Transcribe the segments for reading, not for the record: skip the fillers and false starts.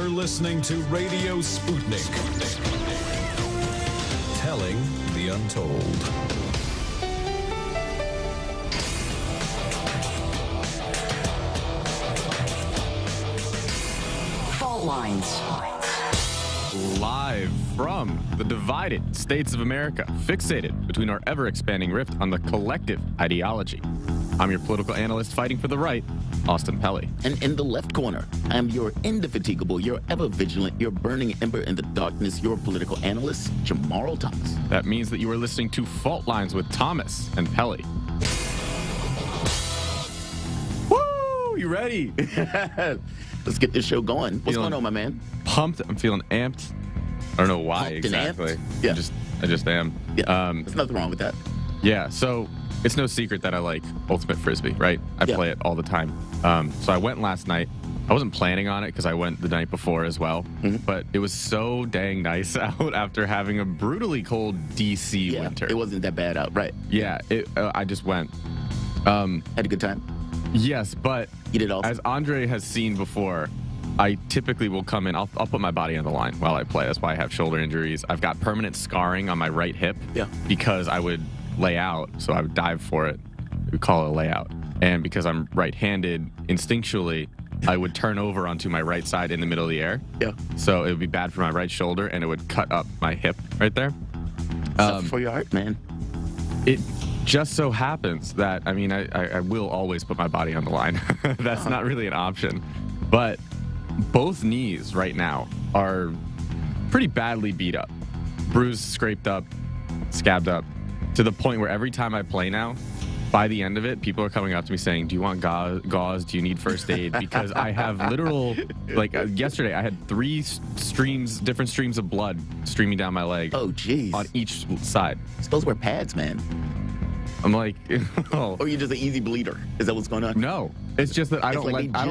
You're listening to Radio Sputnik. Telling the untold. Fault lines. Live from the divided states of America, fixated between our ever-expanding rift on the collective ideology. I'm your political analyst fighting for the right, Austin Pelly. And in the left corner, I'm your indefatigable, your ever-vigilant, your burning ember in the darkness, your political analyst, Jamarl Thomas. That means that you are listening to Fault Lines with Thomas and Pelly. Woo! You ready? Let's get this show going. What's going on, my man? Pumped. I'm feeling amped. I don't know why Pumped exactly. And amped? Yeah. I just am. Yeah. There's nothing wrong with that. Yeah. So it's no secret that I like Ultimate Frisbee, right? I play it all the time. So I went last night. I wasn't planning on it because I went the night before as well. Mm-hmm. But it was so dang nice out after having a brutally cold DC winter. It wasn't that bad out, right? Yeah. I just went. Had a good time? Yes, but you did also. As Andre has seen before, I typically will come in. I'll put my body on the line while I play. That's why I have shoulder injuries. I've got permanent scarring on my right hip because I would lay out, so I would dive for it. We call it a layout. And because I'm right-handed, instinctually, I would turn over onto my right side in the middle of the air. Yeah. So it would be bad for my right shoulder, and it would cut up my hip right there. For your heart, man. It just so happens that, I mean, I will always put my body on the line. That's not really an option. But both knees right now are pretty badly beat up. Bruised, scraped up, scabbed up, to the point where every time I play now, by the end of it, people are coming up to me saying, do you want gauze? Do you need first aid? Because I have literal, yesterday, I had 3 different streams of blood streaming down my leg. Oh, jeez. On each side. Supposed to wear pads, man. I'm like, oh. Or you're just an easy bleeder. Is that what's going on? No. It's just that I don't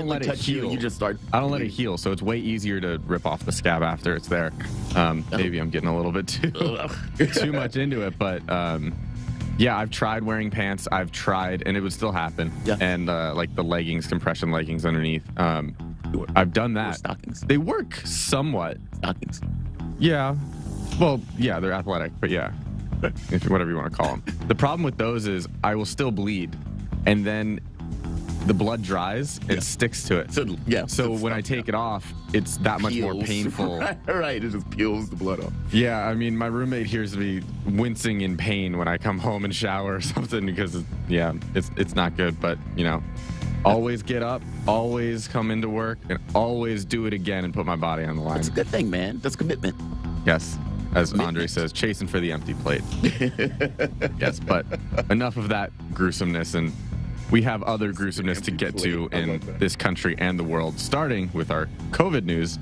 let it heal. You just start. I don't let it heal, so it's way easier to rip off the scab after it's there. Maybe I'm getting a little bit too much into it, but yeah, I've tried wearing pants. I've tried, and it would still happen. Yeah. And like the leggings, compression leggings underneath. I've done that. Stockings. They work somewhat. Stockings. Yeah. Well, yeah, they're athletic, but yeah. Whatever you want to call them. The problem with those is I will still bleed, and then the blood dries and sticks to it. So when I take it off, it's that much more painful. Right, it just peels the blood off. Yeah, I mean, my roommate hears me wincing in pain when I come home and shower or something because, it's not good. But, always get up, always come into work, and always do it again and put my body on the line. That's a good thing, man. That's commitment. Yes. As Andre says, chasing for the empty plate. Yes, but enough of that gruesomeness, and we have other gruesomeness to get to in this country and the world, starting with our COVID news.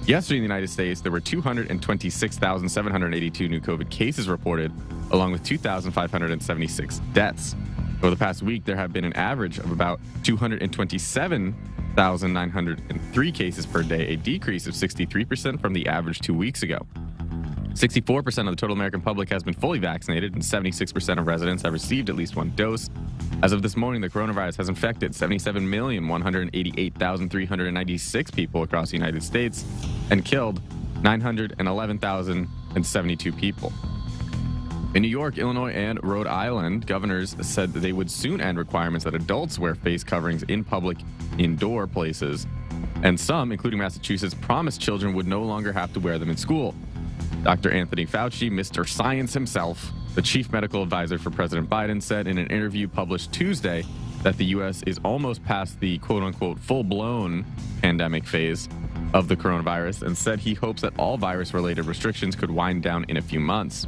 Yesterday in the United States, there were 226,782 new COVID cases reported, along with 2,576 deaths. Over the past week, there have been an average of about 227,903 cases per day, a decrease of 63% from the average 2 weeks ago. 64% of the total American public has been fully vaccinated, and 76% of residents have received at least one dose. As of this morning, the coronavirus has infected 77,188,396 people across the United States and killed 911,072 people. In New York, Illinois, and Rhode Island, governors said that they would soon end requirements that adults wear face coverings in public indoor places. And some, including Massachusetts, promised children would no longer have to wear them in school. Dr. Anthony Fauci, Mr. Science himself, the chief medical advisor for President Biden, said in an interview published Tuesday that the U.S. is almost past the quote-unquote full-blown pandemic phase of the coronavirus, and said he hopes that all virus-related restrictions could wind down in a few months.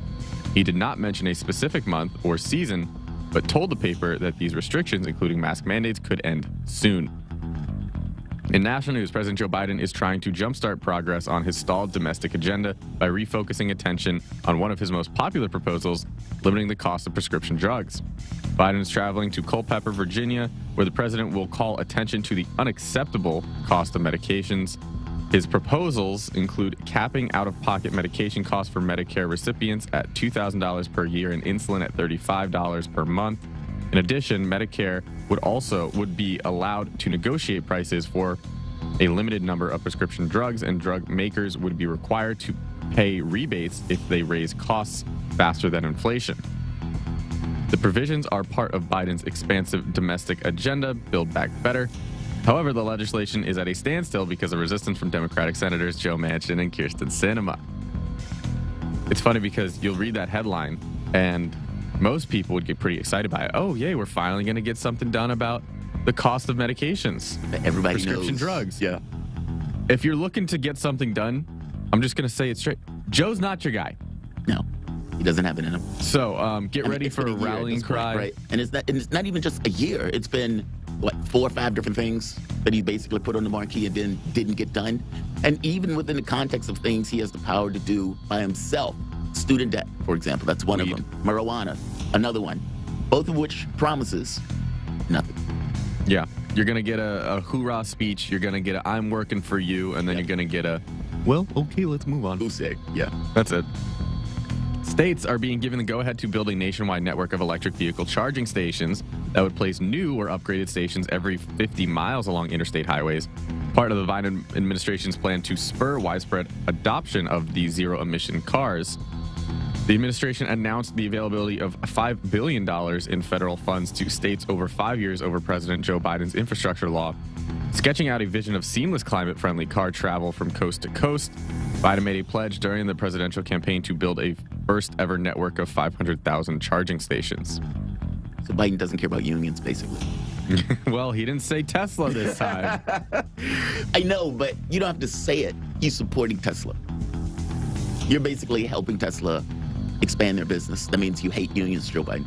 He did not mention a specific month or season, but told the paper that these restrictions, including mask mandates, could end soon. In national news, President Joe Biden is trying to jumpstart progress on his stalled domestic agenda by refocusing attention on one of his most popular proposals, limiting the cost of prescription drugs. Biden is traveling to Culpeper, Virginia, where the president will call attention to the unacceptable cost of medications. His proposals include capping out-of-pocket medication costs for Medicare recipients at $2,000 per year and insulin at $35 per month. In addition, Medicare would be allowed to negotiate prices for A limited number of prescription drugs and drug makers would be required to pay rebates if they raise costs faster than inflation. The provisions are part of Biden's expansive domestic agenda, Build Back Better. However, the legislation is at a standstill because of resistance from Democratic Senators Joe Manchin and Kyrsten Sinema. It's funny because you'll read that headline and most people would get pretty excited by it. Oh, yay, we're finally going to get something done about the cost of medications. Everybody prescription knows. drugs. Yeah. If you're looking to get something done, I'm just going to say it straight. Joe's not your guy. No, he doesn't have it in him. So get ready for a rallying cry. Right. And it's not even just a year. It's been, 4 or 5 different things that he basically put on the marquee and then didn't get done. And even within the context of things he has the power to do by himself. Student debt, for example, that's one of them. Marijuana, another one. Both of which promises nothing. Yeah. You're going to get a hoorah speech. You're going to get a I'm working for you. And then you're going to get a, well, okay, let's move on. Yeah. That's it. States are being given the go-ahead to build a nationwide network of electric vehicle charging stations that would place new or upgraded stations every 50 miles along interstate highways. Part of the Biden administration's plan to spur widespread adoption of these zero-emission cars. The administration announced the availability of $5 billion in federal funds to states over 5 years over President Joe Biden's infrastructure law, sketching out a vision of seamless climate-friendly car travel from coast to coast. Biden made a pledge during the presidential campaign to build a first-ever network of 500,000 charging stations. So Biden doesn't care about unions, basically. Well, he didn't say Tesla this time. I know, but you don't have to say it. He's supporting Tesla. You're basically helping Tesla expand their business. That means you hate unions, Joe Biden.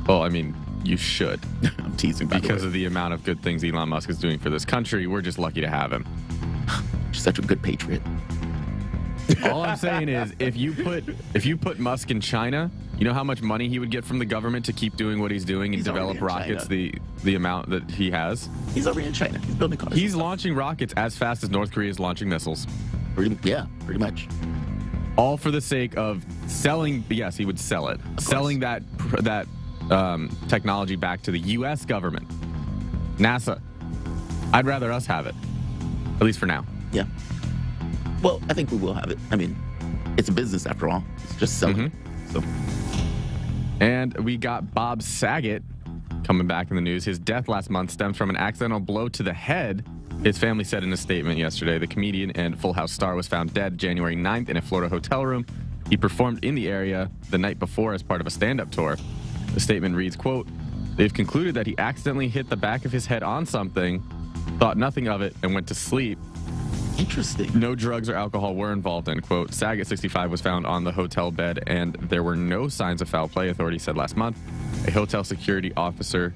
Well, I mean, you should. I'm teasing, by because the way. of the amount of good things Elon Musk is doing for this country. We're just lucky to have him. You're such a good patriot. All I'm saying is, if you put Musk in China, you know how much money he would get from the government to keep doing what he's doing and develop rockets the amount that he has? He's over in China. He's building cars. He's launching rockets as fast as North Korea is launching missiles. Pretty much. All for the sake of selling. Yes, he would sell it. Selling that technology back to the U.S. government. NASA. I'd rather us have it. At least for now. Yeah. Well, I think we will have it. I mean, it's a business after all. It's just selling it. So. And we got Bob Saget coming back in the news. His death last month stemmed from an accidental blow to the head. His family said in a statement yesterday, the comedian and Full House star was found dead January 9th in a Florida hotel room. He performed in the area the night before as part of a stand-up tour. The statement reads, quote, "They've concluded that he accidentally hit the back of his head on something, thought nothing of it, and went to sleep. Interesting. No drugs or alcohol were involved," end quote. Saget, 65, was found on the hotel bed, and there were no signs of foul play, authorities said last month. A hotel security officer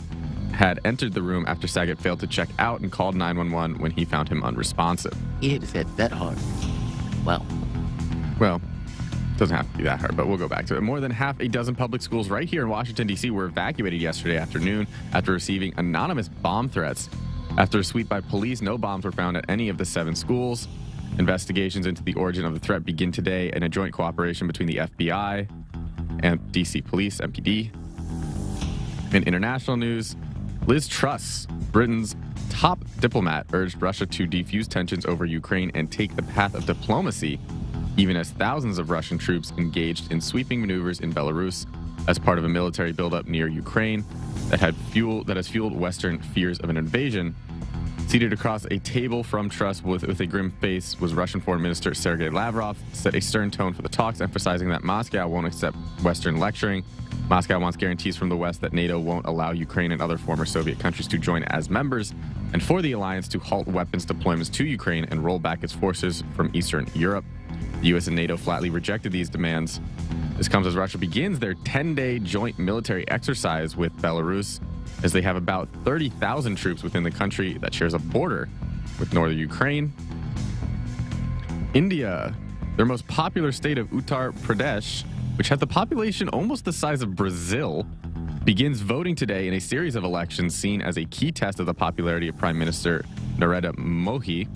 had entered the room after Saget failed to check out and called 911 when he found him unresponsive. He hit his head that hard. Wow. Well, doesn't have to be that hard, but we'll go back to it. More than half a dozen public schools right here in Washington, D.C. were evacuated yesterday afternoon after receiving anonymous bomb threats. After a sweep by police, no bombs were found at any of the 7 schools. Investigations into the origin of the threat begin today in a joint cooperation between the FBI and D.C. Police, MPD. In international news, Liz Truss, Britain's top diplomat, urged Russia to defuse tensions over Ukraine and take the path of diplomacy, even as thousands of Russian troops engaged in sweeping maneuvers in Belarus as part of a military buildup near Ukraine that has fueled Western fears of an invasion. Seated across a table from Truss with a grim face was Russian Foreign Minister Sergei Lavrov, set a stern tone for the talks, emphasizing that Moscow won't accept Western lecturing. Moscow wants guarantees from the West that NATO won't allow Ukraine and other former Soviet countries to join as members, and for the alliance to halt weapons deployments to Ukraine and roll back its forces from Eastern Europe. The U.S. and NATO flatly rejected these demands. This comes as Russia begins their 10-day joint military exercise with Belarus, as they have about 30,000 troops within the country that shares a border with northern Ukraine. India, their most popular state of Uttar Pradesh, which has the population almost the size of Brazil, begins voting today in a series of elections seen as a key test of the popularity of Prime Minister Narendra Modi,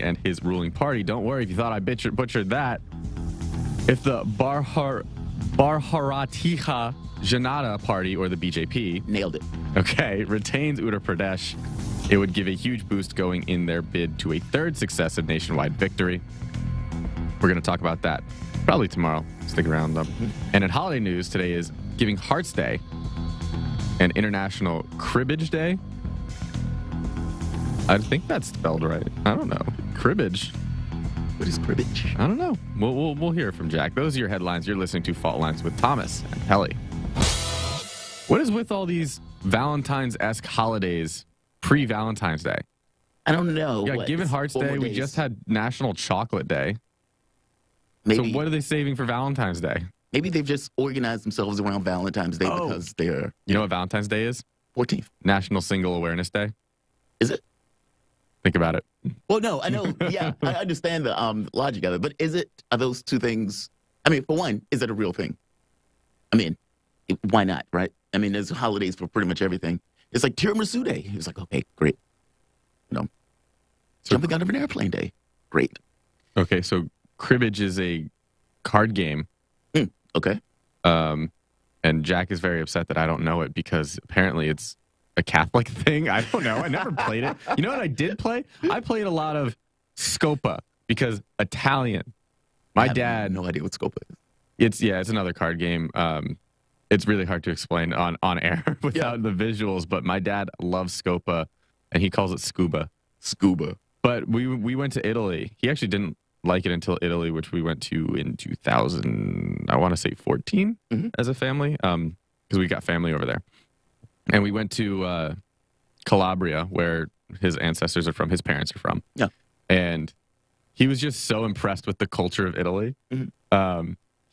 and his ruling party. Don't worry if you thought I butchered that. If the Bharatiya Janata Party, or the BJP, Nailed it. okay, retains Uttar Pradesh, It would give a huge boost going in their bid to a third successive nationwide victory. We're going to talk about that probably tomorrow. Stick around, though. And in holiday news, today is Giving Hearts Day and International Cribbage Day. I think that's spelled right. I don't know. Cribbage. What is cribbage? I don't know. We'll hear from Jack. Those are your headlines. You're listening to Fault Lines with Thomas and Pelly. What is with all these Valentine's-esque holidays pre-Valentine's Day? I don't know. Yeah, Giving Hearts Day. We just had National Chocolate Day. Maybe, so what are they saving for Valentine's Day? Maybe they've just organized themselves around Valentine's Day because they're... You know what Valentine's Day is? 14th. National Single Awareness Day. Is it? Think about it. Well, no, I know. Yeah, I understand the logic of it. But are those two things... I mean, for one, is it a real thing? I mean, why not, right? I mean, there's holidays for pretty much everything. It's like Tiramisu Day. It's like, okay, great. Jumping out of an airplane day. Great. Okay, so cribbage is a card game. Okay. And Jack is very upset that I don't know it because apparently it's a Catholic thing. I don't know. I never played it. You know what I did play? I played a lot of Scopa because Italian. My dad... have no idea what Scopa is. It's another card game. It's really hard to explain on air without the visuals, but my dad loves Scopa, and he calls it scuba. Scuba. But we went to Italy. He actually didn't like it until Italy, which we went to in 2000, I want to say 14 as a family, because we got family over there. And we went to Calabria, where his ancestors are from, his parents are from. Yeah. And he was just so impressed with the culture of Italy.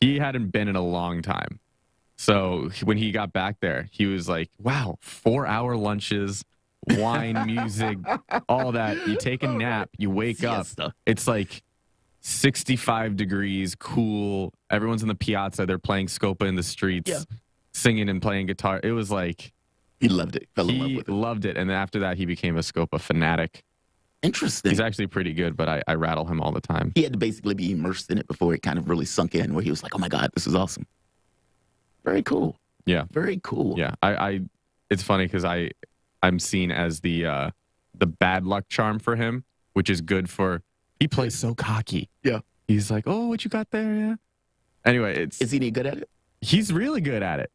He hadn't been in a long time. So when he got back there, he was like, wow, 4-hour lunches, wine, music, all that. You take a nap, you wake up. It's like 65 degrees, cool. Everyone's in the piazza. They're playing Scopa in the streets, singing and playing guitar. It was like... He loved it. Fell in love He with it. loved it. And then after that, he became a Scopa fanatic. Interesting. He's actually pretty good, but I rattle him all the time. He had to basically be immersed in it before it kind of really sunk in, where he was like, oh my God, this is awesome. Very cool. Yeah. Very cool. Yeah. It's funny because I'm seen as the bad luck charm for him, which is good for... He plays so cocky. Yeah. He's like, oh, what you got there? Yeah. Anyway, Is he any good at it? he's really good at it.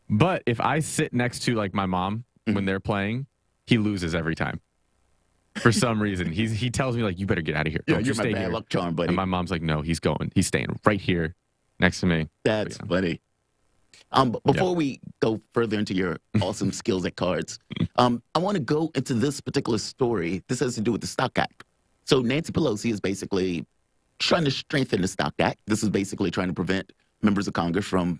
But if I sit next to like my mom when they're playing, he loses every time. For some reason. He tells me like, you better get out of here. Yeah, Don't you you're my stay bad here. luck charm, buddy. And my mom's like, no, he's going. He's staying right here next to me. That's funny. Before we go further into your awesome skills at cards, I want to go into this particular story. This has to do with the Stock Act. So Nancy Pelosi is basically trying to strengthen the Stock Act. This is basically trying to prevent members of Congress from,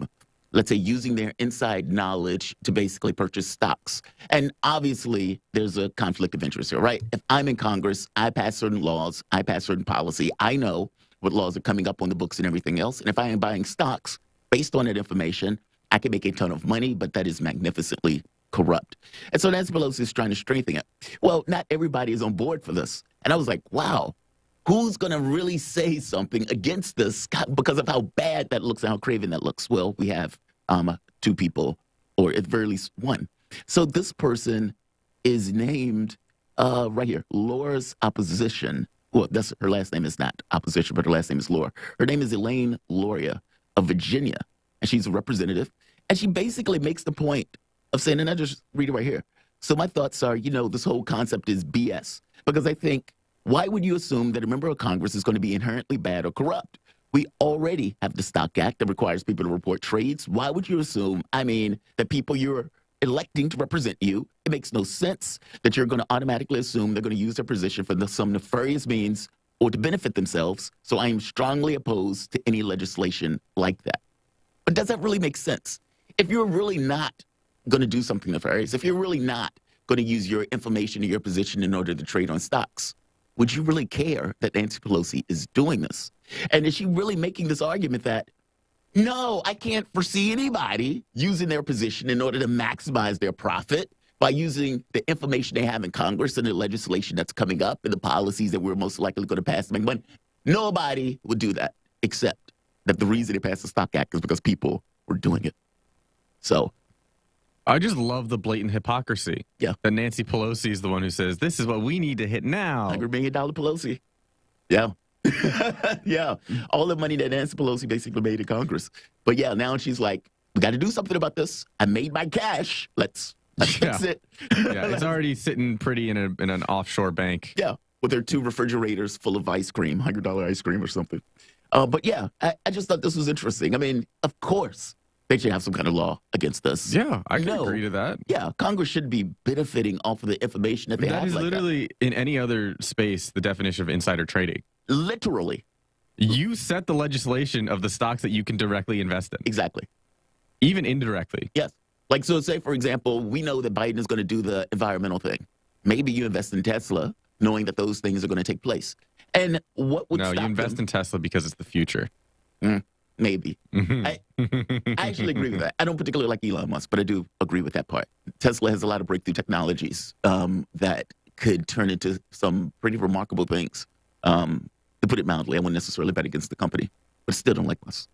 let's say, using their inside knowledge to basically purchase stocks. And obviously, there's a conflict of interest here, right? If I'm in Congress, I pass certain laws, I pass certain policy. I know what laws are coming up on the books and everything else. And if I am buying stocks based on that information, I can make a ton of money, but that is magnificently corrupt. And so Nancy Pelosi is trying to strengthen it. Well, not everybody is on board for this. And I was like, wow, who's going to really say something against this because of how bad that looks and how craven that looks? Well, we have two people, or at the very least one. So this person is named right here, Laura's Opposition. Well, her last name is not Opposition, but her last name is Laura. Her name is Elaine Loria of Virginia, and she's a representative. And she basically makes the point of saying, and I just read it right here. So my thoughts are, this whole concept is BS. Because I think, why would you assume that a member of Congress is going to be inherently bad or corrupt? We already have the Stock Act that requires people to report trades. Why would you assume, that people you're electing to represent you, it makes no sense that you're going to automatically assume they're going to use their position for some nefarious means or to benefit themselves. So I am strongly opposed to any legislation like that. But does that really make sense? If you're really not going to do something nefarious, if you're really not going to use your information or your position in order to trade on stocks, would you really care that Nancy Pelosi is doing this? And is she really making this argument that, no, I can't foresee anybody using their position in order to maximize their profit by using the information they have in Congress and the legislation that's coming up and the policies that we're most likely going to pass to make money? Nobody would do that, except that the reason they passed the Stock Act is because people were doing it. So I just love the blatant hypocrisy. Yeah. That Nancy Pelosi is the one who says, this is what we need to hit now. $100 million Pelosi. Yeah. Yeah. All the money that Nancy Pelosi basically made in Congress. But yeah, now she's like, we got to do something about this. I made my cash. Let's fix it. Yeah, it's already sitting pretty in an offshore bank. Yeah, with their 2 refrigerators full of ice cream, $100 ice cream or something. But yeah, I just thought this was interesting. I mean, of course, they should have some kind of law against this. Yeah, I can agree to that. Yeah, Congress should be benefiting off of the information that they have. That is literally, in any other space, the definition of insider trading. Literally. You set the legislation of the stocks that you can directly invest in. Exactly. Even indirectly. Yes. Like, so say, for example, we know that Biden is going to do the environmental thing. Maybe you invest in Tesla, knowing that those things are going to take place. And what would stop you invest in Tesla because it's the future. Maybe. I actually agree with that. I don't particularly like Elon Musk, but I do agree with that part. Tesla has a lot of breakthrough technologies that could turn into some pretty remarkable things. To put it mildly, I wouldn't necessarily bet against the company, but still don't like Musk.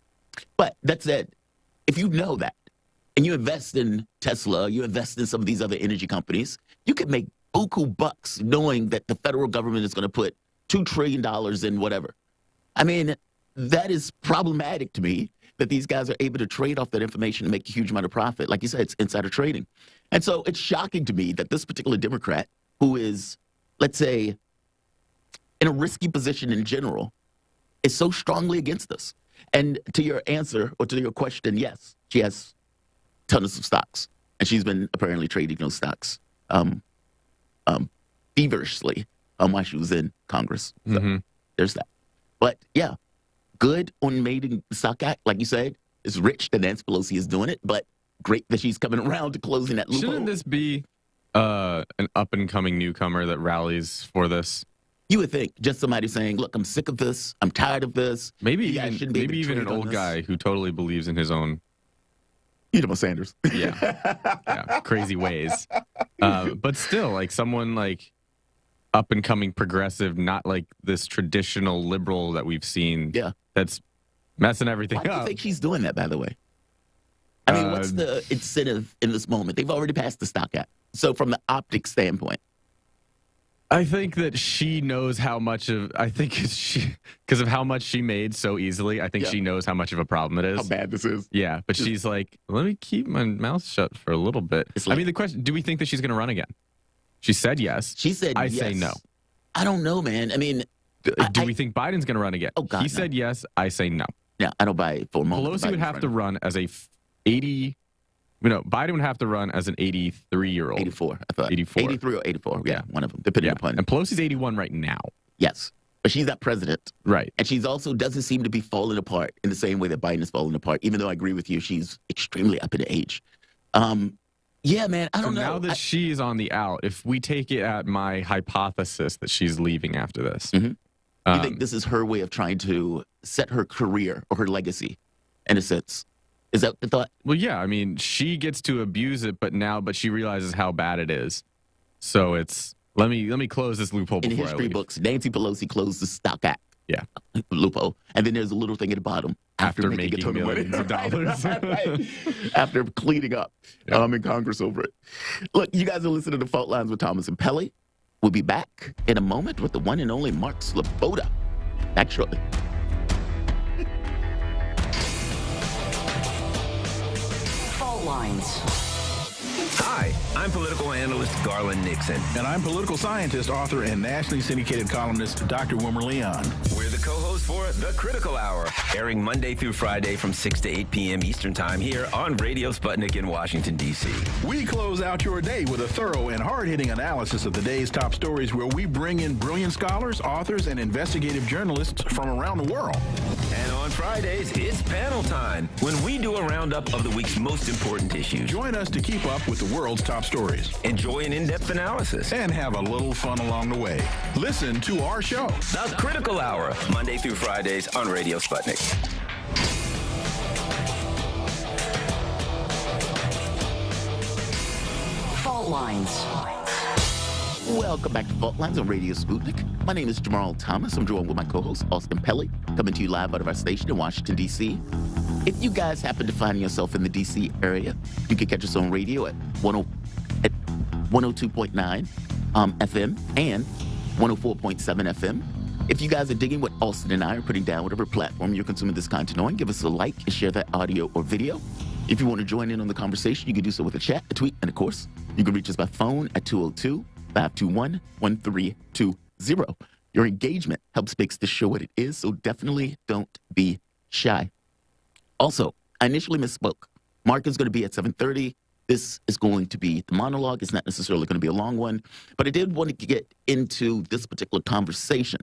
But that said, if you know that, and you invest in Tesla, you invest in some of these other energy companies, you could make buku bucks knowing that the federal government is going to put $2 trillion in whatever. I mean, that is problematic to me that these guys are able to trade off that information and make a huge amount of profit. Like you said, it's insider trading. And so it's shocking to me that this particular Democrat, who is, let's say, in a risky position in general, is so strongly against this. And to your answer, or to your question, yes, she has tons of stocks. And she's been apparently trading those stocks feverishly while she was in Congress. So there's that. But yeah, good on making the Stock Act. Like you said, it's rich that Nancy Pelosi is doing it, but great that she's coming around to closing that loophole. Shouldn't this be an up-and-coming newcomer that rallies for this? You would think just somebody saying, look, I'm sick of this. I'm tired of this. Maybe even an old guy who totally believes in his own. Sanders. Yeah, crazy ways. But still, like someone like up-and-coming progressive, not like this traditional liberal that we've seen. Yeah. That's messing everything up. Why do you think she's doing that, by the way? I mean, what's the incentive in this moment? They've already passed the Stock Act. So from the optics standpoint. I think that she knows how much of, because of how much she made so easily, I think she knows how much of a problem it is. How bad this is. Yeah, but she's like, let me keep my mouth shut for a little bit. I mean, the question, do we think that she's going to run again? She said yes. She said I yes. say no. I don't know, man. I mean. Do we think Biden's going to run again? Oh, God, he said yes. I say no. Yeah, I don't buy it for a moment. Pelosi would have to run as Biden would have to run as an 83-year-old. 84, I thought. 84. 83 or 84. Yeah, one of them, depending upon. And Pelosi's 81 right now. Yes. But she's not president. Right. And she's also doesn't seem to be falling apart in the same way that Biden is falling apart, even though I agree with you, she's extremely up in age. Yeah, man, I don't know. Now that she's on the out, if we take it at my hypothesis that she's leaving after this. You think this is her way of trying to set her career or her legacy, in a sense? Is that the thought? Well, yeah. I mean, she gets to abuse it, but she realizes how bad it is. So it's let me close this loophole before I leave. In history books, Nancy Pelosi closed the Stock Act. Yeah. Loophole. And then there's a little thing at the bottom. After making millions of dollars. Right. After cleaning up in Congress over it. Look, you guys are listening to Fault Lines with Thomas and Pelly. We'll be back in a moment with the one and only Mark Sloboda. Back shortly. Fault Lines. Hi, I'm political analyst Garland Nixon. And I'm political scientist, author, and nationally syndicated columnist Dr. Wilmer Leon. We're the co-hosts for The Critical Hour, airing Monday through Friday from 6 to 8 p.m. Eastern Time here on Radio Sputnik in Washington, D.C. We close out your day with a thorough and hard-hitting analysis of the day's top stories where we bring in brilliant scholars, authors, and investigative journalists from around the world. And on Fridays, it's panel time, when we do a roundup of the week's most important issues. Join us to keep up with the world's top stories. Enjoy an in-depth analysis. And have a little fun along the way. Listen to our show. The Critical Hour, Monday through Fridays on Radio Sputnik. Fault Lines. Welcome back to Fault Lines on Radio Sputnik. My name is Jamarl Thomas. I'm joined with my co-host, Austin Pelly, coming to you live out of our station in Washington, D.C. If you guys happen to find yourself in the D.C. area, you can catch us on radio at 102.9 FM and 104.7 FM. If you guys are digging what Austin and I are putting down, whatever platform you're consuming this content on, give us a like and share that audio or video. If you want to join in on the conversation, you can do so with a chat, a tweet, and of course, you can reach us by phone at 202-521-1320. Your engagement helps makes this show what it is, so definitely don't be shy. Also, I initially misspoke. Mark is going to be at 7:30. This is going to be the monologue. It's not necessarily going to be a long one, but I did want to get into this particular conversation.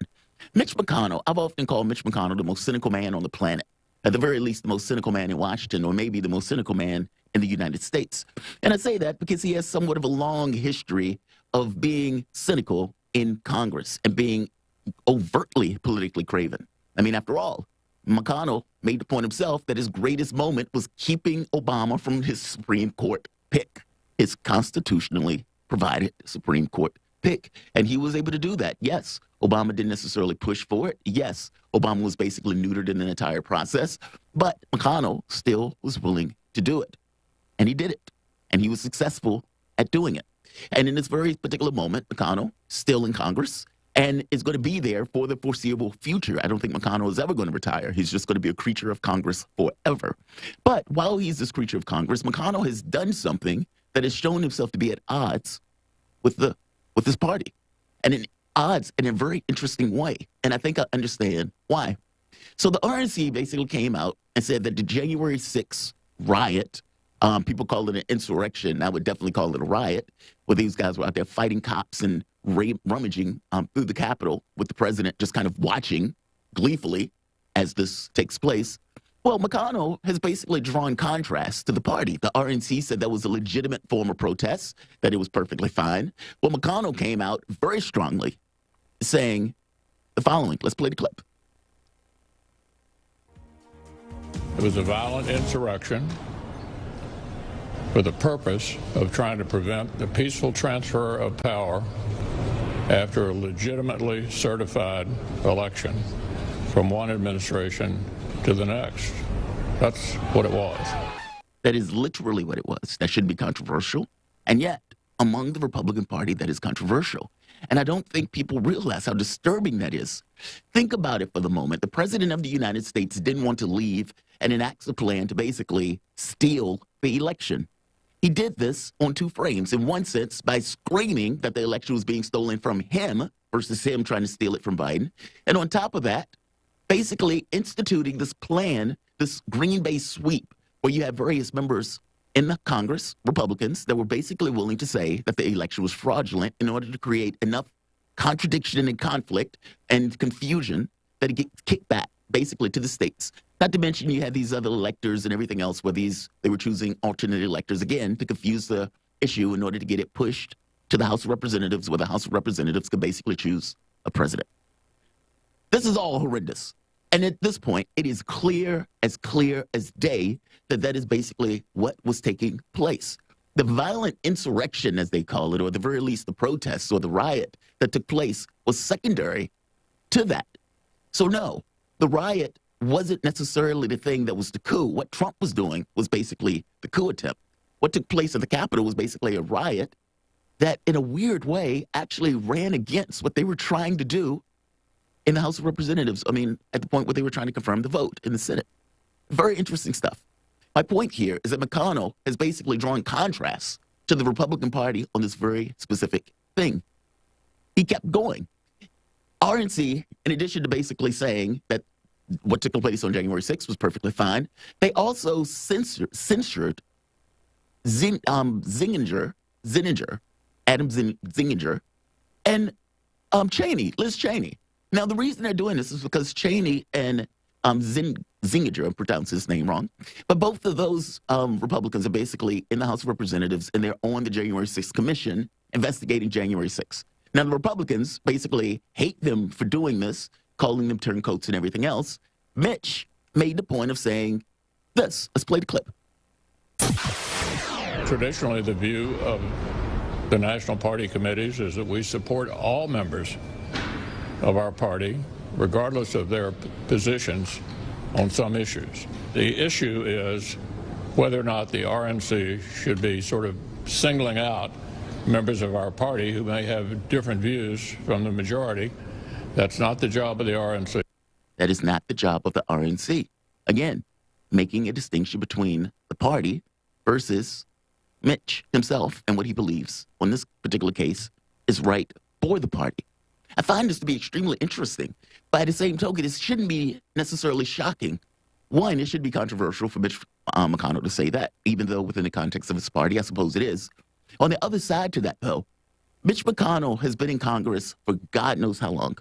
Mitch McConnell, I've often called Mitch McConnell the most cynical man on the planet. At the very least, the most cynical man in Washington, or maybe the most cynical man in the United States. And I say that because he has somewhat of a long history of being cynical in Congress and being overtly politically craven. I mean, after all, McConnell made the point himself that his greatest moment was keeping Obama from his Supreme Court pick, his constitutionally provided Supreme Court pick. And he was able to do that. Yes, Obama didn't necessarily push for it. Yes, Obama was basically neutered in the entire process, but McConnell still was willing to do it. And he did it. And he was successful at doing it. And in this very particular moment, McConnell still in Congress and is going to be there for the foreseeable future. I don't think McConnell is ever going to retire. He's just going to be a creature of Congress forever. But while he's this creature of Congress, McConnell has done something that has shown himself to be at odds with his party. And in odds in a very interesting way. And I think I understand why. So the RNC basically came out and said that the January 6th riot, people call it an insurrection. I would definitely call it a riot, where these guys were out there fighting cops and rummaging through the Capitol with the president just kind of watching gleefully as this takes place. Well, McConnell has basically drawn contrast to the party. The RNC said that was a legitimate form of protest, that it was perfectly fine. Well, McConnell came out very strongly saying the following. Let's play the clip. It was a violent insurrection for the purpose of trying to prevent the peaceful transfer of power after a legitimately certified election from one administration to the next. That's what it was. That is literally what it was. That shouldn't be controversial. And yet, among the Republican Party, that is controversial. And I don't think people realize how disturbing that is. Think about it for the moment. The president of the United States didn't want to leave and enacts a plan to basically steal the election. He did this on two frames. In one sense, by screaming that the election was being stolen from him versus him trying to steal it from Biden. And on top of that, basically instituting this plan, this Green Bay sweep, where you have various members in the Congress, Republicans, that were basically willing to say that the election was fraudulent in order to create enough contradiction and conflict and confusion that it gets kicked back basically to the states. Not to mention you had these other electors and everything else where they were choosing alternate electors, again, to confuse the issue in order to get it pushed to the House of Representatives, where the House of Representatives could basically choose a president. This is all horrendous. And at this point, it is clear as day that that is basically what was taking place. The violent insurrection, as they call it, or at the very least the protests or the riot that took place was secondary to that. So no, the riot wasn't necessarily the thing that was the coup. What Trump was doing was basically the coup attempt. What took place at the Capitol was basically a riot that, in a weird way, actually ran against what they were trying to do in the House of Representatives. I mean, at the point where they were trying to confirm the vote in the Senate. Very interesting stuff. My point here is that McConnell has basically drawn contrast to the Republican Party on this very specific thing. He kept going. RNC, in addition to basically saying that what took place on January 6th was perfectly fine, they also censured Adam Zinninger, and Liz Cheney. Now, the reason they're doing this is because Cheney and Zinninger, I pronounced his name wrong, but both of those Republicans are basically in the House of Representatives, and they're on the January 6th Commission investigating January 6th. Now, the Republicans basically hate them for doing this, calling them turncoats and everything else. Mitch made the point of saying this. Let's play the clip. Traditionally, the view of the National Party committees is that we support all members of our party, regardless of their positions on some issues. The issue is whether or not the RNC should be sort of singling out members of our party who may have different views from the majority. That's not the job of the RNC. That is not the job of the RNC. Again, making a distinction between the party versus Mitch himself and what he believes on this particular case is right for the party. I find this to be extremely interesting. By the same token, it shouldn't be necessarily shocking. One, it should be controversial for Mitch McConnell to say that, even though within the context of his party, I suppose it is. On the other side to that, though, Mitch McConnell has been in Congress for God knows how long.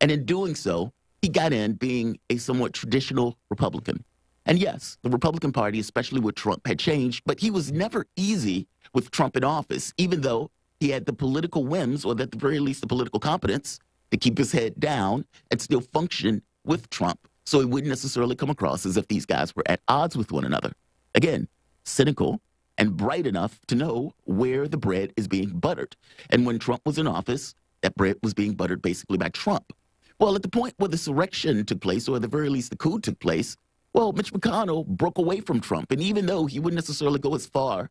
And in doing so, he got in being a somewhat traditional Republican. And yes, the Republican Party, especially with Trump, had changed, but he was never easy with Trump in office, even though he had the political whims, or at the very least the political competence, to keep his head down and still function with Trump. So it wouldn't necessarily come across as if these guys were at odds with one another. Again, cynical and bright enough to know where the bread is being buttered. And when Trump was in office, that bread was being buttered basically by Trump. Well, at the point where the insurrection took place, or at the very least the coup took place, well, Mitch McConnell broke away from Trump. And even though he wouldn't necessarily go as far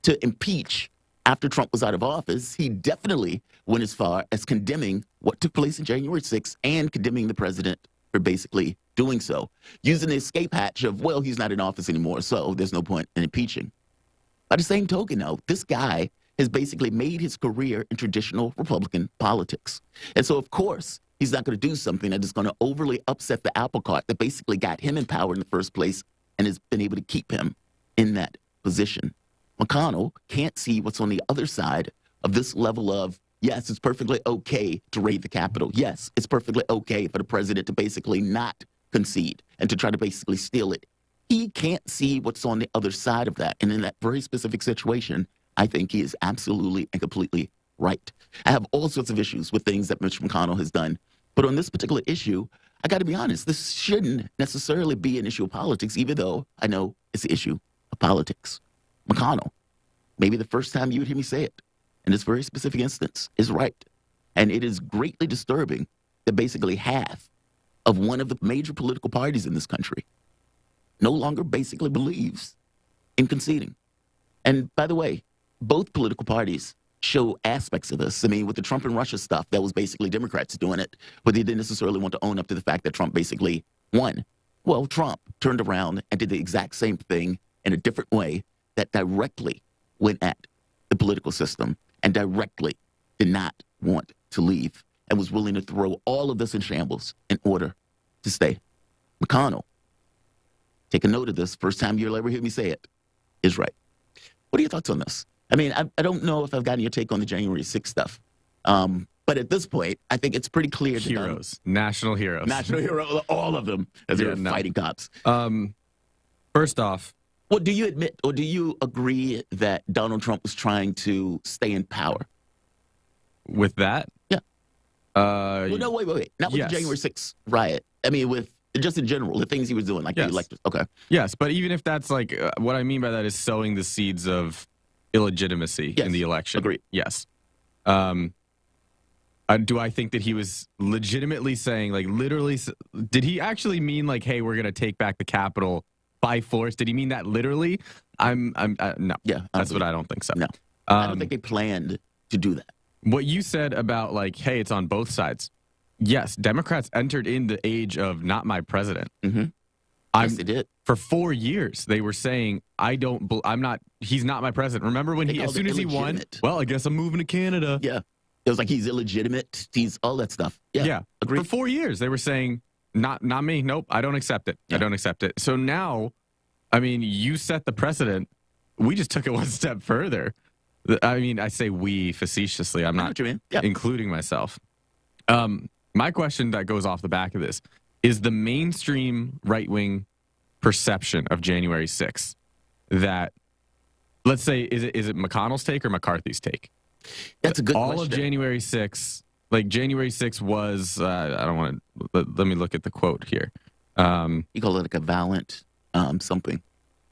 to impeach after Trump was out of office, he definitely went as far as condemning what took place on January 6th and condemning the president for basically doing so, using the escape hatch of, well, he's not in office anymore, so there's no point in impeaching. By the same token, though, this guy has basically made his career in traditional Republican politics. And so, of course, he's not going to do something that is going to overly upset the apple cart that basically got him in power in the first place and has been able to keep him in that position. McConnell can't see what's on the other side of this level of, yes, it's perfectly okay to raid the Capitol. Yes, it's perfectly okay for the president to basically not concede and to try to basically steal it. He can't see what's on the other side of that. And in that very specific situation, I think he is absolutely and completely right. I have all sorts of issues with things that Mitch McConnell has done. But on this particular issue, I got to be honest, this shouldn't necessarily be an issue of politics, even though I know it's an issue of politics. McConnell, maybe the first time you would hear me say it, in this very specific instance, is right. And it is greatly disturbing that basically half of one of the major political parties in this country no longer basically believes in conceding. And by the way, both political parties show aspects of this. I mean, with the Trump and Russia stuff, that was basically Democrats doing it, but they didn't necessarily want to own up to the fact that Trump basically won. Well, Trump turned around and did the exact same thing in a different way that directly went at the political system and directly did not want to leave and was willing to throw all of this in shambles in order to stay. McConnell, take a note of this. First time you'll ever hear me say it, is right. What are your thoughts on this? I mean, I don't know if I've gotten your take on the January 6th stuff. But at this point, I think it's pretty clear. Heroes. National heroes. National heroes, all of them, as they're fighting cops. First off, well, do you admit or do you agree that Donald Trump was trying to stay in power? With that? Yeah. Well, no, wait. Not with the January 6th riot. I mean, with just in general, the things he was doing, like the electors. Okay. Yes, but even if that's like, what I mean by that is sowing the seeds of illegitimacy in the election. Agreed. Yes. Do I think that he was legitimately saying, like, literally, did he actually mean, like, hey, we're going to take back the Capitol by force? Did he mean that literally? No. Yeah. That's what I don't think so. No. I don't think they planned to do that. What you said about, like, hey, it's on both sides. Yes, Democrats entered in the age of not my president. Mm-hmm. Yes, they did. For 4 years, they were saying, he's not my president. Remember when as soon as he won, well, I guess I'm moving to Canada. Yeah. It was like, he's illegitimate. He's all that stuff. Yeah. Agreed. For 4 years, they were saying, not me. Nope. I don't accept it. Yeah. I don't accept it. So now, I mean, you set the precedent. We just took it one step further. I mean, I say we facetiously. I'm not including myself. My question that goes off the back of this is the mainstream right-wing perception of January 6th that, let's say, is it McConnell's take or McCarthy's take? That's a good question. All of January 6th, like January 6th was, I don't want to, let me look at the quote here. You call it like a violent something.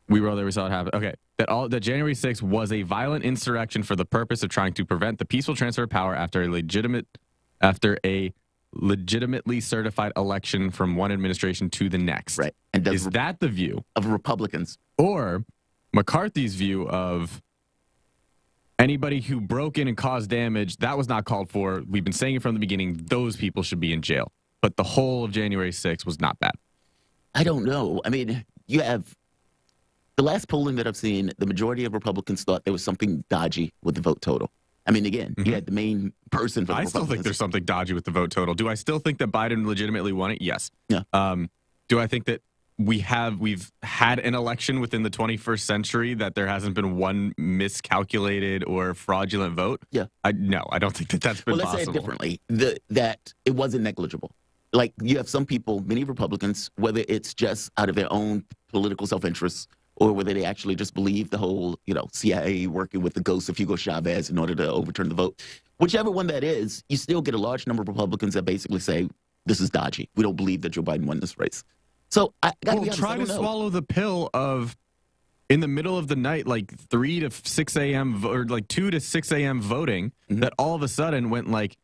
We were all there, we saw it happen. Okay. That January 6th was a violent insurrection for the purpose of trying to prevent the peaceful transfer of power after a legitimately certified election from one administration to the next. Right. And is that the view of Republicans? Or McCarthy's view of anybody who broke in and caused damage, that was not called for. We've been saying it from the beginning, those people should be in jail. But the whole of January 6th was not bad. I don't know. I mean, you have the last polling that I've seen, the majority of Republicans thought there was something dodgy with the vote total. I mean, again, you had the main person for the I still think there's something dodgy with the vote total. Do I still think that Biden legitimately won it? Yes. Yeah. Do I think that we've had an election within the 21st century that there hasn't been one miscalculated or fraudulent vote? Yeah. No, I don't think that that's been possible. Well, let's say it differently. That it wasn't negligible. Like, you have some people, many Republicans, whether it's just out of their own political self-interest or whether they actually just believe the whole, CIA working with the ghost of Hugo Chavez in order to overturn the vote. Whichever one that is, you still get a large number of Republicans that basically say, this is dodgy. We don't believe that Joe Biden won this race. So I gotta be honest, try to swallow the pill of in the middle of the night, like 3 to 6 a.m. or like 2 to 6 a.m. voting, that all of a sudden went like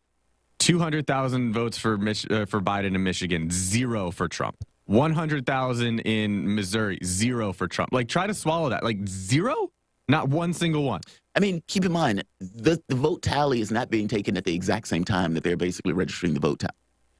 200,000 votes for Biden in Michigan, 0 for Trump. 100,000 in Missouri, 0 for Trump. Like, try to swallow that. Like, 0? Not one single one. I mean, keep in mind, the vote tally is not being taken at the exact same time that they're basically registering the vote tally.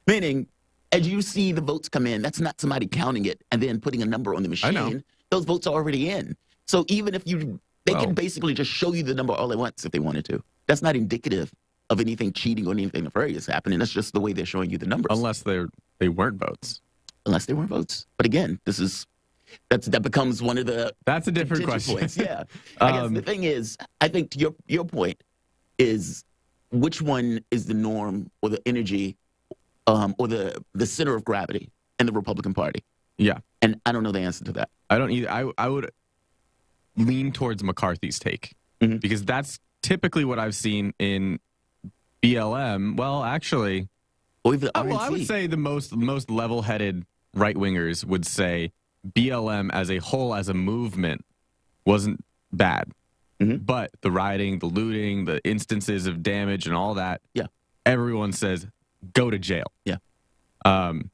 Meaning, as you see the votes come in, that's not somebody counting it and then putting a number on the machine. Those votes are already in. So even if they can basically just show you the number all at once if they wanted to. That's not indicative of anything cheating or anything nefarious happening. That's just the way they're showing you the numbers. Unless they weren't votes. Unless they weren't votes. But again, that becomes one of the That's a different question. Points. Yeah. I guess the thing is, I think to your point is which one is the norm or the energy or the center of gravity in the Republican Party. Yeah. And I don't know the answer to that. I don't either. I would lean towards McCarthy's take because that's typically what I've seen in BLM. Well, actually, or even RNC. Well, I would say the most level-headed right-wingers would say BLM as a whole, as a movement, wasn't bad. But the rioting, the looting, the instances of damage and all that, everyone says, go to jail. Yeah. And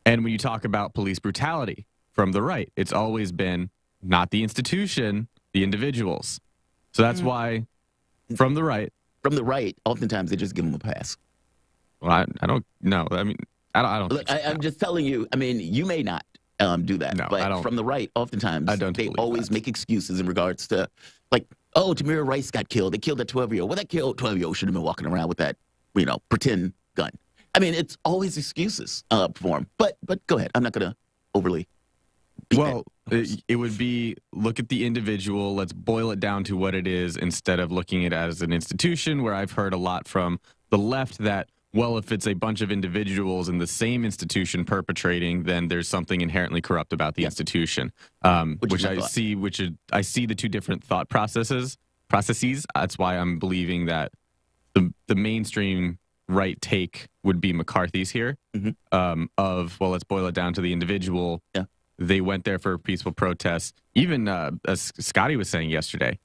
when you talk about police brutality from the right, it's always been not the institution, the individuals. So that's why from the right, oftentimes they just give them a pass. Well, I don't know. I mean, I don't. Look, I'm just telling you. I mean, you may not do that. No, but I don't. From the right, oftentimes they always that. make excuses in regards to, like, oh, Tamir Rice got killed. They killed that 12-year-old. Well, that 12-year-old should have been walking around with that, pretend gun. I mean, it's always excuses for him. But go ahead. I'm not going to overly. Well, it would be look at the individual. Let's boil it down to what it is instead of looking at it as an institution, where I've heard a lot from the left that, well, if it's a bunch of individuals in the same institution perpetrating, then there's something inherently corrupt about the institution, which I see the two different thought processes. That's why I'm believing that the mainstream right take would be McCarthy's here of, well, let's boil it down to the individual. Yeah. They went there for a peaceful protest. Even as Scotty was saying yesterday,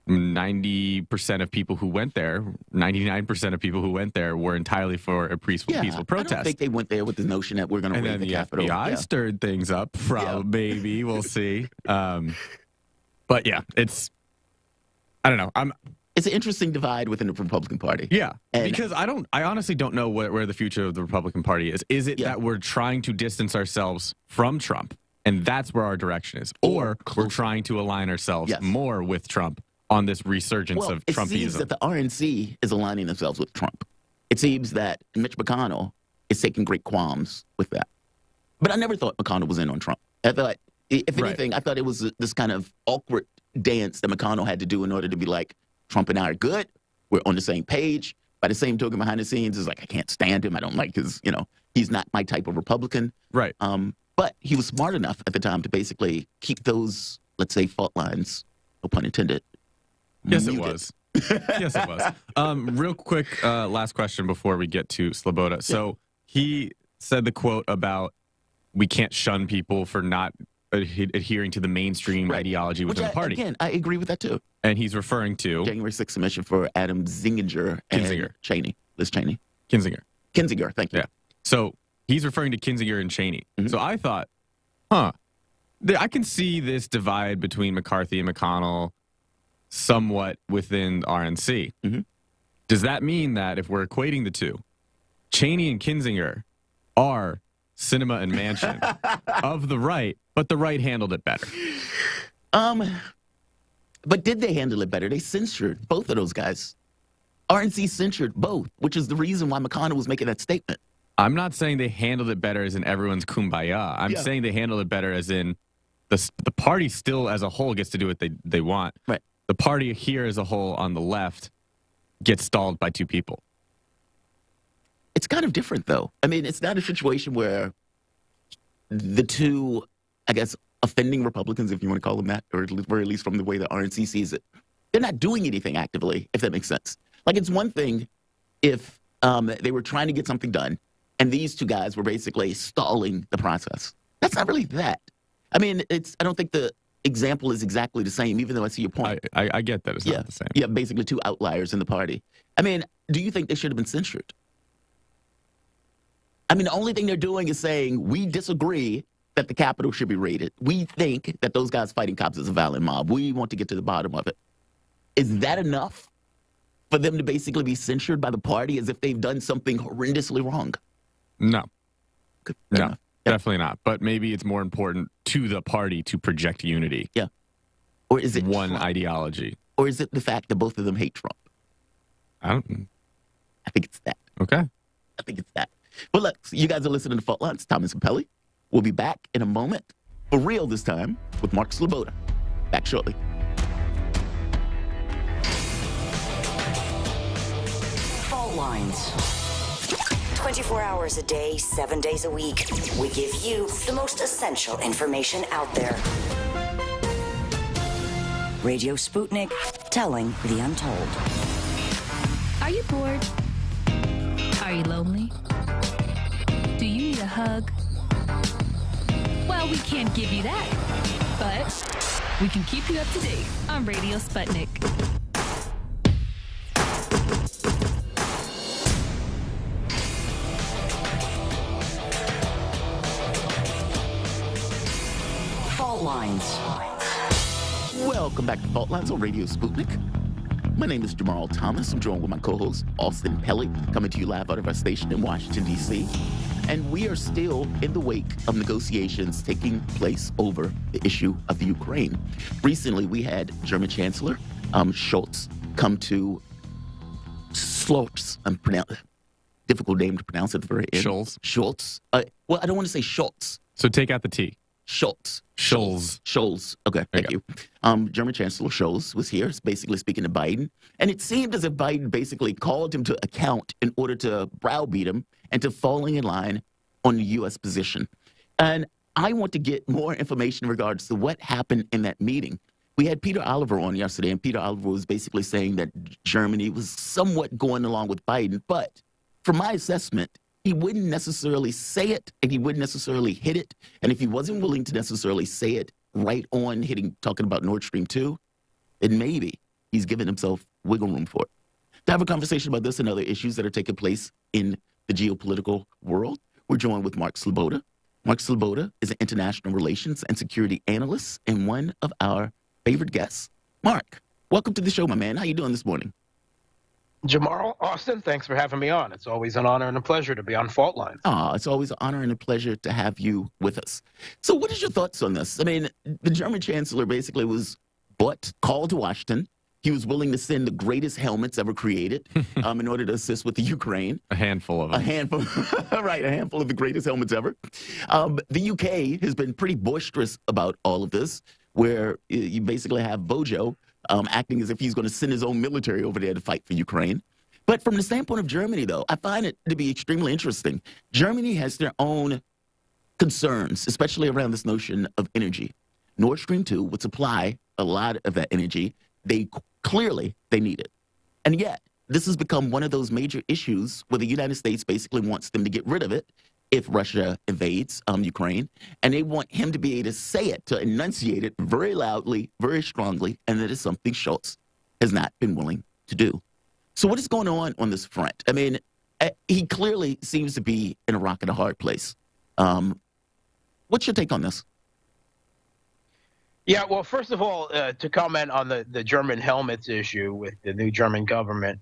90% of people who went there, 99% of people who went there were entirely for a peaceful protest. I don't think they went there with the notion that we're going to raid the Capitol. FBI stirred things up. Maybe we'll see. But yeah, I don't know. It's an interesting divide within the Republican Party. Yeah, because I honestly don't know where the future of the Republican Party is. Is it that we're trying to distance ourselves from Trump, and that's where our direction is, or we're trying to align ourselves more with Trump on this resurgence of Trumpism? It seems that the RNC is aligning themselves with Trump. It seems that Mitch McConnell is taking great qualms with that. But I never thought McConnell was in on Trump. I thought, if anything, I thought it was this kind of awkward dance that McConnell had to do in order to be like, Trump and I are good. We're on the same page. By the same token, behind the scenes, is like, I can't stand him. I don't like his, he's not my type of Republican. Right. But he was smart enough at the time to basically keep those, let's say, fault lines, no pun intended. Yes, it was. Yes, it was. Real quick, last question before we get to Sloboda. Yeah. So he said the quote about we can't shun people for not adhering to the mainstream ideology within the party. Again, I agree with that too. And he's referring to January 6th submission for Adam Kinzinger and Liz Cheney. Kinzinger. Kinzinger, thank you. Yeah. So he's referring to Kinzinger and Cheney. Mm-hmm. So I thought, I can see this divide between McCarthy and McConnell somewhat within RNC. Mm-hmm. Does that mean that if we're equating the two, Cheney and Kinzinger are Cinema and Manchin of the right, but the right handled it better? But did they handle it better? They censured both of those guys. RNC censured both, which is the reason why McConnell was making that statement. I'm not saying they handled it better as in everyone's kumbaya. I'm saying they handled it better as in the party still as a whole gets to do what they want. Right. The party here as a whole on the left gets stalled by two people. It's kind of different, though. I mean, it's not a situation where the two, I guess, offending Republicans, if you want to call them that, or at least from the way the RNC sees it, they're not doing anything actively, if that makes sense. Like, it's one thing if they were trying to get something done, and these two guys were basically stalling the process. That's not really that. I mean, I don't think the example is exactly the same, even though I see your point. I get that it's not the same. Yeah, basically two outliers in the party. I mean, do you think they should have been censured? I mean, the only thing they're doing is saying, we disagree that the Capitol should be raided. We think that those guys fighting cops is a violent mob. We want to get to the bottom of it. Is that enough for them to basically be censured by the party as if they've done something horrendously wrong? No. No, enough. definitely not. But maybe it's more important to the party to project unity. Yeah. Or is it one Trump? ideology? Or is it the fact that both of them hate Trump? I think it's that. Okay. I think it's that. But look, you guys are listening to Fault Lines. Thomas and Pelly. We'll be back in a moment, for real this time, with Mark Sloboda. Back shortly. Fault Lines. 24 hours a day, 7 days a week. We give you the most essential information out there. Radio Sputnik, telling the untold. Are you bored? Are you lonely? Do you need a hug? Well, we can't give you that, but we can keep you up to date on Radio Sputnik. Fault Lines. Welcome back to Fault Lines on Radio Sputnik. My name is Jamarl Thomas. I'm joined with my co-host, Austin Pelly, coming to you live out of our station in Washington, D.C. And we are still in the wake of negotiations taking place over the issue of the Ukraine. Recently, we had German Chancellor Scholz come to Scholz. Difficult name to pronounce at the very end. Scholz. Well, I don't want to say Scholz. So take out the T. Scholz. Okay, thank you. German Chancellor Scholz was here, basically speaking to Biden. And it seemed as if Biden basically called him to account in order to browbeat him and to falling in line on the U.S. position. And I want to get more information in regards to what happened in that meeting. We had Peter Oliver on yesterday, and Peter Oliver was basically saying that Germany was somewhat going along with Biden. But from my assessment, he wouldn't necessarily say it, and he wouldn't necessarily hit it. And if he wasn't willing to necessarily say it right on talking about Nord Stream 2, then maybe he's giving himself wiggle room for it. To have a conversation about this and other issues that are taking place in the geopolitical world, we're joined with Mark Sloboda. Mark Sloboda is an international relations and security analyst and one of our favorite guests. Mark, welcome to the show, my man. How you doing this morning? Jamarl, Austin, thanks for having me on. It's always an honor and a pleasure to be on Fault Lines. It's always an honor and a pleasure to have you with us. So what is your thoughts on this? I mean, the German chancellor basically was called to Washington. He was willing to send the greatest helmets ever created in order to assist with the Ukraine. A handful of them. A handful, right, a handful of the greatest helmets ever. The UK has been pretty boisterous about all of this, where you basically have Bojo acting as if he's going to send his own military over there to fight for Ukraine. But from the standpoint of Germany, though, I find it to be extremely interesting. Germany has their own concerns, especially around this notion of energy. Nord Stream 2 would supply a lot of that energy. Clearly, they need it. And yet, this has become one of those major issues where the United States basically wants them to get rid of it if Russia invades Ukraine. And they want him to be able to say it, to enunciate it very loudly, very strongly, and that is something Scholz has not been willing to do. So what is going on this front? I mean, he clearly seems to be in a rock and a hard place. What's your take on this? Yeah, well, first of all, to comment on the German helmets issue with the new German government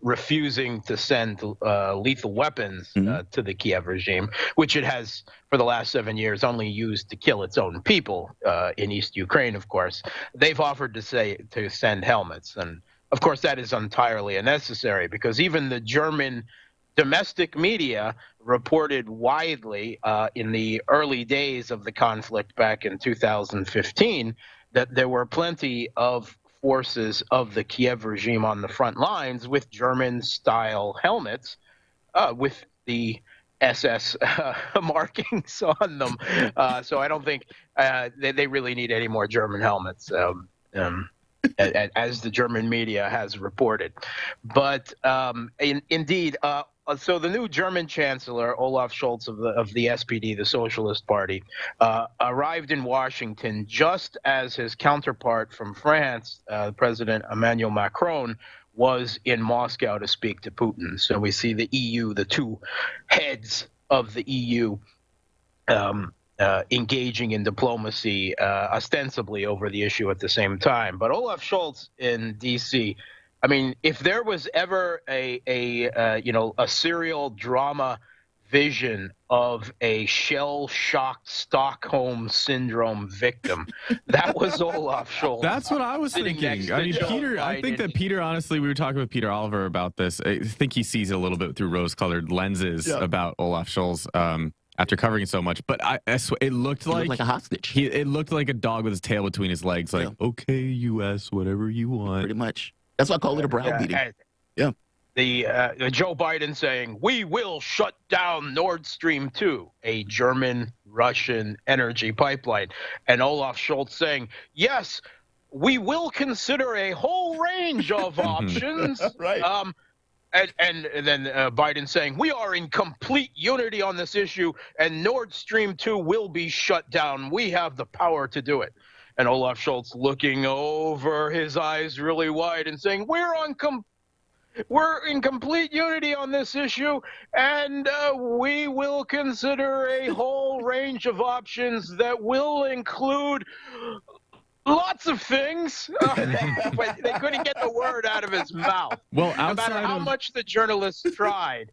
refusing to send lethal weapons to the Kiev regime, which it has for the last 7 years only used to kill its own people in East Ukraine, of course. They've offered to send helmets. And, of course, that is entirely unnecessary because even the German domestic media reported widely in the early days of the conflict back in 2015 that there were plenty of forces of the Kiev regime on the front lines with German-style helmets with the SS markings on them. So I don't think they really need any more German helmets. As the German media has reported. But indeed, so the new German chancellor, Olaf Scholz of the SPD, the Socialist Party, arrived in Washington just as his counterpart from France, President Emmanuel Macron, was in Moscow to speak to Putin. So we see the EU, the two heads of the EU, engaging in diplomacy ostensibly over the issue at the same time. But Olaf Scholz in D.C., I mean, if there was ever a serial drama vision of a shell-shocked Stockholm syndrome victim, that was Olaf Scholz. That's what I was thinking. I mean, Peter, I think that Peter, honestly, we were talking with Peter Oliver about this. I think he sees a little bit through rose-colored lenses about Olaf Scholz. After covering so much, but I swear, it looked like a hostage. It looked like a dog with his tail between his legs, like, okay, U.S., whatever you want. Pretty much. That's why I call it a browbeating. The Joe Biden saying, we will shut down Nord Stream 2, a German-Russian energy pipeline. And Olaf Scholz saying, yes, we will consider a whole range of options. Right. And then Biden saying, we are in complete unity on this issue, and Nord Stream 2 will be shut down. We have the power to do it. And Olaf Scholz looking over his eyes really wide and saying, we're in complete unity on this issue, and we will consider a whole range of options that will include lots of things, but they couldn't get the word out of his mouth. Well, no matter how much the journalists tried,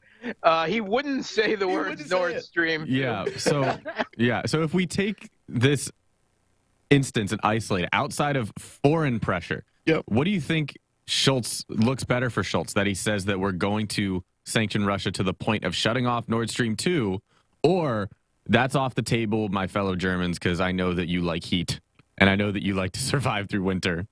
he wouldn't say the word Nord Stream. Yeah. So, So if we take this instance and isolate it outside of foreign pressure, what do you think Scholz looks better for Scholz? That he says that we're going to sanction Russia to the point of shutting off Nord Stream 2, or that's off the table, my fellow Germans, because I know that you like heat. And I know that you like to survive through winter.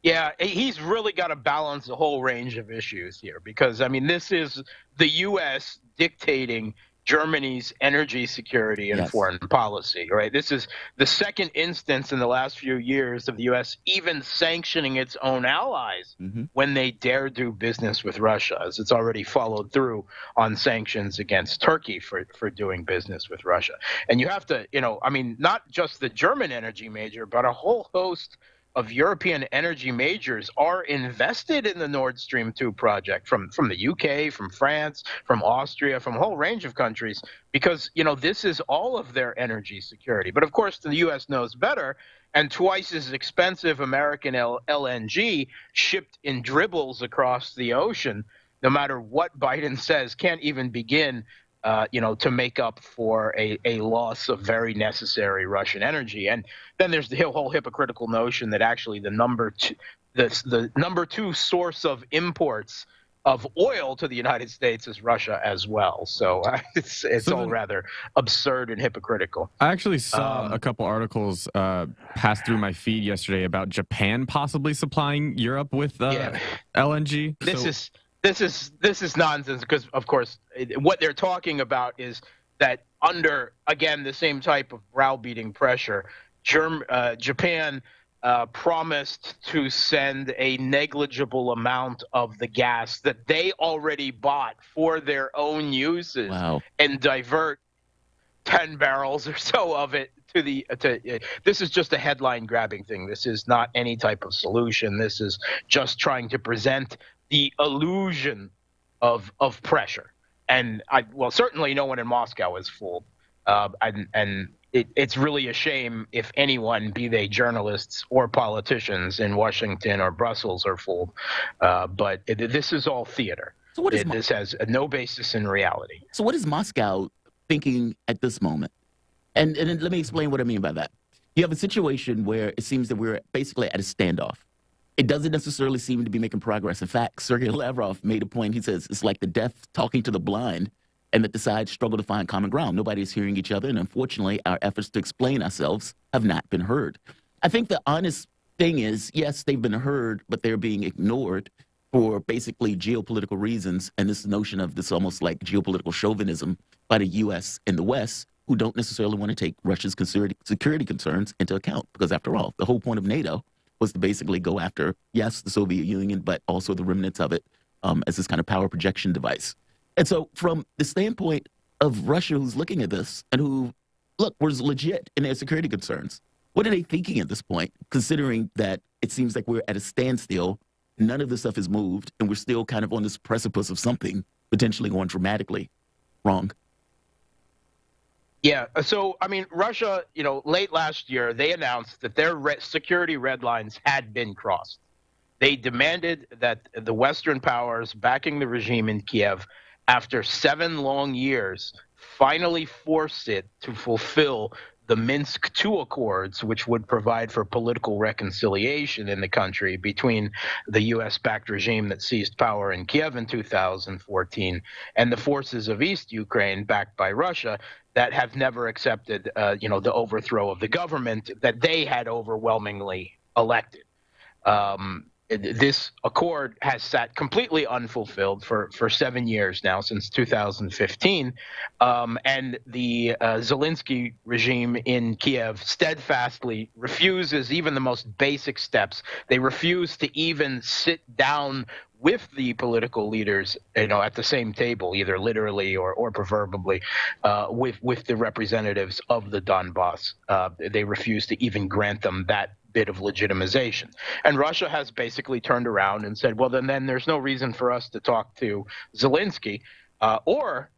Yeah, he's really got to balance a whole range of issues here because, I mean, this is the U.S. dictating Germany's energy security and foreign policy, right? This is the second instance in the last few years of the U.S. even sanctioning its own allies when they dare do business with Russia, as it's already followed through on sanctions against Turkey for doing business with Russia. And you have to, I mean, not just the German energy major, but a whole host of European energy majors are invested in the Nord Stream 2 project from the UK, from France, from Austria, from a whole range of countries, because, this is all of their energy security. But of course, the US knows better, and twice as expensive American LNG shipped in dribbles across the ocean, no matter what Biden says, can't even begin to make up for a loss of very necessary Russian energy. And then there's the whole hypocritical notion that actually the number two source of imports of oil to the United States is Russia as well. So it's all rather absurd and hypocritical. I actually saw a couple articles pass through my feed yesterday about Japan possibly supplying Europe with LNG. This is nonsense because, of course, what they're talking about is that under, again, the same type of browbeating pressure, Japan promised to send a negligible amount of the gas that they already bought for their own uses and divert 10 barrels or so of it to this is just a headline grabbing thing. This is not any type of solution. This is just trying to present the illusion of pressure. And certainly no one in Moscow is fooled. It's really a shame if anyone, be they journalists or politicians in Washington or Brussels, are fooled. But this is all theater. So this has no basis in reality. So what is Moscow thinking at this moment? And let me explain what I mean by that. You have a situation where it seems that we're basically at a standoff. It doesn't necessarily seem to be making progress. In fact, Sergei Lavrov made a point. He says it's like the deaf talking to the blind, and that the sides struggle to find common ground. Nobody is hearing each other, and unfortunately, our efforts to explain ourselves have not been heard. I think the honest thing is, yes, they've been heard, but they're being ignored for basically geopolitical reasons, and this notion of this almost like geopolitical chauvinism by the U.S. and the West, who don't necessarily want to take Russia's security concerns into account. Because after all, the whole point of NATO was to basically go after, yes, the Soviet Union, but also the remnants of it as this kind of power projection device. And so from the standpoint of Russia, who's looking at this and who, look, was legit in their security concerns, what are they thinking at this point, considering that it seems like we're at a standstill, none of this stuff has moved, and we're still kind of on this precipice of something potentially going dramatically wrong? Yeah. So, I mean, Russia, late last year, they announced that their security red lines had been crossed. They demanded that the Western powers backing the regime in Kiev, after 7 long years, finally force it to fulfill the Minsk II Accords, which would provide for political reconciliation in the country between the U.S.-backed regime that seized power in Kiev in 2014 and the forces of East Ukraine, backed by Russia, that have never accepted, the overthrow of the government that they had overwhelmingly elected. This accord has sat completely unfulfilled for 7 years now, since 2015. And the Zelensky regime in Kiev steadfastly refuses even the most basic steps. They refuse to even sit down with the political leaders, at the same table, either literally or proverbially, with the representatives of the Donbass. They refuse to even grant them that bit of legitimization. And Russia has basically turned around and said, well, then there's no reason for us to talk to Zelensky or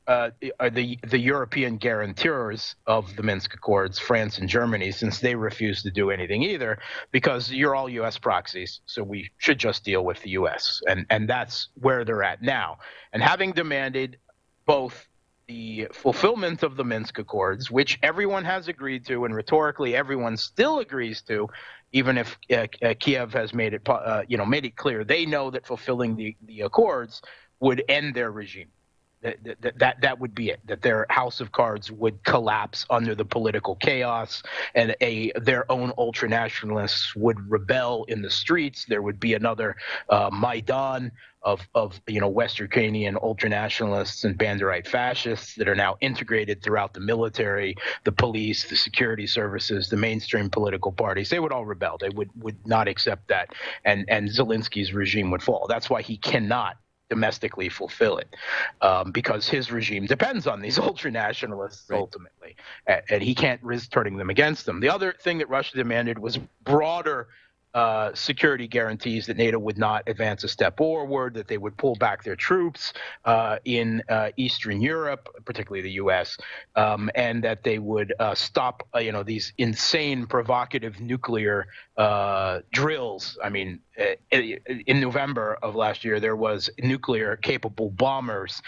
the European guarantors of the Minsk Accords, France and Germany, since they refuse to do anything either, because you're all U.S. proxies, so we should just deal with the U.S. And that's where they're at now. And having demanded both the fulfillment of the Minsk Accords, which everyone has agreed to, and rhetorically everyone still agrees to, even if Kiev has made it clear they know that fulfilling the accords would end their regime. That would be it, that their house of cards would collapse under the political chaos, and their own ultranationalists would rebel in the streets. There would be another Maidan of West Ukrainian ultranationalists and Banderite fascists that are now integrated throughout the military, the police, the security services, the mainstream political parties. They would all rebel. They would not accept that, and Zelensky's regime would fall. That's why he cannot domestically fulfill it, because his regime depends on these ultranationalists ultimately, and he can't risk turning them against them. The other thing that Russia demanded was broader security guarantees that NATO would not advance a step forward, that they would pull back their troops in Eastern Europe, particularly the U.S., and that they would stop, these insane, provocative nuclear drills. I mean, in November of last year, there was nuclear-capable bombers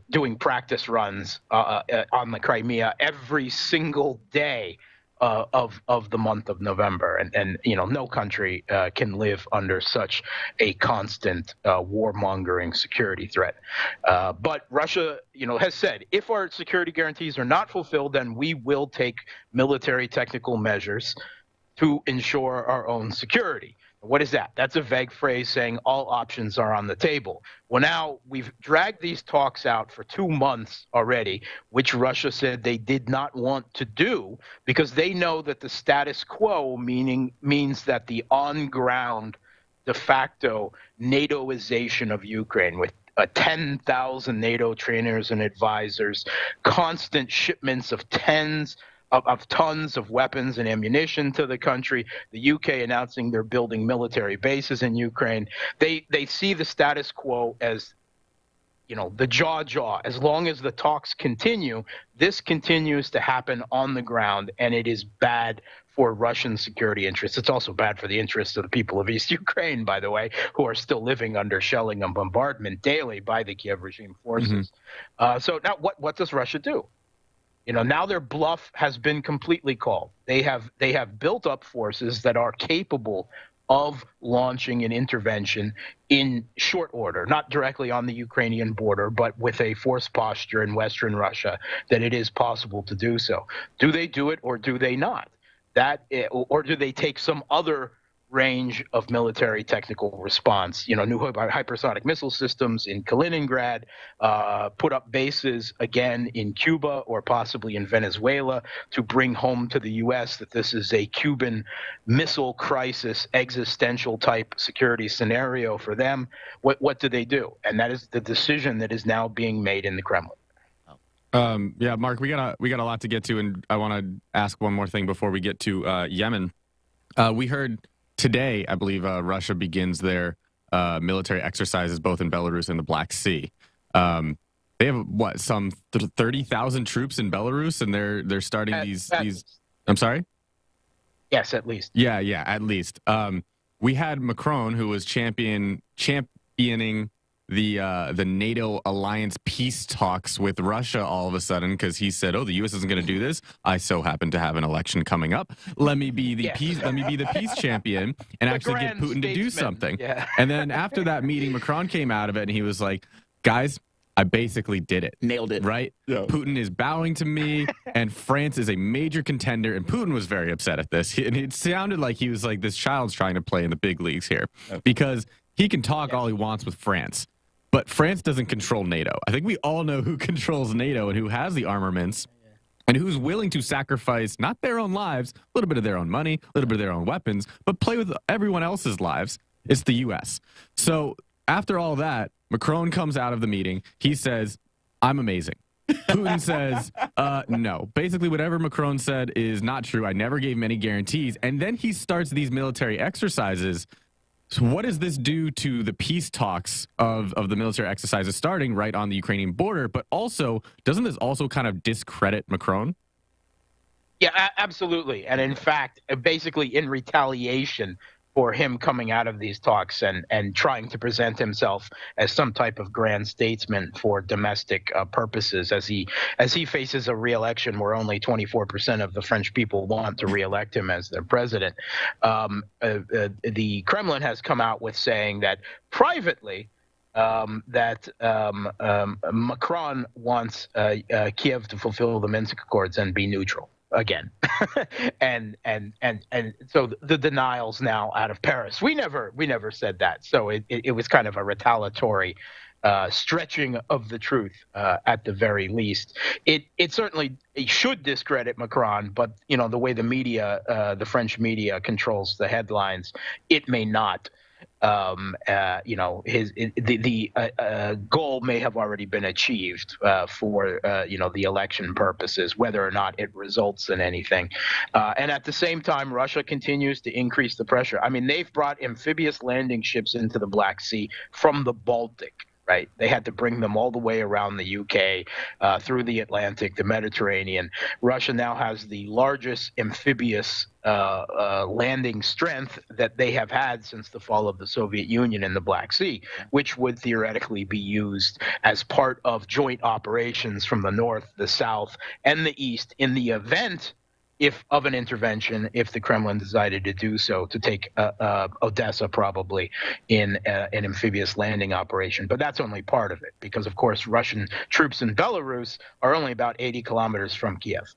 doing practice runs on the Crimea every single day of the month of November, and no country can live under such a constant warmongering security threat. But Russia, has said, if our security guarantees are not fulfilled, then we will take military technical measures to ensure our own security. What is that? That's a vague phrase saying all options are on the table. Well, now we've dragged these talks out for 2 months already, which Russia said they did not want to do because they know that the status quo means that the on-ground de facto NATOization of Ukraine with 10,000 NATO trainers and advisors, constant shipments of tens of tons of weapons and ammunition to the country. The UK announcing they're building military bases in Ukraine. They see the status quo as, the jaw. As long as the talks continue, this continues to happen on the ground, and it is bad for Russian security interests. It's also bad for the interests of the people of East Ukraine, by the way, who are still living under shelling and bombardment daily by the Kiev regime forces. So now what does Russia do? Now their bluff has been completely called. They have built up forces that are capable of launching an intervention in short order, not directly on the Ukrainian border, but with a force posture in Western Russia that it is possible to do so. Do they do it or do they not? Or do they take some other range of military technical response, new hypersonic missile systems in Kaliningrad, put up bases again in Cuba or possibly in Venezuela to bring home to the U.S. that this is a Cuban missile crisis, existential type security scenario for them. What do they do? And that is the decision that is now being made in the Kremlin. Yeah, Mark, we got a lot to get to, and I want to ask one more thing before we get to Yemen. We heard today, I believe, Russia begins their military exercises both in Belarus and the Black Sea. They have some 30,000 troops in Belarus, and they're starting these. I'm sorry. Yes, at least. Yeah, at least. We had Macron, who was championing the NATO alliance peace talks with Russia all of a sudden because he said, "Oh, the U.S. isn't going to do this. I so happen to have an election coming up. Let me be the peace champion and actually get Putin to do something." Yeah. And then after that meeting, Macron came out of it and he was like, "Guys, I basically did it. Nailed it. Right? Yeah. Putin is bowing to me, and France is a major contender." And Putin was very upset at this. And it sounded like he was like, this child's trying to play in the big leagues here because he can talk all he wants with France. But France doesn't control NATO. I think we all know who controls NATO and who has the armaments and who's willing to sacrifice not their own lives, a little bit of their own money, a little bit of their own weapons, but play with everyone else's lives. It's the U.S. So after all that, Macron comes out of the meeting. He says, "I'm amazing." Putin says, no. Basically, whatever Macron said is not true. I never gave him any guarantees. And then he starts these military exercises. So what does this do to the peace talks of the military exercises starting right on the Ukrainian border? But also, doesn't this also kind of discredit Macron? Yeah, absolutely. And in fact, basically in retaliation for him coming out of these talks and trying to present himself as some type of grand statesman for domestic purposes, as he faces a re-election where only 24% of the French people want to re-elect him as their president. The Kremlin has come out with saying that privately that Macron wants Kiev to fulfill the Minsk Accords and be neutral again. and so the denials now out of Paris. We never said that. So it was kind of a retaliatory stretching of the truth at the very least. It certainly should discredit Macron, but the way the media, the French media controls the headlines, it may not. The goal may have already been achieved for the election purposes, whether or not it results in anything. And at the same time, Russia continues to increase the pressure. I mean, they've brought amphibious landing ships into the Black Sea from the Baltic. Right. They had to bring them all the way around the UK, through the Atlantic, the Mediterranean. Russia now has the largest amphibious landing strength that they have had since the fall of the Soviet Union in the Black Sea, which would theoretically be used as part of joint operations from the north, the south, and the east in the event of an intervention, if the Kremlin decided to do so, to take Odessa probably in an amphibious landing operation. But that's only part of it because, of course, Russian troops in Belarus are only about 80 kilometers from Kiev.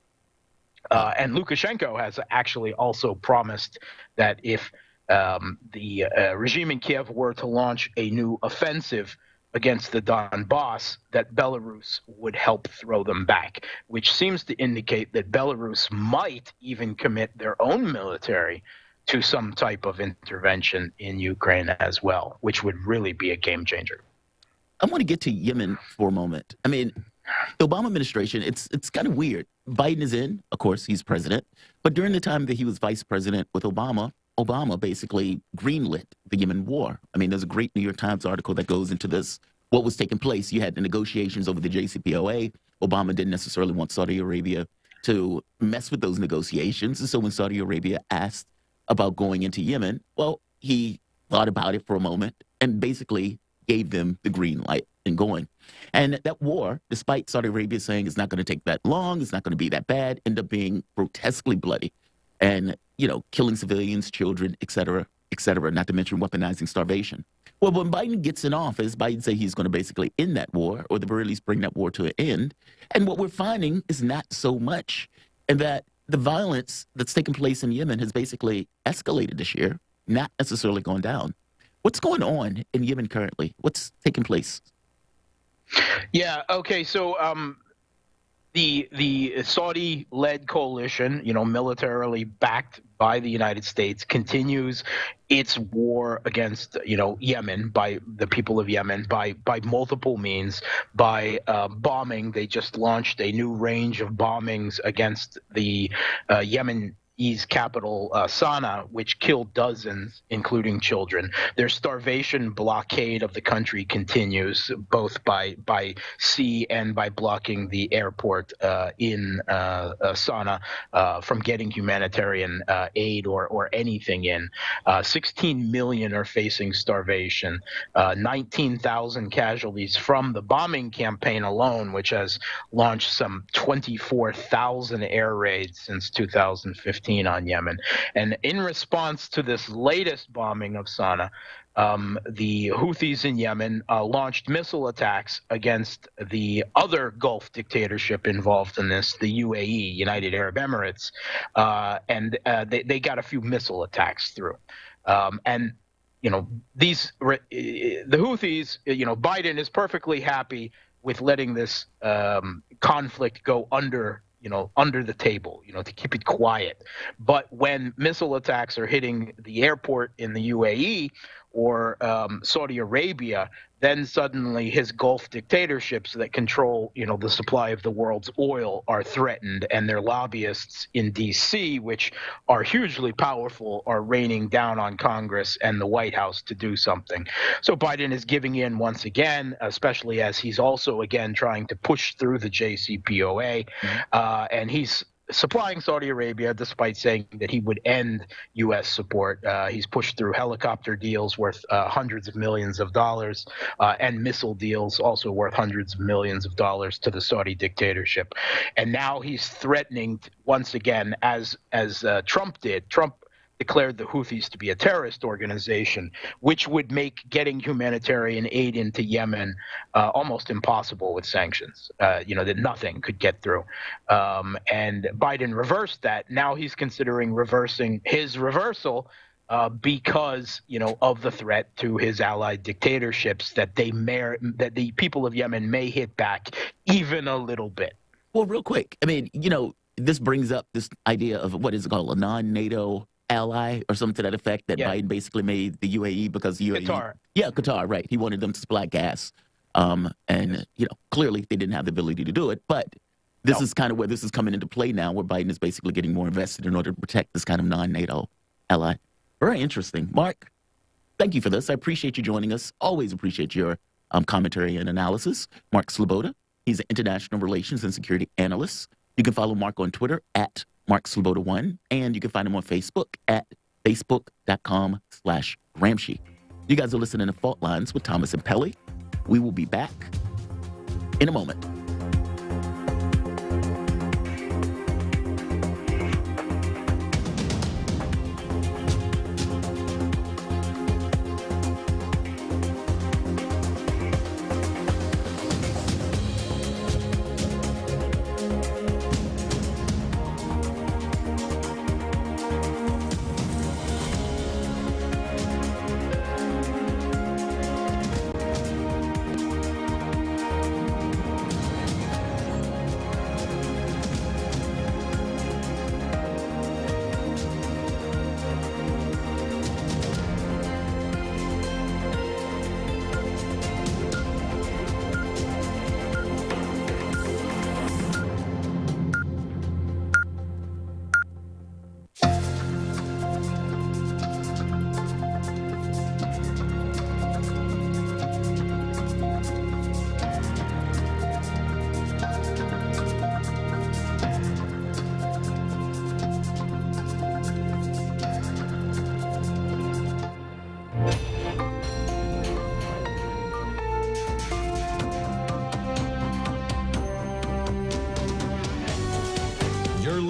And Lukashenko has actually also promised that if the regime in Kiev were to launch a new offensive against the Donbass, that Belarus would help throw them back, which seems to indicate that Belarus might even commit their own military to some type of intervention in Ukraine as well, which would really be a game changer. I want to get to Yemen for a moment. I mean, The Obama administration, it's kind of weird. Biden is in, of course, he's president. But during the time that he was vice president with Obama basically greenlit the Yemen war. I mean, there's a great New York Times article that goes into this, what was taking place. You had the negotiations over the JCPOA. Obama didn't necessarily want Saudi Arabia to mess with those negotiations. And so when Saudi Arabia asked about going into Yemen, well, he thought about it for a moment and basically gave them the green light in going. And that war, despite Saudi Arabia saying it's not going to take that long, it's not going to be that bad, ended up being grotesquely bloody and, killing civilians, children, et cetera, not to mention weaponizing starvation. Well, when Biden gets in office, Biden said he's going to basically end that war, or at the very least bring that war to an end. And what we're finding is not so much, and that the violence that's taken place in Yemen has basically escalated this year, not necessarily gone down. What's going on in Yemen currently? What's taking place? Yeah. Okay. So the Saudi-led coalition, militarily backed by the United States, continues its war against, Yemen, by the people of Yemen, by multiple means, by bombing. They just launched a new range of bombings against the Yemen capital, Sana'a, which killed dozens, including children. Their starvation blockade of the country continues, both by sea and by blocking the airport in Sana'a from getting humanitarian aid or anything in. 16 million are facing starvation. 19,000 casualties from the bombing campaign alone, which has launched some 24,000 air raids since 2015 on Yemen. And in response to this latest bombing of Sana'a, the Houthis in Yemen launched missile attacks against the other Gulf dictatorship involved in this, the UAE, United Arab Emirates, and they got a few missile attacks through. And the Houthis, Biden is perfectly happy with letting this conflict go under the table, to keep it quiet. But when missile attacks are hitting the airport in the UAE or Saudi Arabia, then suddenly his Gulf dictatorships that control, the supply of the world's oil are threatened, and their lobbyists in D.C., which are hugely powerful, are raining down on Congress and the White House to do something. So Biden is giving in once again, especially as he's also again trying to push through the JCPOA, and he's supplying Saudi Arabia, despite saying that he would end U.S. support. He's pushed through helicopter deals worth hundreds of millions of dollars and missile deals also worth hundreds of millions of dollars to the Saudi dictatorship. And now he's threatening once again, as Trump did. Trump declared the Houthis to be a terrorist organization, which would make getting humanitarian aid into Yemen almost impossible with sanctions, that nothing could get through. And Biden reversed that. Now he's considering reversing his reversal because, of the threat to his allied dictatorships that that the people of Yemen may hit back even a little bit. Well, real quick, I mean, this brings up this idea of what is it called, a non-NATO ally or something to that effect, that Biden basically made the UAE because the UAE. Qatar. Yeah, Qatar, right. He wanted them to supply gas. And, clearly they didn't have the ability to do it. But this is kind of where this is coming into play now, where Biden is basically getting more invested in order to protect this kind of non-NATO ally. Very interesting. Mark, thank you for this. I appreciate you joining us. Always appreciate your commentary and analysis. Mark Sloboda, he's an international relations and security analyst. You can follow Mark on Twitter at Mark Sloboda1, and you can find him on Facebook at facebook.com/Gramsci. You guys are listening to Fault Lines with Thomas and Pelly. We will be back in a moment.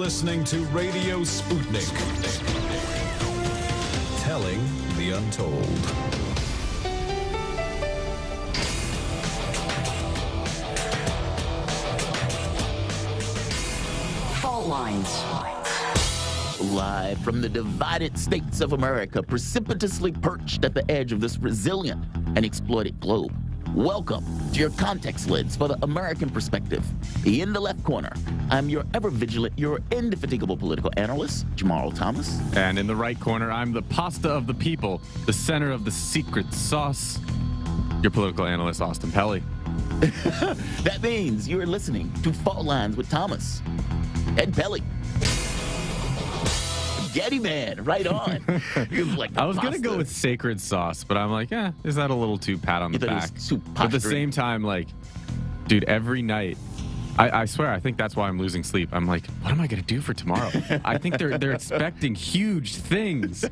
listening to Radio Sputnik. Telling the untold. Fault lines. Live from the divided states of America, precipitously perched at the edge of this resilient and exploited globe. Welcome to your context lens for the American perspective. In the left corner, I'm your ever-vigilant, your indefatigable political analyst, Jamarl Thomas. And in the right corner, I'm the pasta of the people, the center of the secret sauce, your political analyst, Austin Pelly. That means you're listening to Fault Lines with Thomas and Pelly. Getty man, right on. Like I was going to go with sacred sauce, but I'm like, is that a little too pat on the back? But at the same time, like, dude, every night, I swear, I think that's why I'm losing sleep. I'm like, what am I going to do for tomorrow? I think they're expecting huge things.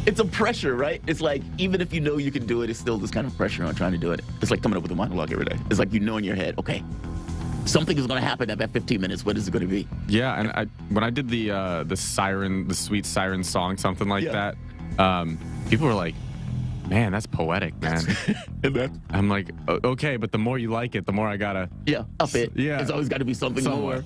It's a pressure, right? It's like, even if you know you can do it, it's still this kind of pressure on trying to do it. It's like coming up with a monologue every day. It's like you know in your head, okay, something is going to happen at that 15 minutes. What is it going to be? Yeah, and when I did the sweet siren song, something like that, people were like, man, that's poetic, man. I'm like, okay, but the more you like it, the more I gotta up it. Yeah, it's always got to be something more.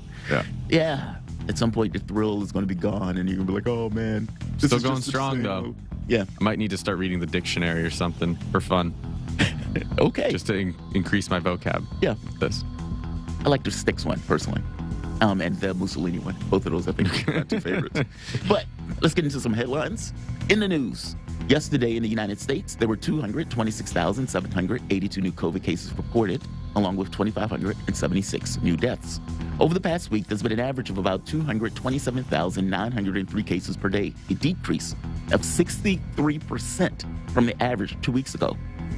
Yeah. At some point, the thrill is going to be gone, and you're gonna be like, oh man, this is going strong though. Yeah, I might need to start reading the dictionary or something for fun. Okay, just to increase my vocab. Yeah, this. I like the Styx one personally, and the Mussolini one. Both of those, I think, are my two favorites. But let's get into some headlines. In the news, yesterday in the United States, there were 226,782 new COVID cases reported, along with 2,576 new deaths. Over the past week, there's been an average of about 227,903 cases per day, a decrease of 63% from the average 2 weeks ago.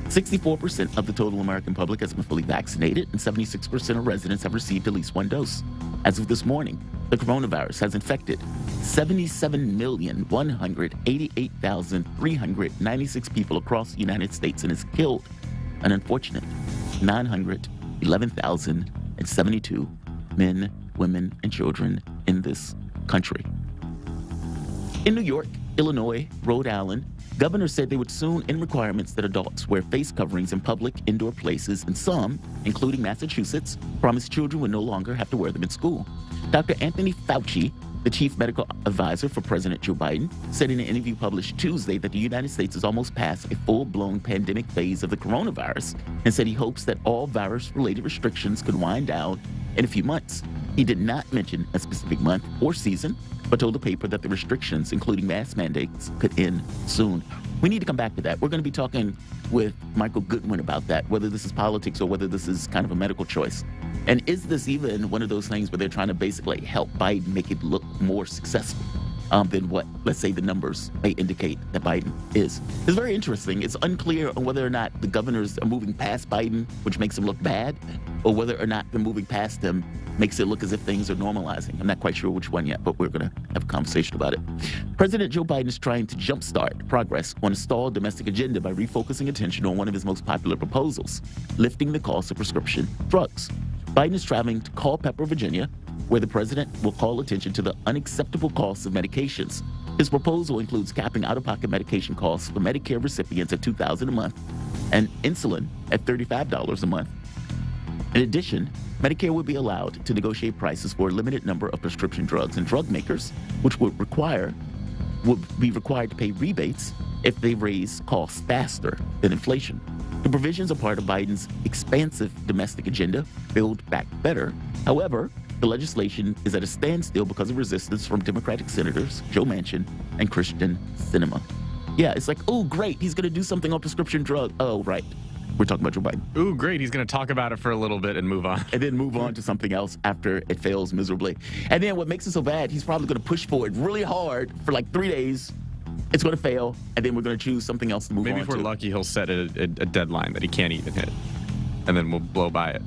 64% of the total American public has been fully vaccinated, and 76% of residents have received at least one dose. As of this morning, the coronavirus has infected 77,188,396 people across the United States and has killed an unfortunate 911,072 men, women, and children in this country. In New York, Illinois, Rhode Island, governors said they would soon end requirements that adults wear face coverings in public indoor places, and some, including Massachusetts, promised children would no longer have to wear them in school. Dr. Anthony Fauci, the chief medical advisor for President Joe Biden, said in an interview published Tuesday that the United States is almost past a full-blown pandemic phase of the coronavirus, and said he hopes that all virus-related restrictions could wind down in a few months. He did not mention a specific month or season, but told the paper that the restrictions, including mask mandates, could end soon. We need to come back to that. We're going to be talking with Michael Goodwin about that, whether this is politics or whether this is kind of a medical choice. And is this even one of those things where they're trying to basically help Biden make it look more successful than what, let's say, the numbers may indicate that Biden is? It's very interesting. It's unclear on whether or not the governors are moving past Biden, which makes him look bad, or whether or not they're moving past him makes it look as if things are normalizing. I'm not quite sure which one yet, but we're going to have a conversation about it. President Joe Biden is trying to jumpstart progress on a stalled domestic agenda by refocusing attention on one of his most popular proposals, lifting the cost of prescription drugs. Biden is traveling to Culpeper, Virginia, where the president will call attention to the unacceptable costs of medications. His proposal includes capping out-of-pocket medication costs for Medicare recipients at $2,000 a month and insulin at $35 a month. In addition, Medicare would be allowed to negotiate prices for a limited number of prescription drugs, and drug makers, which would be required to pay rebates if they raise costs faster than inflation. The provisions are part of Biden's expansive domestic agenda, Build Back Better. However, the legislation is at a standstill because of resistance from Democratic senators Joe Manchin and Kristen Sinema. Yeah, it's like, oh, great, he's going to do something on prescription drugs. Oh, right. We're talking about Joe Biden. Ooh, great. He's going to talk about it for a little bit and move on. And then move on to something else after it fails miserably. And then what makes it so bad, he's probably going to push for it really hard for like 3 days. It's going to fail, and then we're going to choose something else to move on to. Maybe if we're lucky, he'll set a deadline that he can't even hit, and then we'll blow by it.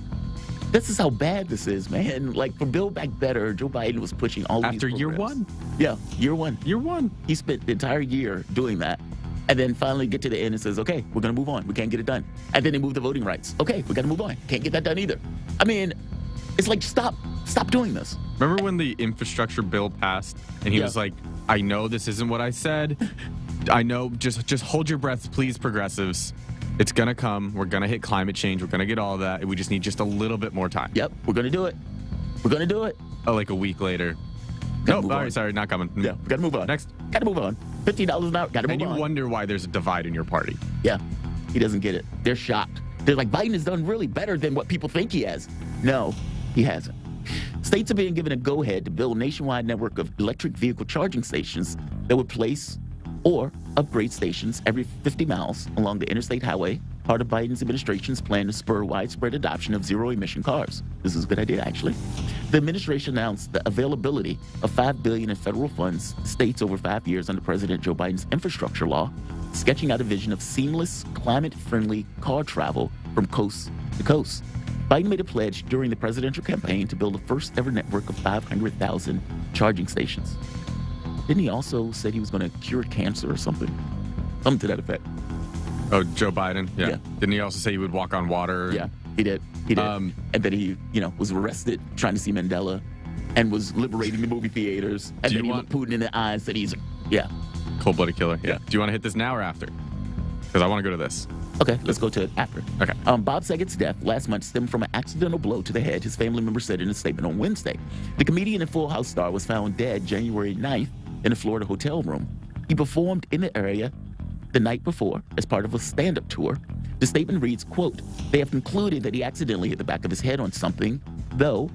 This is how bad this is, man. Like, for Build Back Better, Joe Biden was pushing all of these programs. After year one? Yeah, year one. Year one. He spent the entire year doing that. And then finally get to the end and says, okay, we're going to move on. We can't get it done. And then they move the voting rights. Okay, we got to move on. Can't get that done either. I mean, it's like, stop doing this. Remember when the infrastructure bill passed and he was like, I know this isn't what I said. I know, just hold your breath, please, progressives. It's going to come. We're going to hit climate change. We're going to get all of that. We just need just a little bit more time. Yep, we're going to do it. We're going to do it. Oh, like a week later. Sorry, not coming. Yeah, we got to move on. Next. Got to move on. $15 an hour, got to move on. And you wonder why there's a divide in your party. Yeah, he doesn't get it. They're shocked. They're like, Biden has done really better than what people think he has. No, he hasn't. States are being given a go-ahead to build a nationwide network of electric vehicle charging stations that would place or upgrade stations every 50 miles along the interstate highway, part of Biden's administration's plan to spur widespread adoption of zero-emission cars. This is a good idea, actually. The administration announced the availability of $5 billion in federal funds to states over 5 years under President Joe Biden's infrastructure law, sketching out a vision of seamless, climate-friendly car travel from coast to coast. Biden made a pledge during the presidential campaign to build the first-ever network of 500,000 charging stations. Didn't he also say he was going to cure cancer or something? Something to that effect. Oh, Joe Biden? Yeah. Didn't he also say he would walk on water? Yeah, he did. He did. And then he, was arrested trying to see Mandela and was liberating the movie theaters. And then he looked Putin in the eyes that he's, cold-blooded killer. Yeah. Do you want to hit this now or after? Because I want to go to this. Okay, let's go to it after. Okay. Bob Saget's death last month stemmed from an accidental blow to the head, his family member said in a statement on Wednesday. The comedian and Full House star was found dead January 9th in a Florida hotel room. He performed in the area the night before as part of a stand-up tour. The statement reads, quote, "They have concluded that he accidentally hit the back of his head on something, though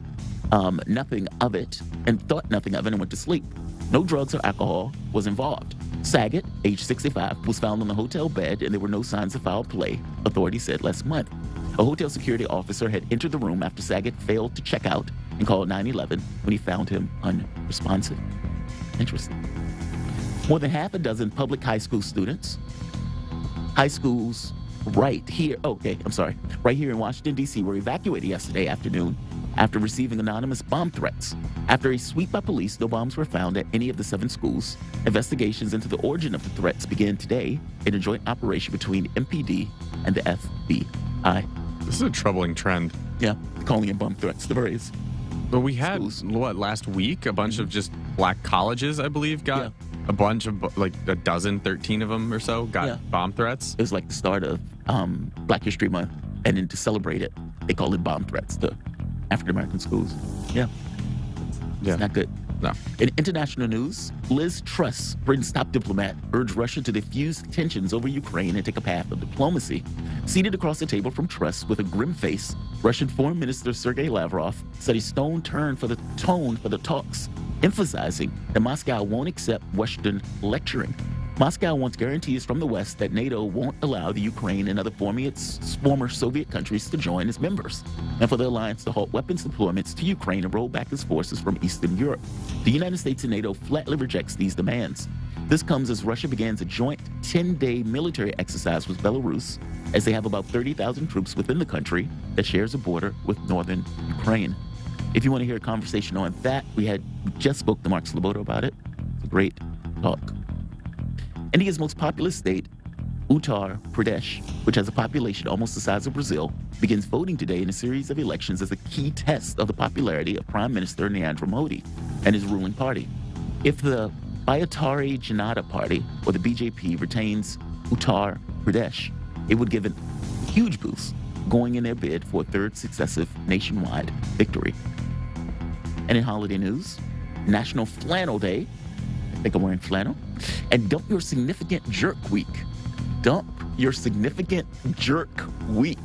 nothing of it, and thought nothing of it and went to sleep. No drugs or alcohol was involved." Saget, age 65, was found on the hotel bed and there were no signs of foul play, authorities said last month. A hotel security officer had entered the room after Saget failed to check out and called 911 when he found him unresponsive. Interesting. More than half a dozen public high school students, high schools right here in Washington, D.C. were evacuated yesterday afternoon after receiving anonymous bomb threats. After a sweep by police, no bombs were found at any of the 7 schools. Investigations into the origin of the threats began today in a joint operation between MPD and the FBI. This is a troubling trend. Yeah, calling in bomb threats to various But we had, schools. last week, a bunch of just black colleges, I believe, got a bunch of, like a dozen, 13 of them or so, got bomb threats. It was like the start of Black History Month, and then to celebrate it, they call it bomb threats to African-American schools. Yeah. It's not good. No. In international news, Liz Truss, Britain's top diplomat, urged Russia to diffuse tensions over Ukraine and take a path of diplomacy. Seated across the table from Truss with a grim face, Russian Foreign Minister Sergei Lavrov set a stone turn for the tone for the talks, emphasizing that Moscow won't accept Western lecturing. Moscow wants guarantees from the West that NATO won't allow the Ukraine and other former Soviet countries to join as members, and for the alliance to halt weapons deployments to Ukraine and roll back its forces from Eastern Europe. The United States and NATO flatly rejects these demands. This comes as Russia begins a joint 10-day military exercise with Belarus, as they have about 30,000 troops within the country that shares a border with northern Ukraine. If you want to hear a conversation on that, we just spoke to Mark Sloboda about it. It's a great talk. India's most populous state, Uttar Pradesh, which has a population almost the size of Brazil, begins voting today in a series of elections as a key test of the popularity of Prime Minister Narendra Modi and his ruling party. If the Bharatiya Janata Party, or the BJP, retains Uttar Pradesh, it would give a huge boost going in their bid for a third successive nationwide victory. And in holiday news, National Flannel Day. I think I'm wearing flannel. And Dump Your Significant Jerk Week. Dump Your Significant Jerk Week.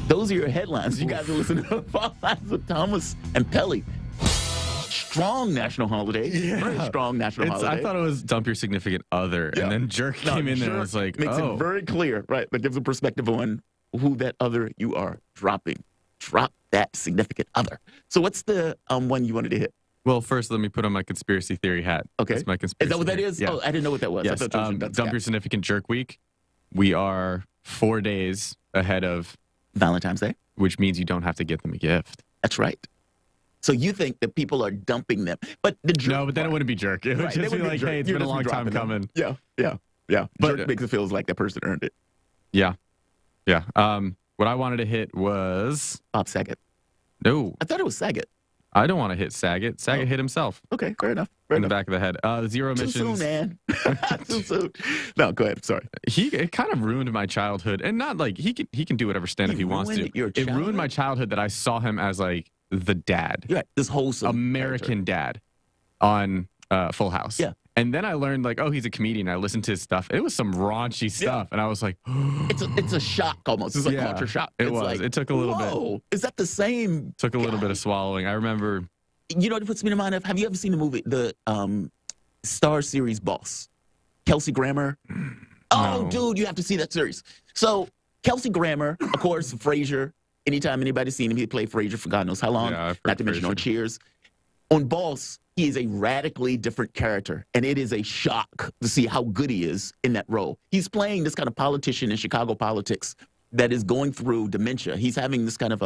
Those are your headlines. You guys are listening to Fault Lines with Thomas and Pelly. Strong national holiday. Yeah. Very strong national holiday. I thought it was Dump Your Significant Other, and then Jerk came in there and was like, makes it very clear, right? That gives a perspective on who that other you are dropping. Drop that significant other. So what's the one you wanted to hit? Well, first, let me put on my conspiracy theory hat. Okay. That's my conspiracy Is that what that theory. is? Yeah. Oh, I didn't know what that was. Yes. I thought it was Dump Your Significant Jerk Week. We are 4 days ahead of Valentine's Day, which means you don't have to get them a gift. That's right. So you think that people are dumping them, but the jerk No, but then it wouldn't be jerk. It would just be like, hey, it's been a long time coming. Yeah. But jerk makes it feel like that person earned it. Yeah. What I wanted to hit was Bob Saget. No. I thought it was Saget. I don't want to hit Saget. Saget hit himself. Okay, fair enough. In the back of the head. Zero emissions. Too soon, man. Too soon. No, go ahead. Sorry. It kind of ruined my childhood, and not like he can do whatever stand-up he wants to. It ruined my childhood that I saw him as like the dad. Yeah, this wholesome American dad on Full House. Yeah. And then I learned like, oh, he's a comedian. I listened to his stuff. It was some raunchy stuff, and I was like, it's a shock almost. It's like culture shock. It was. Like, it took a little bit. Is that the same? Took a little bit of swallowing. I remember. You know what it puts me in mind of? Have you ever seen the movie, the Star series Boss? Kelsey Grammer? Oh, No. dude, you have to see that series. So Kelsey Grammer, of course, Frasier. Anytime anybody's seen him, he played Frasier for God knows how long. Yeah, I've Not heard to mention on Frasier. Cheers. On Boss, he is a radically different character, and it is a shock to see how good he is in that role. He's playing this kind of politician in Chicago politics that is going through dementia. He's having this kind of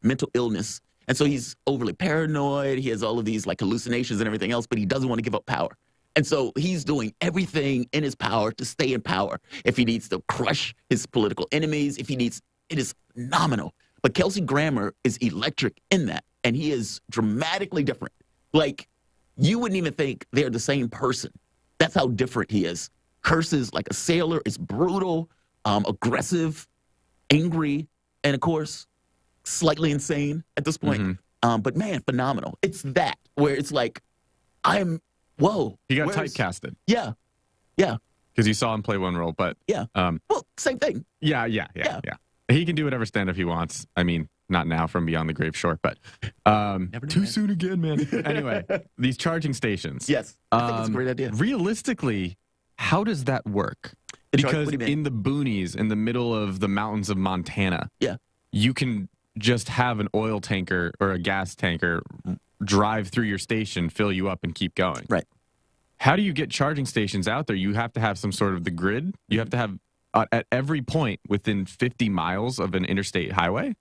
mental illness, and so he's overly paranoid. He has all of these like hallucinations and everything else, but he doesn't want to give up power. And so he's doing everything in his power to stay in power. If he needs to crush his political enemies, it is phenomenal. But Kelsey Grammer is electric in that, and he is dramatically different. Like, you wouldn't even think they're the same person. That's how different he is. Curses like a sailor, is brutal, aggressive, angry, and of course, slightly insane at this point. But man, phenomenal. It's that where it's like, whoa. He got typecasted. Yeah. Because you saw him play one role, but well, same thing. Yeah. He can do whatever stand-up he wants. I mean, not now from Beyond the Grave Short, but too soon again, man. Anyway, these charging stations. Yes, I think it's a great idea. Realistically, how does that work? Because in the boonies, in the middle of the mountains of Montana, you can just have an oil tanker or a gas tanker drive through your station, fill you up, and keep going. Right. How do you get charging stations out there? You have to have some sort of the grid. You have to have at every point within 50 miles of an interstate highway.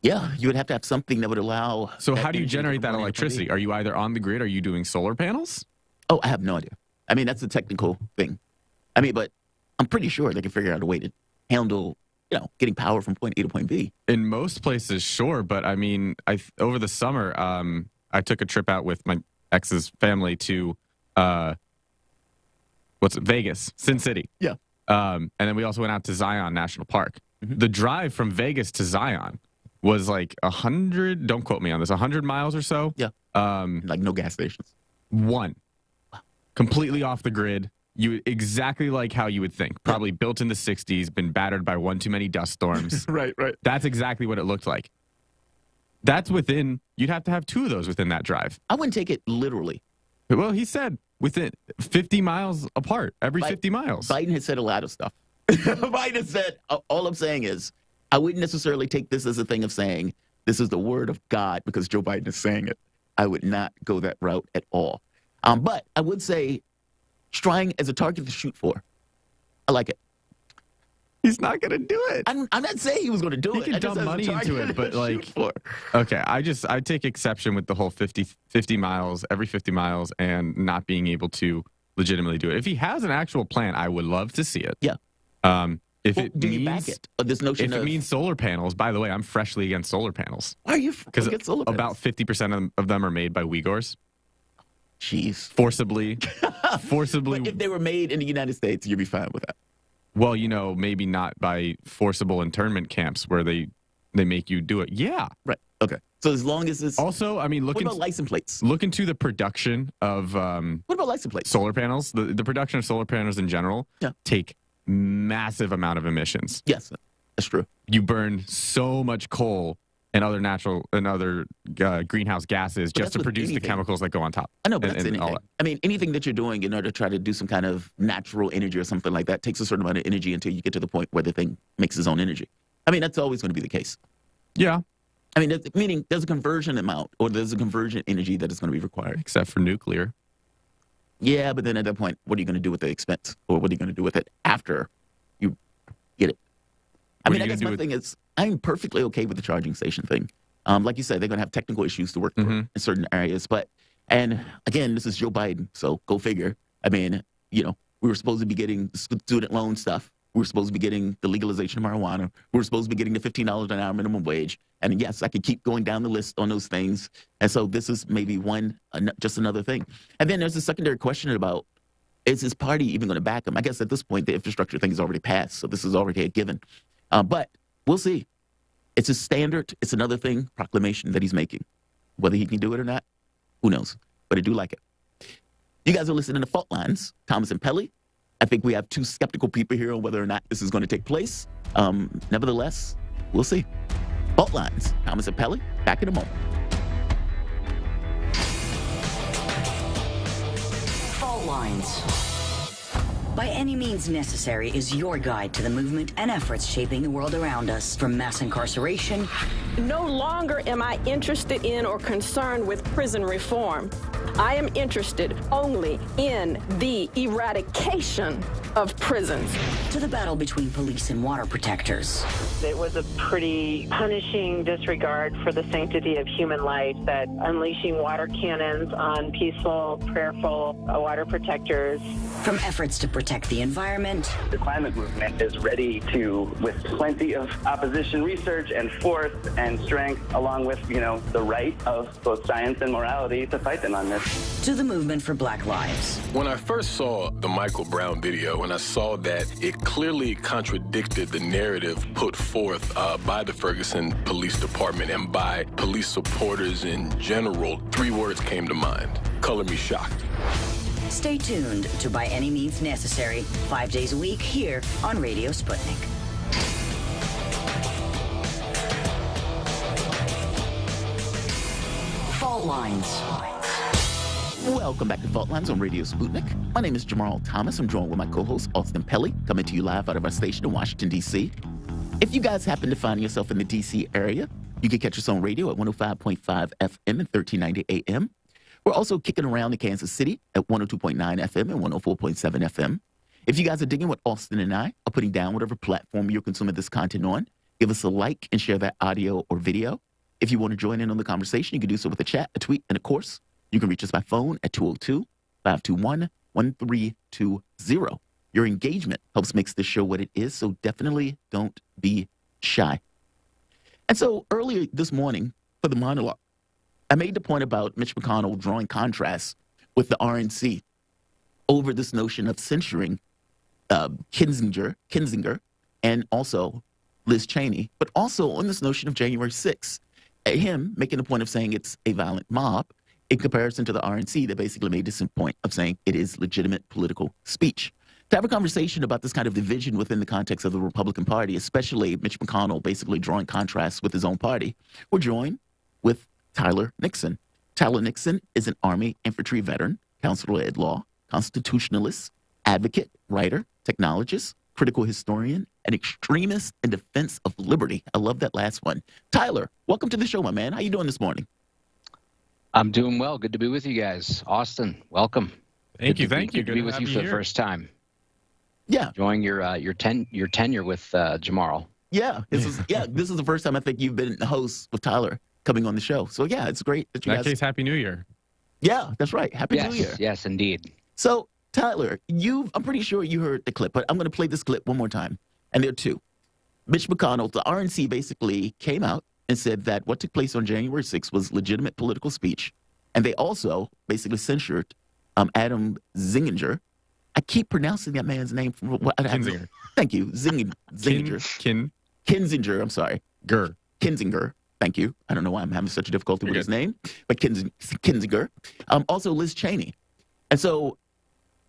Yeah, you would have to have something that would allow. So how do you generate that electricity? Are you either on the grid? Are you doing solar panels? Oh, I have no idea. I mean, that's a technical thing. I mean, but I'm pretty sure they can figure out a way to handle, getting power from point A to point B. In most places, sure. But I mean, over the summer, I took a trip out with my ex's family to Vegas, Sin City. Yeah. And then we also went out to Zion National Park. The drive from Vegas to Zion was like 100, don't quote me on this, 100 miles or so. Yeah. Like no gas stations. One. Completely off the grid. Exactly like how you would think. Probably built in the 60s, been battered by one too many dust storms. Right. That's exactly what it looked like. You'd have to have two of those within that drive. I wouldn't take it literally. Well, he said within 50 miles apart, every 50 miles. Biden has said a lot of stuff. Biden said, all I'm saying is, I wouldn't necessarily take this as a thing of saying, this is the word of God because Joe Biden is saying it. I would not go that route at all. But I would say, trying as a target to shoot for. I like it. He's not going to do it. I'm not saying he was going to do it. He can dump money into it, but like, okay, I take exception with the whole 50 miles, every 50 miles, and not being able to legitimately do it. If he has an actual plan, I would love to see it. Yeah. If you back it? This notion it means solar panels, by the way, I'm freshly against solar panels. Why are you against solar panels? About 50% of them are made by Uyghurs. Jeez. Forcibly. But if they were made in the United States, you'd be fine with that. Well, maybe not by forcible internment camps where they make you do it. Yeah. Right. Okay. So as long as it's... Also, I mean, what about license plates? Look into the production of... what about license plates? Solar panels. The production of solar panels in general take massive amount of emissions. Yes, that's true. You burn so much coal and other greenhouse gases just to produce the chemicals that go on top. I know, but that's anything. I mean, anything that you're doing in order to try to do some kind of natural energy or something like that takes a certain amount of energy until you get to the point where the thing makes its own energy. I mean, that's always going to be the case. Yeah. I mean, meaning there's a conversion amount or there's a conversion energy that is going to be required. Except for nuclear. Yeah, but then at that point, what are you going to do with the expense? Or what are you going to do with it after you get it? I mean, I guess my thing is, I'm perfectly okay with the charging station thing. Like you said, they're going to have technical issues to work through in certain areas. And again, this is Joe Biden, so go figure. I mean, we were supposed to be getting student loan stuff We're supposed to be getting the legalization of marijuana. We're supposed to be getting the $15 an hour minimum wage. And yes, I could keep going down the list on those things. And so this is maybe just another thing. And then there's a secondary question about, is his party even going to back him? I guess at this point, the infrastructure thing is already passed. So this is already a given. But we'll see. It's a standard. It's another thing, proclamation that he's making. Whether he can do it or not, who knows? But I do like it. You guys are listening to Fault Lines, Thomas and Pelly. I think we have two skeptical people here on whether or not this is going to take place. Nevertheless, we'll see. Fault Lines, Thomas and Pelly, back in a moment. Fault Lines. By Any Means Necessary is your guide to the movement and efforts shaping the world around us, from mass incarceration. No longer am I interested in or concerned with prison reform. I am interested only in the eradication of prisons. To the battle between police and water protectors. It was a pretty punishing disregard for the sanctity of human life, that unleashing water cannons on peaceful, prayerful water protectors. From efforts to protect the environment. The climate movement is ready to, with plenty of opposition research and force and strength, along with, the right of both science and morality, to fight them on this. To the movement for Black Lives. When I first saw the Michael Brown video, and I saw that it clearly contradicted the narrative put forth by the Ferguson Police Department and by police supporters in general, 3 words came to mind: color me shocked. Stay tuned to By Any Means Necessary, 5 days a week here on Radio Sputnik. Fault Lines. Welcome back to Fault Lines on Radio Sputnik. My name is Jamarl Thomas. I'm joined with my co-host, Austin Pelly, coming to you live out of our station in Washington, D.C. If you guys happen to find yourself in the D.C. area, you can catch us on radio at 105.5 FM and 1390 AM. We're also kicking around in Kansas City at 102.9 FM and 104.7 FM. If you guys are digging what Austin and I are putting down, whatever platform you're consuming this content on, give us a like and share that audio or video. If you want to join in on the conversation, you can do so with a chat, a tweet, and of course, you can reach us by phone at 202-521-1320. Your engagement helps make this show what it is, so definitely don't be shy. And so earlier this morning for the monologue, I made the point about Mitch McConnell drawing contrasts with the RNC over this notion of censuring Kinzinger, and also Liz Cheney, but also on this notion of January 6th. Him making the point of saying it's a violent mob, in comparison to the RNC that basically made this point of saying it is legitimate political speech. To have a conversation about this kind of division within the context of the Republican Party, especially Mitch McConnell basically drawing contrasts with his own party, we're joined with Tyler Nixon. Tyler Nixon is an Army infantry veteran, counselor at law, constitutionalist, advocate, writer, technologist, critical historian, an extremist in defense of liberty. I love that last one. Tyler, welcome to the show, my man. How you doing this morning? I'm doing well. Good to be with you guys. Austin, welcome. Thank you. Good to be with you for the first time. Yeah. Enjoying your tenure with Jamarl. Yeah. This is the first time I think you've been the host with Tyler coming on the show. So yeah, it's great that you guys. In that case, Happy New Year. Yeah, that's right. Happy New Year. Yes, indeed. So Tyler, I'm pretty sure you heard the clip, but I'm going to play this clip one more time. And there are two. Mitch McConnell, the RNC basically came out and said that what took place on January 6th was legitimate political speech. And they also basically censured Adam Zinginger. I keep pronouncing that man's name. Kinzinger. Thank you. Zinginger. Kinzinger, I'm sorry. Kinzinger. Thank you. I don't know why I'm having such a difficulty with his name, but Kinzinger. Also Liz Cheney. And so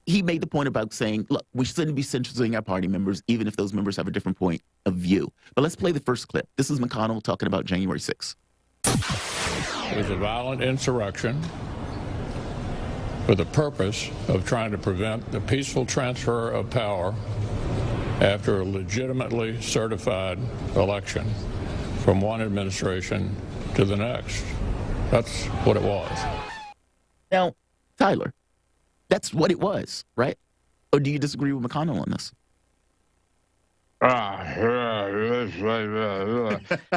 he made the point about saying, look, we shouldn't be censoring our party members, even if those members have a different point of view. But let's play the first clip. This is McConnell talking about January 6th. It was a violent insurrection for the purpose of trying to prevent the peaceful transfer of power after a legitimately certified election from one administration to the next. That's what it was. Now, Tyler, that's what it was, right? Or do you disagree with McConnell on this?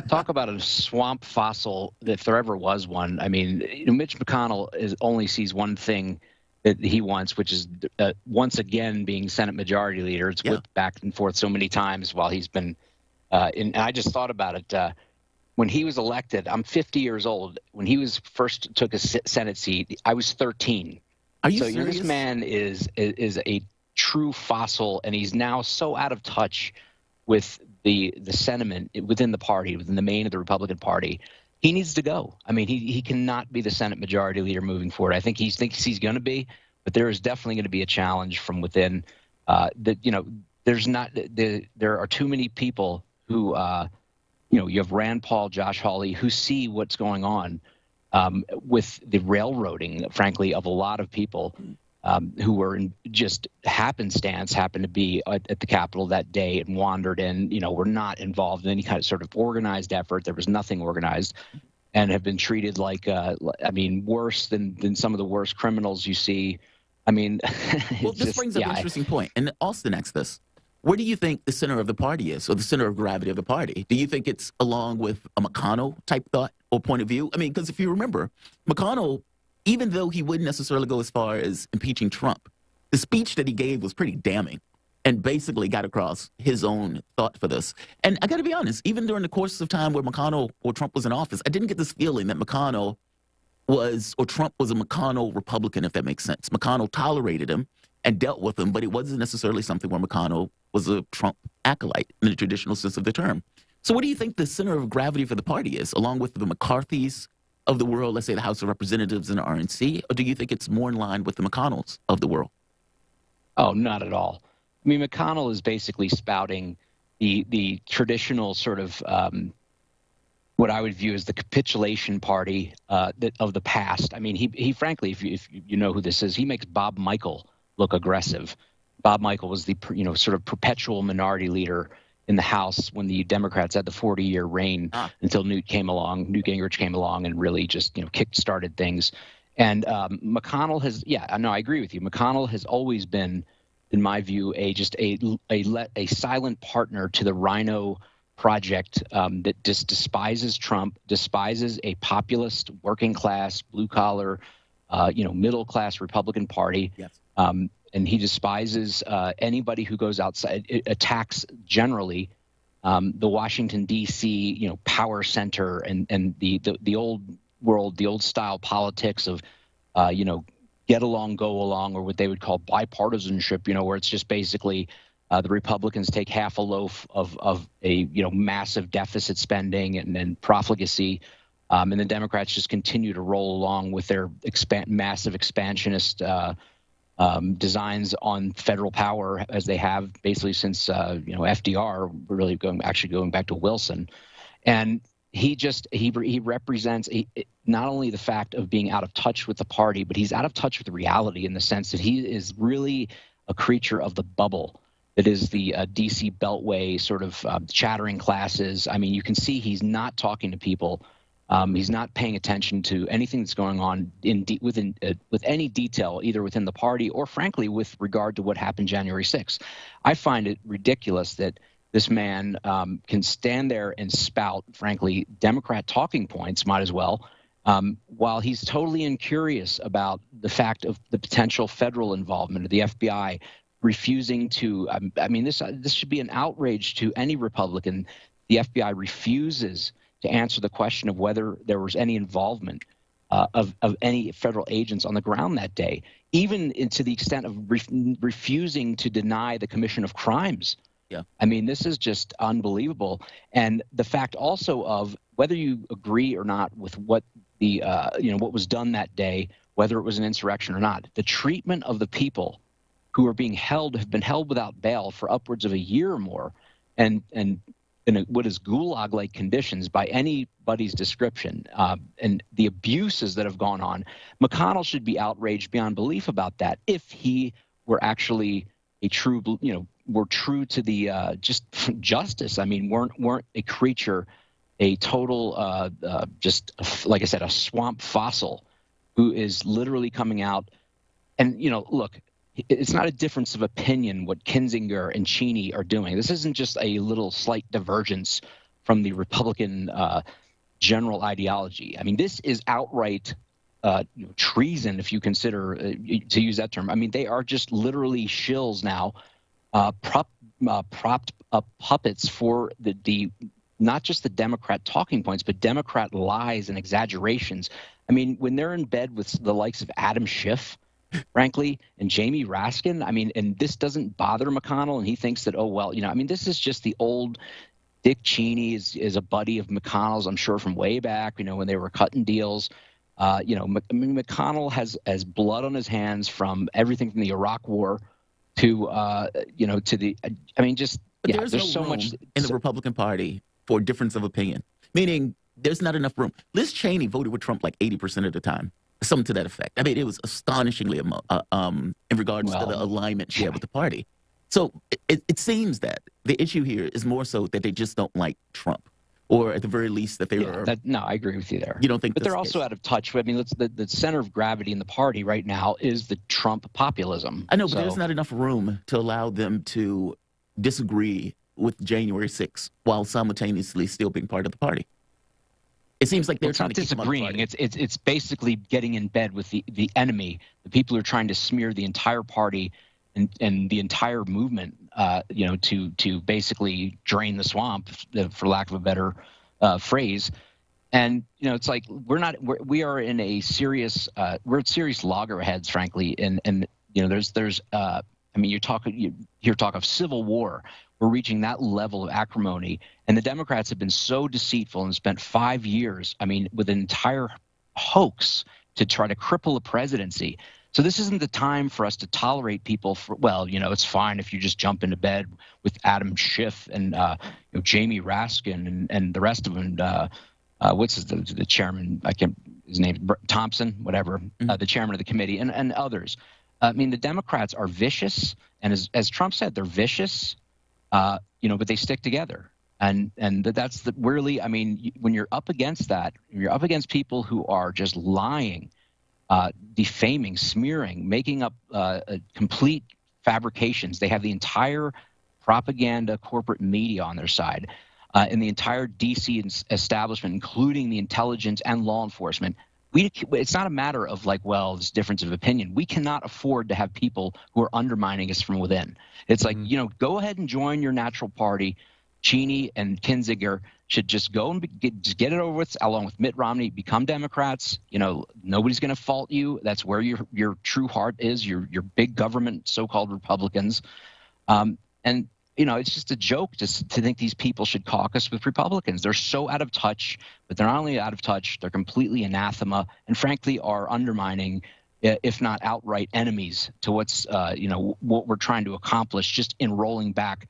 Talk about a swamp fossil, if there ever was one. I mean, Mitch McConnell only sees one thing that he wants, which is once again being Senate Majority Leader. It's whipped back and forth so many times while he's been and I just thought about it. When he was elected, I'm 50 years old. When he was first took a Senate seat, I was 13. Are you serious? This man is a true fossil, and he's now so out of touch with the sentiment within the party, within the main of the Republican Party. He needs to go. I mean, he cannot be the Senate Majority Leader moving forward. I think he thinks he's going to be, but there is definitely going to be a challenge from within. There are too many people who, you have Rand Paul, Josh Hawley, who see what's going on with the railroading, frankly, of a lot of people who were in just happened to be at the Capitol that day and wandered in, were not involved in any kind of sort of organized effort. There was nothing organized, and have been treated like, worse than some of the worst criminals you see. I mean, well, this brings up an interesting point. And Austin asks this. Where do you think the center of the party is, or the center of gravity of the party? Do you think it's along with a McConnell type thought or point of view? I mean, because if you remember, McConnell, even though he wouldn't necessarily go as far as impeaching Trump, the speech that he gave was pretty damning and basically got across his own thought for this. And I got to be honest, even during the course of time where McConnell or Trump was in office, I didn't get this feeling that McConnell was, or Trump was a McConnell Republican, if that makes sense. McConnell tolerated him and dealt with him, but it wasn't necessarily something where McConnell was a Trump acolyte in the traditional sense of the term. So what do you think the center of gravity for the party is, along with the McCarthys of the world, let's say the House of Representatives and the RNC, or do you think it's more in line with the McConnells of the world? Oh, not at all. I mean, McConnell is basically spouting the traditional sort of what I would view as the capitulation party of the past. I mean, he frankly, if you know who this is, he makes Bob Michael look aggressive. Bob Michael was the sort of perpetual minority leader in the House when the Democrats had the 40-year reign until Newt Gingrich came along and really just kick-started things. And McConnell has, I agree with you. McConnell has always been, in my view, a silent partner to the Rhino project that just despises Trump, despises a populist, working class, blue collar, middle class Republican Party. Yes. And he despises anybody who goes outside. It attacks generally the Washington D.C. Power center and the old world, the old style politics of get along, go along, or what they would call bipartisanship. Where it's just basically the Republicans take half a loaf of a massive deficit spending and then profligacy, and the Democrats just continue to roll along with their massive expansionist designs on federal power, as they have basically since FDR, really going back to Wilson. And he represents not only the fact of being out of touch with the party, but he's out of touch with reality in the sense that he is really a creature of the bubble that is the DC Beltway sort of chattering classes. I mean, you can see he's not talking to people. He's not paying attention to anything that's going on with any detail, either within the party or, frankly, with regard to what happened January 6th. I find it ridiculous that this man can stand there and spout, frankly, Democrat talking points, might as well, while he's totally incurious about the fact of the potential federal involvement of the FBI refusing to. This should be an outrage to any Republican. The FBI refuses to answer the question of whether there was any involvement of any federal agents on the ground that day, even to the extent of refusing to deny the commission of crimes. Yeah. I mean, this is just unbelievable. And the fact also of whether you agree or not with what the what was done that day, whether it was an insurrection or not, the treatment of the people who are being held have been held without bail for upwards of a year or more, and in what is gulag-like conditions by anybody's description, and the abuses that have gone on. McConnell should be outraged beyond belief about that if he were actually a true, were true to the just justice. I mean, weren't a creature, a total, just like I said, a swamp fossil who is literally coming out. And look, it's not a difference of opinion what Kinzinger and Cheney are doing. This isn't just a little slight divergence from the Republican general ideology. I mean, this is outright treason, if you consider to use that term. I mean, they are just literally shills now, propped up puppets for the not just the Democrat talking points, but Democrat lies and exaggerations. I mean, when they're in bed with the likes of Adam Schiff, frankly, and Jamie Raskin, I mean, and this doesn't bother McConnell, and he thinks that, oh, well, I mean, this is just the old Dick Cheney is a buddy of McConnell's, I'm sure, from way back, when they were cutting deals. McConnell has blood on his hands from everything from the Iraq War to, to the, I mean, just, but there's no so room much in the Republican Party for difference of opinion, meaning there's not enough room. Liz Cheney voted with Trump like 80% of the time, something to that effect. I mean, it was astonishingly in regards to the alignment she had with the party. So it seems that the issue here is more so that they just don't like Trump, or at the very least that they are. No, I agree with you there. You don't think? But they're also out of touch. I mean, the center of gravity in the party right now is the Trump populism. I know, but there's not enough room to allow them to disagree with January 6th while simultaneously still being part of the party. It seems like they're trying to disagreeing. It's basically getting in bed with the enemy, the people who are trying to smear the entire party and the entire movement, to basically drain the swamp, for lack of a better phrase. And it's like we are in a serious we're at serious loggerheads, frankly. And there's I mean, you hear talk of civil war. We're reaching that level of acrimony, and the Democrats have been so deceitful and spent 5 years, I mean, with an entire hoax to try to cripple the presidency. So this isn't the time for us to tolerate people it's fine if you just jump into bed with Adam Schiff and Jamie Raskin and the rest of them. What's the chairman? His name, Thompson, whatever, the chairman of the committee, and others. I mean, the Democrats are vicious, and as Trump said, they're vicious. But they stick together, and that's really. I mean, when you're up against that, you're up against people who are just lying, defaming, smearing, making up complete fabrications. They have the entire propaganda corporate media on their side, and the entire DC establishment, including the intelligence and law enforcement. It's not a matter of this difference of opinion. We cannot afford to have people who are undermining us from within. It's like, go ahead and join your natural party. Cheney and Kinzinger should just go and get it over with, along with Mitt Romney, become Democrats. Nobody's going to fault you. That's where your true heart is, your big government so-called Republicans. It's just a joke to think these people should caucus with Republicans. They're so out of touch, but they're not only out of touch, they're completely anathema and frankly are undermining, if not outright enemies to what's, what we're trying to accomplish just in rolling back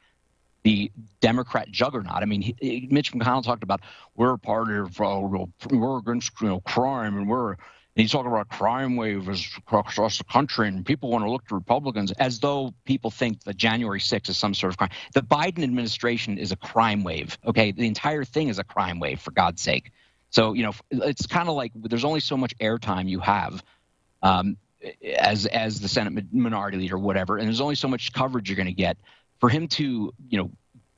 the Democrat juggernaut. I mean, Mitch McConnell talked about we're against crime, and he's talking about crime waves across the country, and people want to look to Republicans as though people think that January 6th is some sort of crime. The Biden administration is a crime wave. Okay, the entire thing is a crime wave, for God's sake. So it's kind of like there's only so much airtime you have as the Senate minority leader, whatever, and there's only so much coverage you're going to get. For him to,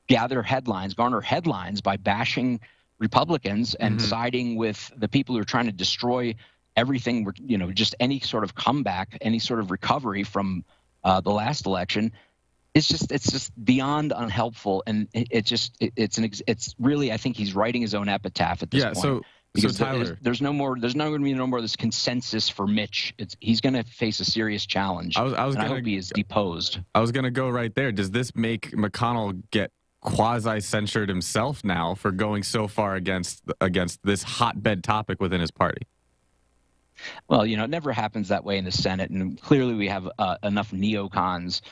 garner headlines by bashing Republicans and siding with the people who are trying to destroy everything, just any sort of comeback, any sort of recovery from the last election, it's just beyond unhelpful, and it's really, I think he's writing his own epitaph at this point. Because Tyler, there's not going to be no more of this consensus for Mitch. He's going to face a serious challenge. I hope he is deposed. I was going to go right there. Does this make McConnell get quasi-censured himself now for going so far against this hotbed topic within his party? Well, it never happens that way in the Senate, and clearly we have enough neocons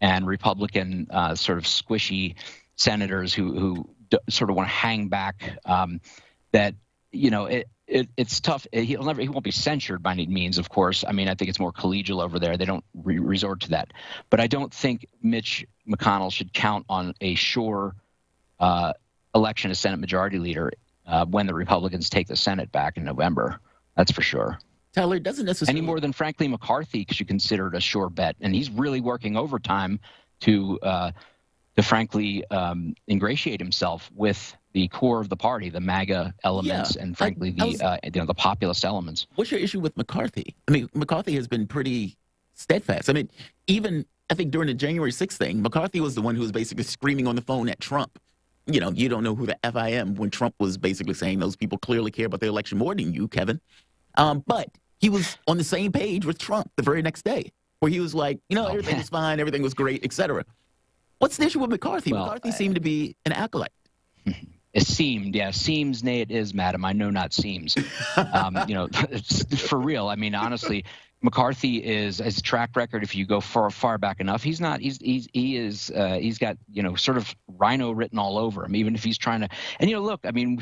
and Republican sort of squishy senators who sort of want to hang back. That it's tough. He won't be censured by any means, of course. I mean, I think it's more collegial over there. They don't resort to that. But I don't think Mitch McConnell should count on a sure election as Senate Majority Leader when the Republicans take the Senate back in November. That's for sure. Tyler, doesn't necessarily any more than frankly McCarthy should consider it a sure bet, and he's really working overtime to frankly ingratiate himself with the core of the party, the MAGA elements, and frankly the populist elements. What's your issue with McCarthy? I mean, McCarthy has been pretty steadfast. I mean, even I think during the January 6th thing, McCarthy was the one who was basically screaming on the phone at Trump. You know, you don't know who the F I am, when Trump was basically saying those people clearly care about their election more than you, Kevin. But he was on the same page with Trump the very next day, where he was like, everything was fine, everything was great, etc. What's the issue with McCarthy? Well, McCarthy seemed to be an acolyte. It seemed, yeah. Seems, nay, it is, madam. I know not seems. For real. I mean, honestly, McCarthy is his track record. If you go far back enough, he's got sort of rhino written all over him. Even if he's trying to, and look, I mean,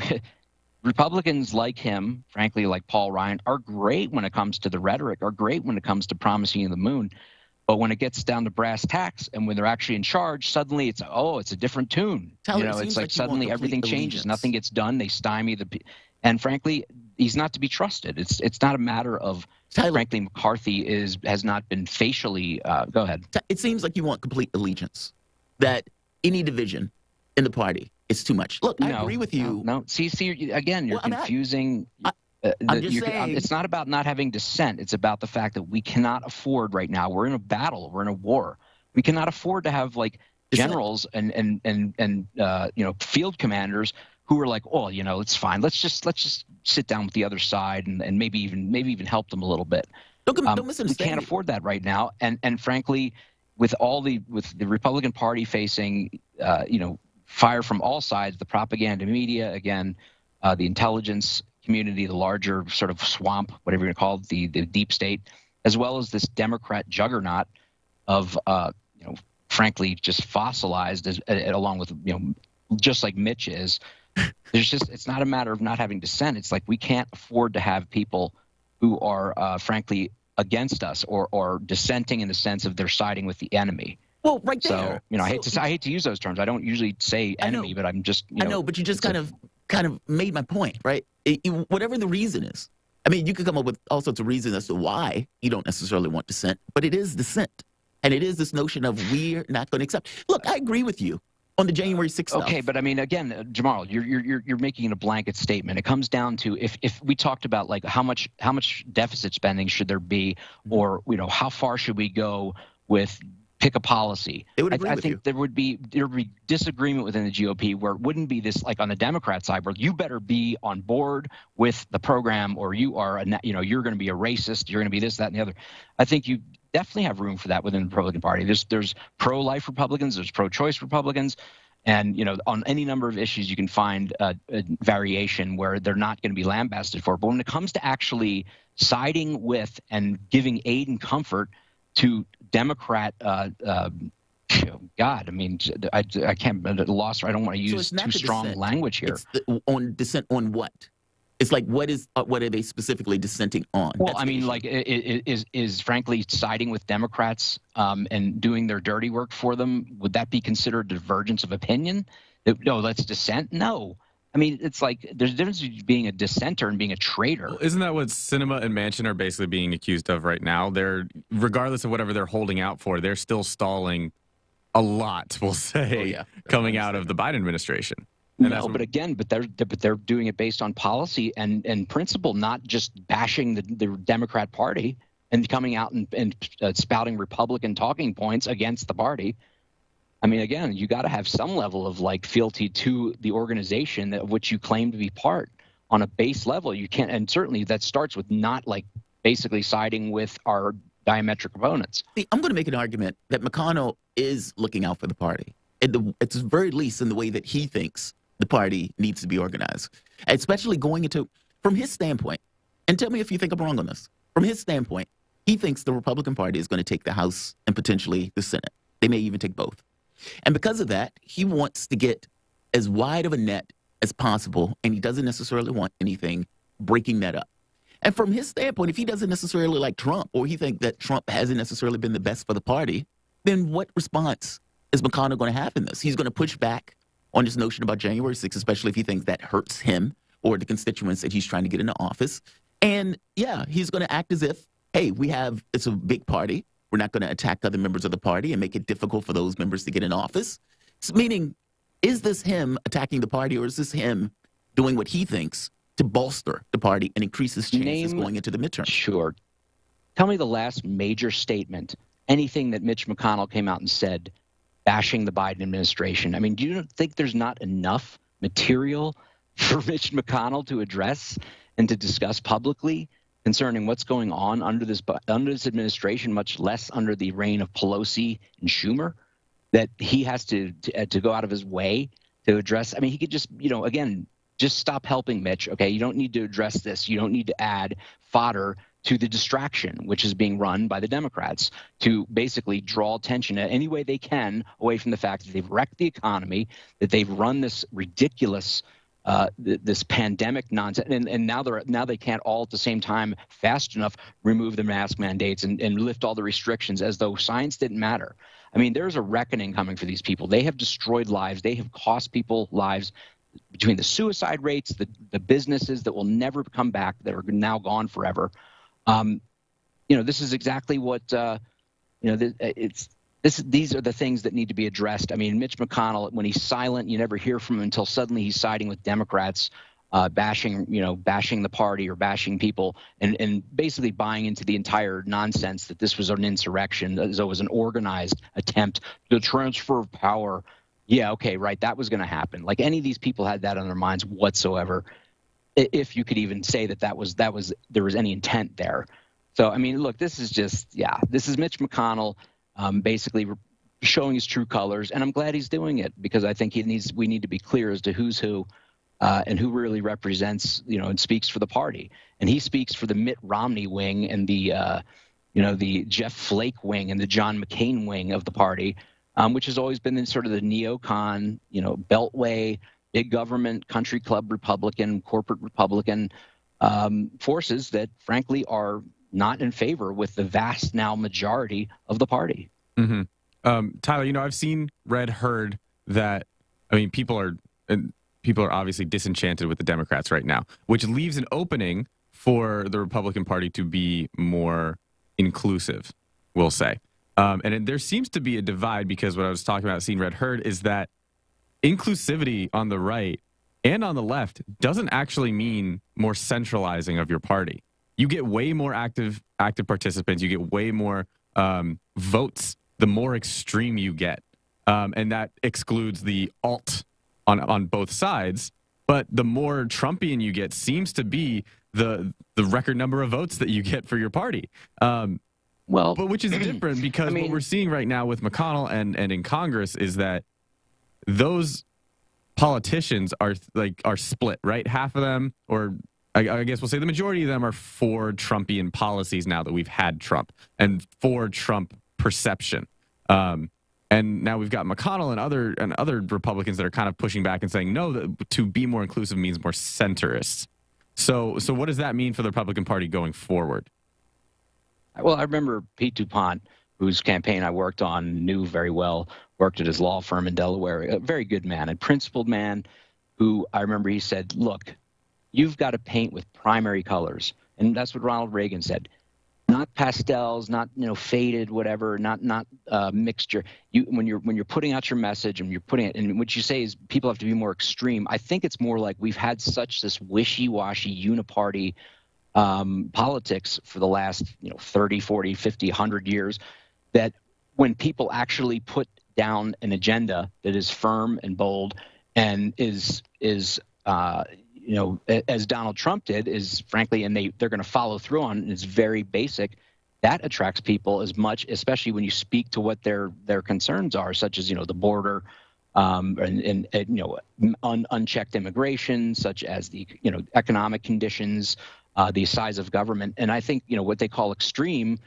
Republicans like him, frankly, like Paul Ryan, are great when it comes to the rhetoric, are great when it comes to promising you the moon. But when it gets down to brass tacks and when they're actually in charge, suddenly it's a different tune. It's like suddenly everything changes. Nothing gets done. They stymie and frankly, he's not to be trusted. It's not a matter of, frankly, McCarthy has not been facially. Go ahead. It seems like you want complete allegiance. That any division in the party is too much. Look, I agree with you. No. See, again, you're confusing. I'm just saying, it's not about not having dissent. It's about the fact that we cannot afford right now. We're in a battle. We're in a war. We cannot afford to have like generals and field commanders who are like, oh, it's fine. Let's just sit down with the other side and maybe even help them a little bit. Don't misunderstand. We can't afford that right now. And frankly, with the Republican Party facing fire from all sides, the propaganda media, again, the intelligence community, the larger sort of swamp, whatever you want to call it, the deep state, as well as this Democrat juggernaut of, frankly, just fossilized along with, just like Mitch is. It's not a matter of not having dissent. It's like we can't afford to have people who are, frankly, against us or dissenting in the sense of they're siding with the enemy. Well, right there. So, I hate to use those terms. I don't usually say enemy, but I'm just, I know, but you just kind of made my point, right? Whatever the reason is. I mean, you could come up with all sorts of reasons as to why you don't necessarily want dissent, but it is dissent. And it is this notion of we're not going to accept. Look, I agree with you on the January 6th stuff. Okay, but I mean, again, Jamarl, you're making a blanket statement. It comes down to if we talked about like how much deficit spending should there be, or how far should we go with pick a policy. I think there would be disagreement within the GOP where it wouldn't be this like on the Democrat side where you better be on board with the program or you are you're going to be a racist, you're going to be this, that, and the other. I think you definitely have room for that within the Republican Party. There's pro-life Republicans, there's pro-choice Republicans, and on any number of issues you can find a variation where they're not going to be lambasted for. But when it comes to actually siding with and giving aid and comfort to Democrat, God, I mean, I can't, I don't want to use too strong language here. On dissent on what? It's like, what are they specifically dissenting on? Well, I mean, like, is frankly siding with Democrats and doing their dirty work for them, would that be considered divergence of opinion? No, that's dissent? No. I mean, it's like there's a difference between being a dissenter and being a traitor. Well, isn't that what Sinema and Manchin are basically being accused of right now? They're, regardless of whatever they're holding out for, they're still stalling a lot, we'll say, coming out of the Biden administration. And no, but again, but they're doing it based on policy and principle, not just bashing the Democrat Party and coming out and spouting Republican talking points against the party. I mean, again, you got to have some level of like fealty to the organization of which you claim to be part on a base level. You can't, and certainly that starts with not like basically siding with our diametric opponents. See, I'm going to make an argument that McConnell is looking out for the party. At the very least in the way that he thinks the party needs to be organized, especially going into, from his standpoint, and tell me if you think I'm wrong on this, from his standpoint, he thinks the Republican Party is going to take the House and potentially the Senate. They may even take both. And because of that, he wants to get as wide of a net as possible, and he doesn't necessarily want anything breaking that up. And from his standpoint, if he doesn't necessarily like Trump, or he thinks that Trump hasn't necessarily been the best for the party, then what response is McConnell going to have in this? He's going to push back on this notion about January 6th, especially if he thinks that hurts him or the constituents that he's trying to get into office. And yeah, he's going to act as if, hey, it's a big party. We're not going to attack other members of the party and make it difficult for those members to get in office. Meaning, Is this him attacking the party, or is this him doing what he thinks to bolster the party and increase his chances going into the midterm? Sure. Tell me the last major statement, anything that Mitch McConnell came out and said bashing the Biden administration. I mean, do you think there's not enough material for Mitch McConnell to address and to discuss publicly concerning what's going on under this administration, much less under the reign of Pelosi and Schumer, that he has to go out of his way to address? I mean, he could just, again, just stop helping Mitch. Okay, you don't need to address this. You don't need to add fodder to the distraction, which is being run by the Democrats to basically draw attention any way they can away from the fact that they've wrecked the economy, that they've run this ridiculous, this pandemic nonsense, and now they can't all at the same time fast enough remove the mask mandates and lift all the restrictions as though science didn't matter. I mean, there's a reckoning coming for these people. They have destroyed lives. They have cost people lives. Between the suicide rates, the businesses that will never come back, that are now gone forever. This is exactly what, these are the things that need to be addressed. I mean, Mitch McConnell, when he's silent, you never hear from him until suddenly he's siding with Democrats, bashing the party or bashing people and basically buying into the entire nonsense that this was an insurrection, as though it was an organized attempt to transfer of power. Yeah, okay, right. That was going to happen. Like, any of these people had that on their minds whatsoever, if you could even say that there was any intent there. So, I mean, look, this is Mitch McConnell basically showing his true colors, and I'm glad he's doing it, because I think we need to be clear as to who's who and who really represents, and speaks for the party. And he speaks for the Mitt Romney wing and the Jeff Flake wing and the John McCain wing of the party, which has always been in sort of the neocon, beltway, big government, country club Republican, corporate Republican forces that, frankly, are not in favor with the vast now majority of the party. Mm-hmm. Tyler, I've seen, read, heard that, people are obviously disenchanted with the Democrats right now, which leaves an opening for the Republican Party to be more inclusive, we'll say. And there seems to be a divide, because what I was talking about, seen, read, heard, is that inclusivity on the right and on the left doesn't actually mean more centralizing of your party. You get way more active participants. You get way more votes the more extreme you get. And that excludes the alt on both sides. But the more Trumpian you get seems to be the record number of votes that you get for your party. But which is different, because what we're seeing right now with McConnell and in Congress is that those politicians are split, right? Half of them, or I guess we'll say the majority of them, are for Trumpian policies now that we've had Trump, and for Trump perception. And now we've got McConnell and other Republicans that are kind of pushing back and saying, no, that to be more inclusive means more centrist. So what does that mean for the Republican Party going forward? Well, I remember Pete DuPont, whose campaign I worked on, knew very well, worked at his law firm in Delaware, a very good man, a principled man, who I remember he said, look, you've got to paint with primary colors. And that's what Ronald Reagan said. Not pastels, not faded, whatever, not mixture. When you're putting out your message and you're putting it, and what you say is people have to be more extreme. I think it's more like we've had such this wishy-washy uniparty politics for the last 30, 40, 50, 100 years, that when people actually put down an agenda that is firm and bold and is as Donald Trump did, is frankly, and they're going to follow through on, and it's very basic, that attracts people as much, especially when you speak to what their concerns are, such as the border, and unchecked immigration, such as the economic conditions, the size of government. And I think what they call extreme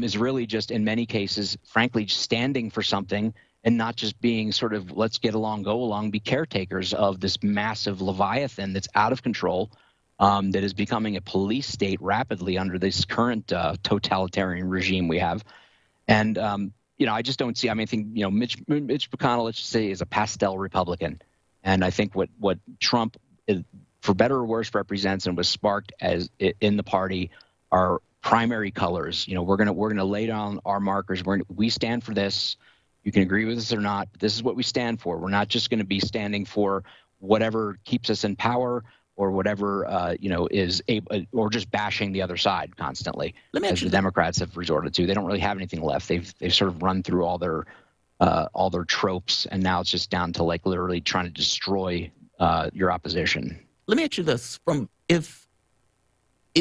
is really just, in many cases, frankly, standing for something and not just being sort of let's get along, go along, be caretakers of this massive Leviathan that's out of control, that is becoming a police state rapidly under this current totalitarian regime we have. And, I just don't see, I think, Mitch McConnell, let's just say, is a pastel Republican. And I think what Trump, for better or worse, represents and was sparked as in the party are primary colors. We're gonna lay down our markers. We stand for this. You can agree with us or not, but this is what we stand for. We're not just going to be standing for whatever keeps us in power or whatever, is able, or just bashing the other side constantly, as the Democrats have resorted to. They don't really have anything left. They've sort of run through all their tropes, and now it's just down to like literally trying to destroy your opposition. Let me ask you this: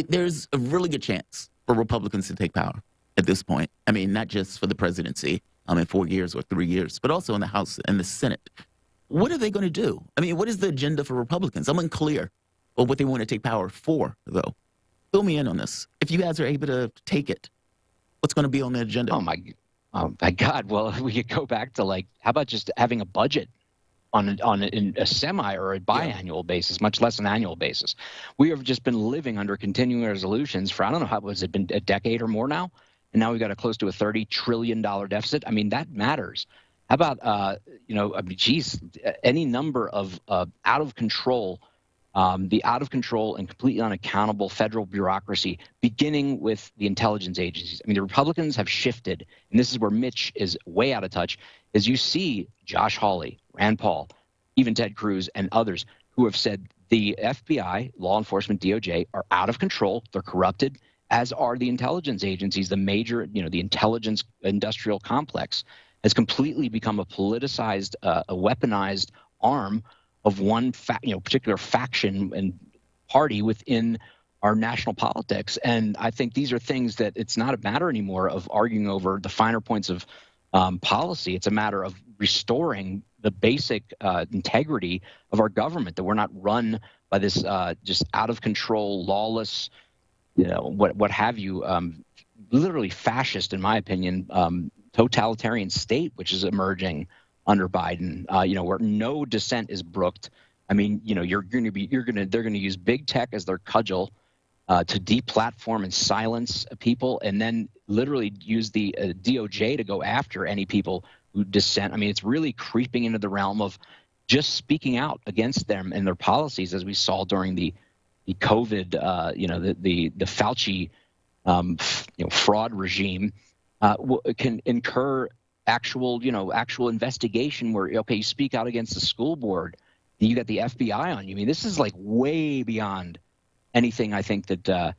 there's a really good chance for Republicans to take power at this point. I mean, not just for the presidency in 4 years or 3 years, but also in the House and the Senate. What are they going to do? I mean, what is the agenda for Republicans? I'm unclear of what they want to take power for, though. Fill me in on this. If you guys are able to take it, what's going to be on the agenda? Oh my God. Well, we could go back to how about just having a budget on a semi or a biannual basis, much less an annual basis. We have just been living under continuing resolutions for, I don't know, how has it been, a decade or more now? And now we've got close to a $30 trillion deficit. I mean, that matters. How about, any number of out of control, the out of control and completely unaccountable federal bureaucracy, beginning with the intelligence agencies. I mean, the Republicans have shifted, and this is where Mitch is way out of touch, as you see Josh Hawley, Rand Paul, even Ted Cruz and others who have said the FBI, law enforcement, DOJ, are out of control, they're corrupted, as are the intelligence agencies. The major, the intelligence industrial complex has completely become a politicized, a weaponized arm of one particular faction and party within our national politics. And I think these are things that it's not a matter anymore of arguing over the finer points of policy. It's a matter of restoring the basic integrity of our government, that we're not run by this just out of control, lawless, what have you, literally fascist, in my opinion, totalitarian state, which is emerging under Biden, where no dissent is brooked. I mean, they're going to use big tech as their cudgel to deplatform and silence people, and then literally use the DOJ to go after any people who dissent. I mean, it's really creeping into the realm of just speaking out against them and their policies, as we saw during the COVID, the Fauci, fraud regime, can incur actual investigation where, okay, you speak out against the school board, and you got the FBI on you. I mean, this is like way beyond anything I think that,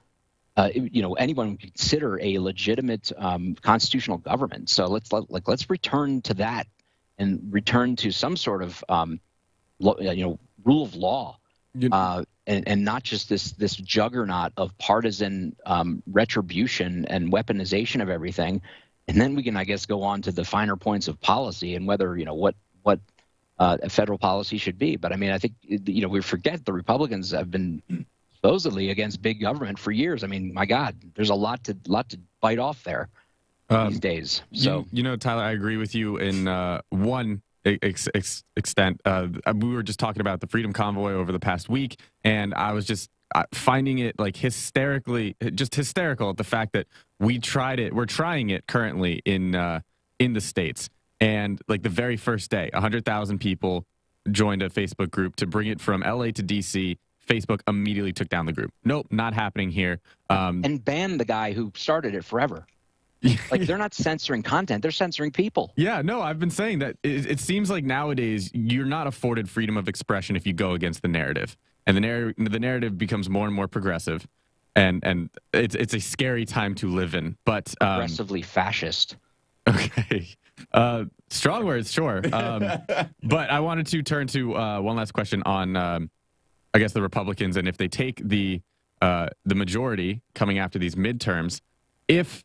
anyone would consider a legitimate constitutional government. So let's return to that and return to some sort of, rule of law. And not just this juggernaut of partisan retribution and weaponization of everything. And then we can, I guess, go on to the finer points of policy and whether, what a federal policy should be. But I mean, I think, we forget the Republicans have been supposedly against big government for years. I mean, my God, there's a lot to bite off there these days. So, Tyler, I agree with you in one extent. We were just talking about the Freedom Convoy over the past week, and I was just finding it hysterical at the fact that we're trying it currently in the States, and the very first day, 100,000 people joined a Facebook group to bring it from LA to DC. Facebook immediately took down the group. Nope, not happening here. And banned the guy who started it forever. They're not censoring content, they're censoring people. Yeah, no, I've been saying that it seems like nowadays you're not afforded freedom of expression if you go against the narrative. And the narrative becomes more and more progressive. And it's a scary time to live in. But aggressively fascist. Okay. Strong words, sure. But I wanted to turn to one last question on I guess the Republicans, and if they take the majority coming after these midterms, if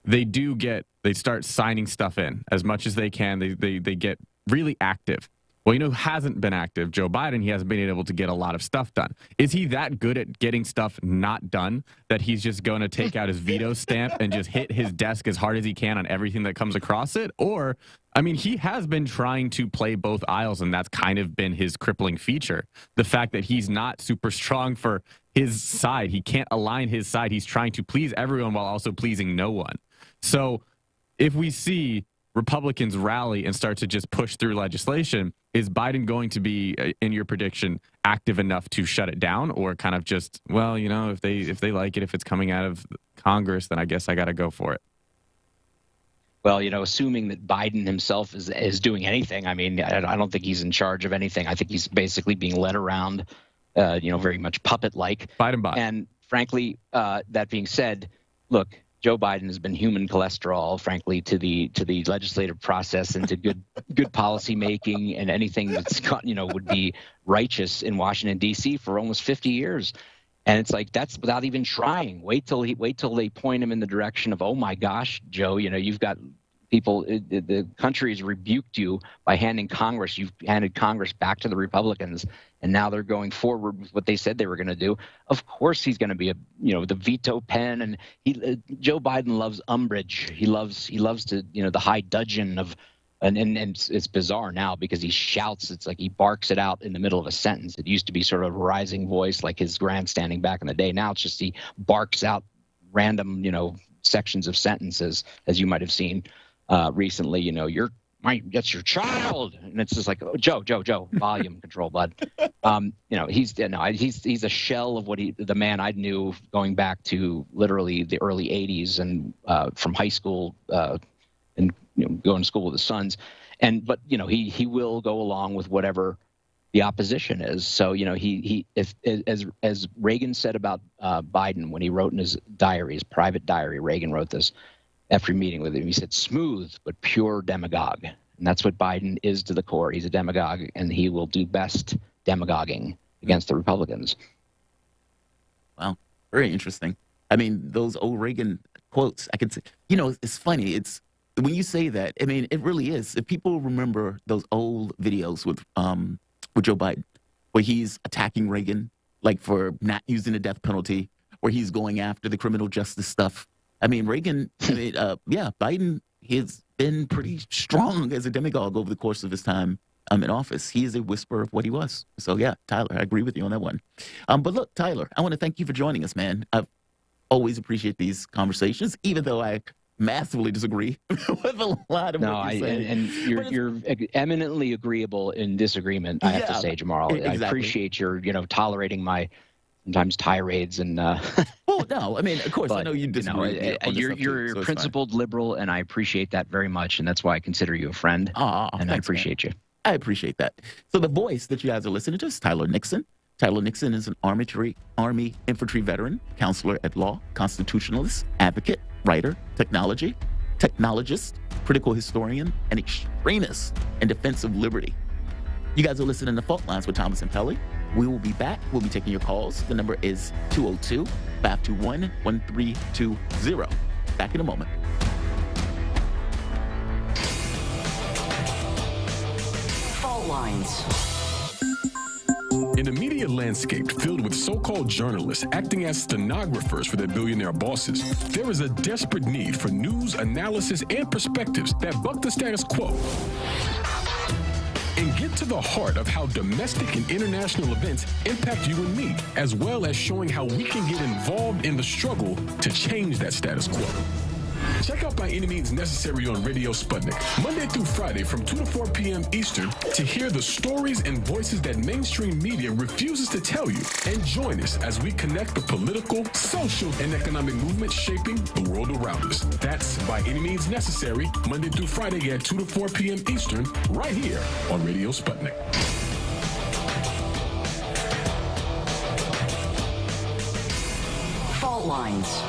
they start signing stuff in as much as they can. They get really active. Well, who hasn't been active? Joe Biden. He hasn't been able to get a lot of stuff done. Is he that good at getting stuff not done that he's just going to take out his veto stamp and just hit his desk as hard as he can on everything that comes across it? Or, I mean, he has been trying to play both aisles, and that's kind of been his crippling feature. The fact that he's not super strong for his side. He can't align his side. He's trying to please everyone while also pleasing no one. So if we see Republicans rally and start to just push through legislation, is Biden going to be, in your prediction, active enough to shut it down, or kind of just, well, if they like it, if it's coming out of Congress, then I guess I got to go for it? Well, assuming that Biden himself is doing anything, I mean, I don't think he's in charge of anything. I think he's basically being led around, very much puppet-like. Biden bot. And frankly, that being said, look, Joe Biden has been human cholesterol, frankly, to the legislative process and to good policy making and anything that's would be righteous in Washington D.C. for almost 50 years. And it's like, that's without even trying. Wait till they point him in the direction of, oh my gosh, Joe, you've got people, the country has rebuked you by you've handed Congress back to the Republicans, and now they're going forward with what they said they were going to do. Of course he's going to be the veto pen, and Joe Biden loves umbrage. He loves to, the high dudgeon of, and it's bizarre now because he shouts. It's like he barks it out in the middle of a sentence. It used to be sort of a rising voice like his grandstanding back in the day. Now it's just he barks out random, sections of sentences, as you might have seen recently. That's your child, and it's just like, oh, Joe, volume control, bud. He's a shell of the man I knew going back to literally the early '80s and from high school and going to school with his sons, but he will go along with whatever the opposition is. So as Reagan said about Biden when he wrote in his diary, his private diary, Reagan wrote this after meeting with him. He said, "Smooth but pure demagogue," and that's what Biden is to the core. He's a demagogue, and he will do best demagoguing against the Republicans. Wow, very interesting. I mean, those old Reagan quotes, I could say, it's funny. It's when you say that, I mean, it really is. If people remember those old videos with Joe Biden, where he's attacking Reagan, like for not using the death penalty, where he's going after the criminal justice stuff. I mean, Reagan, Biden, he's been pretty strong as a demagogue over the course of his time in office. He is a whisper of what he was. So, yeah, Tyler, I agree with you on that one. But look, Tyler, I want to thank you for joining us, man. I always appreciate these conversations, even though I massively disagree with a lot of what you're saying. And you're eminently agreeable in disagreement, I have to say, Jamarl. Exactly. I appreciate your, tolerating my sometimes tirades and well, no, I mean, of course, I know you disagree. You're a principled liberal, and I appreciate that very much, and that's why I consider you a friend. And I appreciate you. I appreciate that. So the voice that you guys are listening to is Tyler Nixon. Tyler Nixon is an Army infantry veteran, counselor at law, constitutionalist, advocate, writer, technologist, critical historian, and extremist in defense of liberty. You guys are listening to Fault Lines with Thomas and Pelly. We will be back. We'll be taking your calls. The number is 202-521-1320. Back in a moment. Fault Lines. In a media landscape filled with so-called journalists acting as stenographers for their billionaire bosses, there is a desperate need for news, analysis, and perspectives that buck the status quo and get to the heart of how domestic and international events impact you and me, as well as showing how we can get involved in the struggle to change that status quo. Check out By Any Means Necessary on Radio Sputnik, Monday through Friday from 2 to 4 p.m. Eastern, to hear the stories and voices that mainstream media refuses to tell you. And join us as we connect the political, social, and economic movements shaping the world around us. That's By Any Means Necessary, Monday through Friday at 2 to 4 p.m. Eastern, right here on Radio Sputnik. Fault Lines.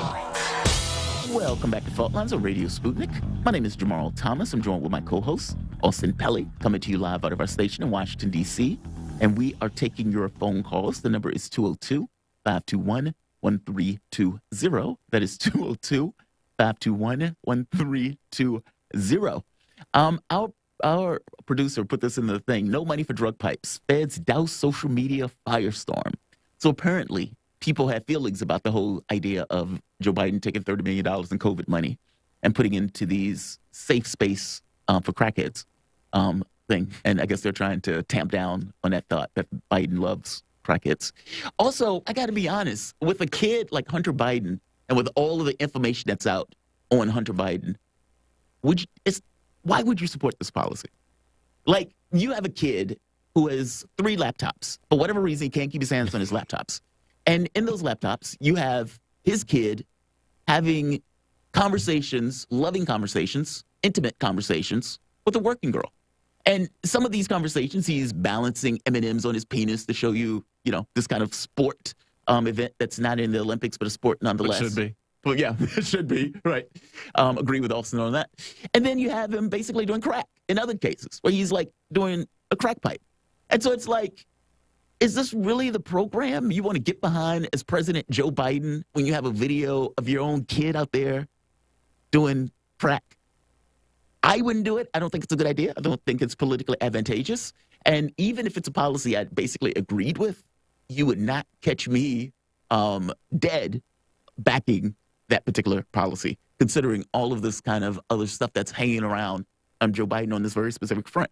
Welcome back to Fault Lines on Radio Sputnik. My name is Jamarl Thomas. I'm joined with my co-host, Austin Pelly, coming to you live out of our station in Washington, D.C. And we are taking your phone calls. The number is 202-521-1320. That is 202-521-1320. Our producer put this in the thing, no money for drug pipes. Feds douse social media firestorm. So apparently, people have feelings about the whole idea of Joe Biden taking $30 million in COVID money and putting into these safe space for crackheads thing. And I guess they're trying to tamp down on that thought that Biden loves crackheads. Also, I got to be honest, with a kid like Hunter Biden and with all of the information that's out on Hunter Biden, why would you support this policy? Like, you have a kid who has 3 laptops. For whatever reason, he can't keep his hands on his laptops. And in those laptops, you have his kid having conversations, loving conversations, intimate conversations with a working girl. And some of these conversations, he's balancing M&Ms on his penis to show you, this kind of sport event that's not in the Olympics, but a sport nonetheless. It should be. Well, yeah, it should be, right. Agree with Austin on that. And then you have him basically doing crack in other cases where he's like doing a crack pipe. And so it's like, is this really the program you want to get behind as President Joe Biden when you have a video of your own kid out there doing crack? I wouldn't do it. I don't think it's a good idea. I don't think it's politically advantageous. And even if it's a policy I basically agreed with, you would not catch me dead backing that particular policy, considering all of this kind of other stuff that's hanging around Joe Biden on this very specific front.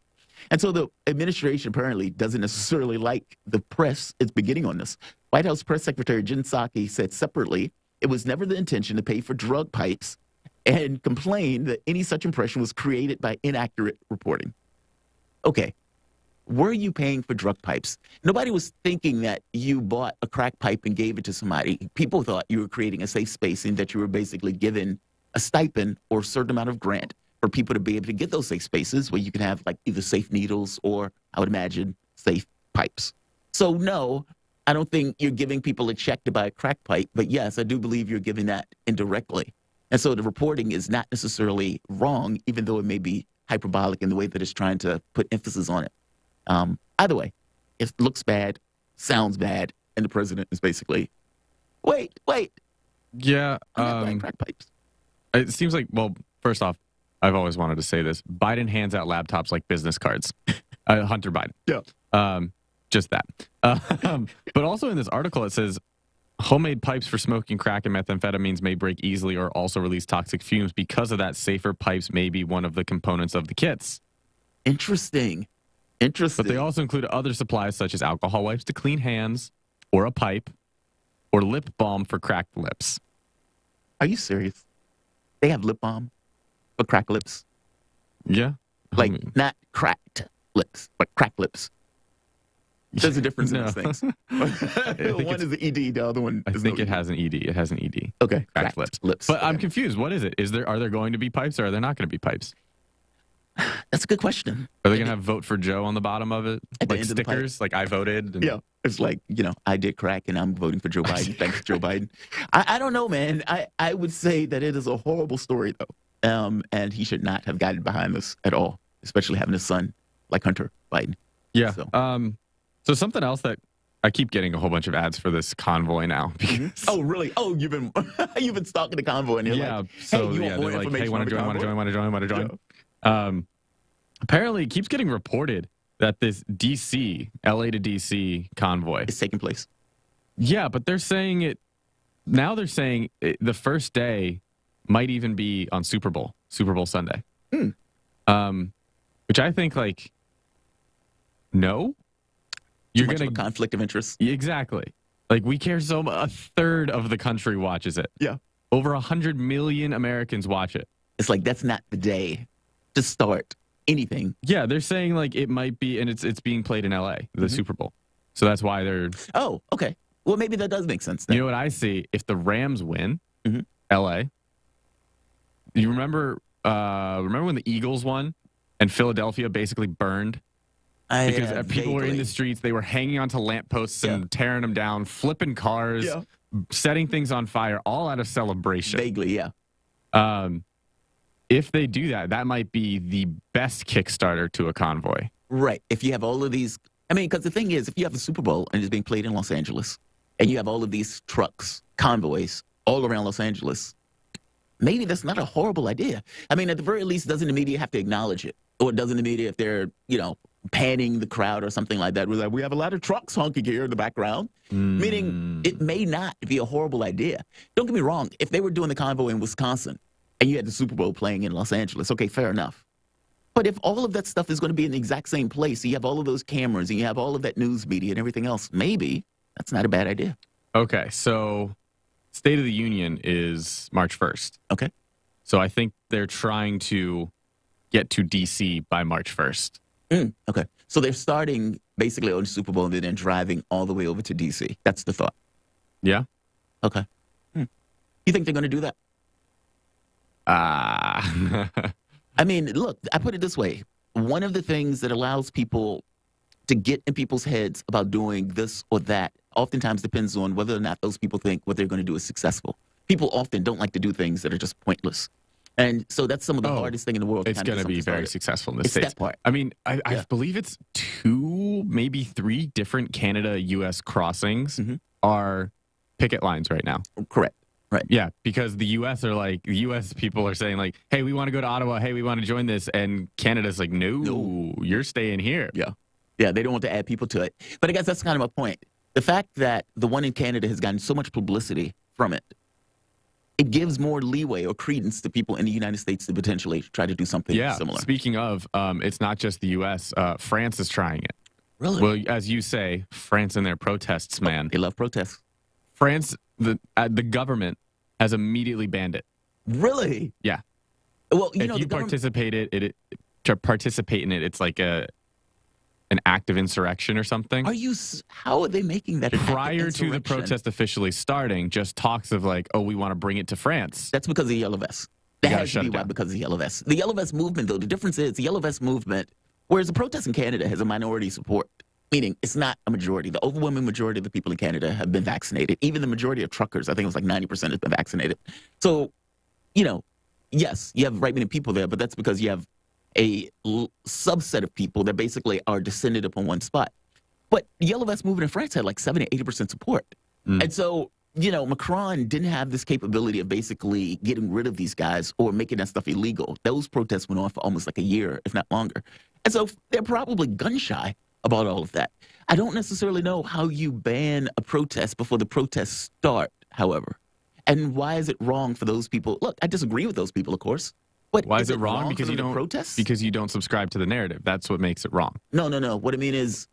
And so the administration apparently doesn't necessarily like the press it's beginning on this. White House Press Secretary Jen Psaki said separately, it was never the intention to pay for drug pipes, and complained that any such impression was created by inaccurate reporting. Okay, were you paying for drug pipes? Nobody was thinking that you bought a crack pipe and gave it to somebody. People thought you were creating a safe space and that you were basically given a stipend or a certain amount of grant for people to be able to get those safe spaces where you can have like either safe needles or, I would imagine, safe pipes. So no, I don't think you're giving people a check to buy a crack pipe, but yes, I do believe you're giving that indirectly. And so the reporting is not necessarily wrong, even though it may be hyperbolic in the way that it's trying to put emphasis on it. Either way, it looks bad, sounds bad, and the president is basically, wait. Yeah. I'm not buying crack pipes. It seems like, well, first off, I've always wanted to say this. Biden hands out laptops like business cards. Hunter Biden. Yeah. Just that. But also in this article, it says, homemade pipes for smoking crack and methamphetamines may break easily or also release toxic fumes. Because of that, safer pipes may be one of the components of the kits. Interesting. But they also include other supplies such as alcohol wipes to clean hands, or a pipe, or lip balm for cracked lips. Are you serious? They have lip balm for cracked lips? Yeah. Like, not cracked lips, but cracked lips. There's a difference in those things. One is the ED, the other one is I think it has an ED. It has an ED. Okay. Cracked lips. But I'm confused. What is it? Are there going to be pipes or are there not going to be pipes? That's a good question. Are they going to have vote for Joe on the bottom of it? At the Like end of the stickers? Like I voted? And... Yeah. It's like, I did crack and I'm voting for Joe Biden. Thanks, Joe Biden. I don't know, man. I would say that it is a horrible story, though. And he should not have gotten behind this at all, especially having a son like Hunter Biden. Yeah. So something else that I keep getting a whole bunch of ads for this convoy now. Because, oh, really? Oh, you've been stalking the convoy and you're like, hey, so you want more they're like, information hey, want to join? Yeah. Apparently, it keeps getting reported that this LA to DC convoy is taking place. Yeah, but they're saying it now. They're saying the first day might even be on Super Bowl Sunday. Which I think, like, no. You're going to conflict of interest. Exactly. Like, we care so much. A third of the country watches it. Yeah. Over 100 million Americans watch it. It's like, that's not the day to start anything. Yeah, they're saying, like, it might be, and it's being played in LA, the Super Bowl. So that's why they're... Oh, okay. Well, maybe that does make sense then. You know what I see? If the Rams win, LA, you remember when the Eagles won and Philadelphia basically burned? Because people were in the streets, they were hanging onto lampposts and tearing them down, flipping cars, setting things on fire, all out of celebration. Vaguely, yeah. If they do that, that might be the best Kickstarter to a convoy. Right. If you have all of these, I mean, because the thing is, if you have the Super Bowl and it's being played in Los Angeles, and you have all of these trucks, convoys, all around Los Angeles, maybe that's not a horrible idea. I mean, at the very least, doesn't the media have to acknowledge it? Or doesn't the media, if they're, panning the crowd or something like that, we're like, we have a lot of trucks honking here in the background, meaning it may not be a horrible idea. Don't get me wrong. If they were doing the convoy in Wisconsin and you had the Super Bowl playing in Los Angeles, okay, fair enough. But if all of that stuff is going to be in the exact same place, you have all of those cameras and you have all of that news media and everything else, maybe that's not a bad idea. Okay, so State of the Union is March 1st. Okay. So I think they're trying to get to D.C. by March 1st. Okay. So they're starting basically on Super Bowl and then driving all the way over to D.C. That's the thought. Yeah. Okay. You think they're going to do that? I mean, look, I put it this way. One of the things that allows people to get in people's heads about doing this or that oftentimes depends on whether or not those people think what they're going to do is successful. People often don't like to do things that are just pointless. And so that's some of the hardest thing in the world. It's going to be very successful in the States. That part. I mean, I believe it's 2, maybe 3 different Canada-U.S. crossings are picket lines right now. Correct. Right. Yeah, because the U.S. are like, the U.S. people are saying like, hey, we want to go to Ottawa. Hey, we want to join this. And Canada's like, no, you're staying here. Yeah. Yeah, they don't want to add people to it. But I guess that's kind of my point. The fact that the one in Canada has gotten so much publicity from it, it gives more leeway or credence to people in the United States to potentially try to do something similar. Speaking of, it's not just the U.S. France is trying it. Really? Well, as you say, France and their protests, man. They love protests. France, the government has immediately banned it. Really? Yeah. Well, if you participate to participate in it, it's like an act of insurrection or something. How are they making that prior to the protest officially starting? Just talks of like, oh, we want to bring it to France. That's because of the Yellow Vests. That has to be why, because of the Yellow Vests. The Yellow Vest movement, though, the difference is the Yellow Vest movement, whereas the protest in Canada has a minority support, meaning it's not a majority. The overwhelming majority of the people in Canada have been vaccinated. Even the majority of truckers, I think it was like 90% has been vaccinated. So, yes, you have right many people there, but that's because you have a subset of people that basically are descended upon one spot. But the Yellow Vest movement in France had like 70 to 80% support. And so, Macron didn't have this capability of basically getting rid of these guys or making that stuff illegal. Those protests went on for almost like a year, if not longer. And so they're probably gun shy about all of that. I don't necessarily know how you ban a protest before the protests start, however. And why is it wrong for those people? Look, I disagree with those people, of course. But why is it wrong? Because you don't protest? Because you don't subscribe to the narrative. That's what makes it wrong. No. What I mean is,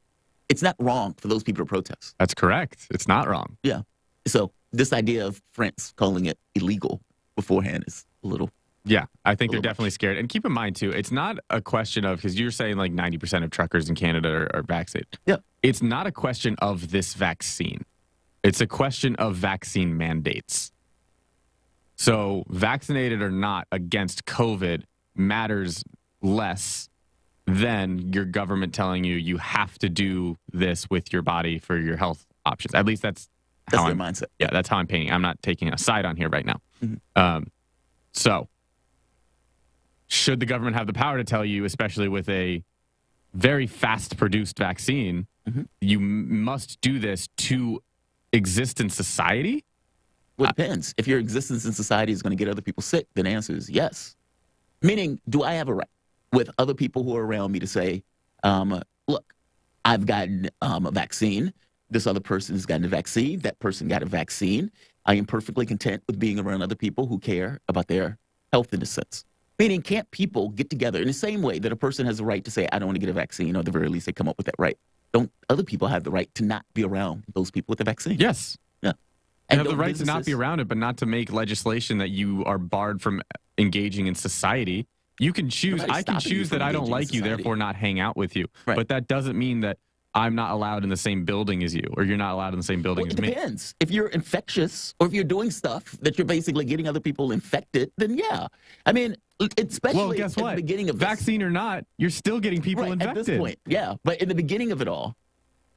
it's not wrong for those people to protest. That's correct. It's not wrong. Yeah. So this idea of France calling it illegal beforehand is a little. Yeah, I think they're definitely scared. And keep in mind too, it's not a question of, because you're saying like 90% of truckers in Canada are vaccinated. Yeah. It's not a question of this vaccine. It's a question of vaccine mandates. So vaccinated or not against COVID matters less than your government telling you you have to do this with your body for your health options. At least that's how their mindset. Yeah, that's how I'm painting. I'm not taking a side on here right now. So should the government have the power to tell you, especially with a very fast-produced vaccine, you must do this to exist in society? Well, it depends. If your existence in society is going to get other people sick, then the answer is yes. Meaning, do I have a right with other people who are around me to say, look, I've gotten a vaccine. This other person has gotten a vaccine. That person got a vaccine. I am perfectly content with being around other people who care about their health in a sense. Meaning, can't people get together in the same way that a person has a right to say, I don't want to get a vaccine, or at the very least they come up with that right? Don't other people have the right to not be around those people with the vaccine? Yes. Yeah. You have the right to not be around it, but not to make legislation that you are barred from engaging in society. You can choose. I can choose that I don't like you, therefore not hang out with you. Right. But that doesn't mean that I'm not allowed in the same building as you, or you're not allowed in the same building as me. It depends. If you're infectious, or if you're doing stuff that you're basically getting other people infected, then yeah. I mean, especially guess at what? the beginning of this, vaccine or not, you're still getting people infected. At this point, yeah. But in the beginning of it all,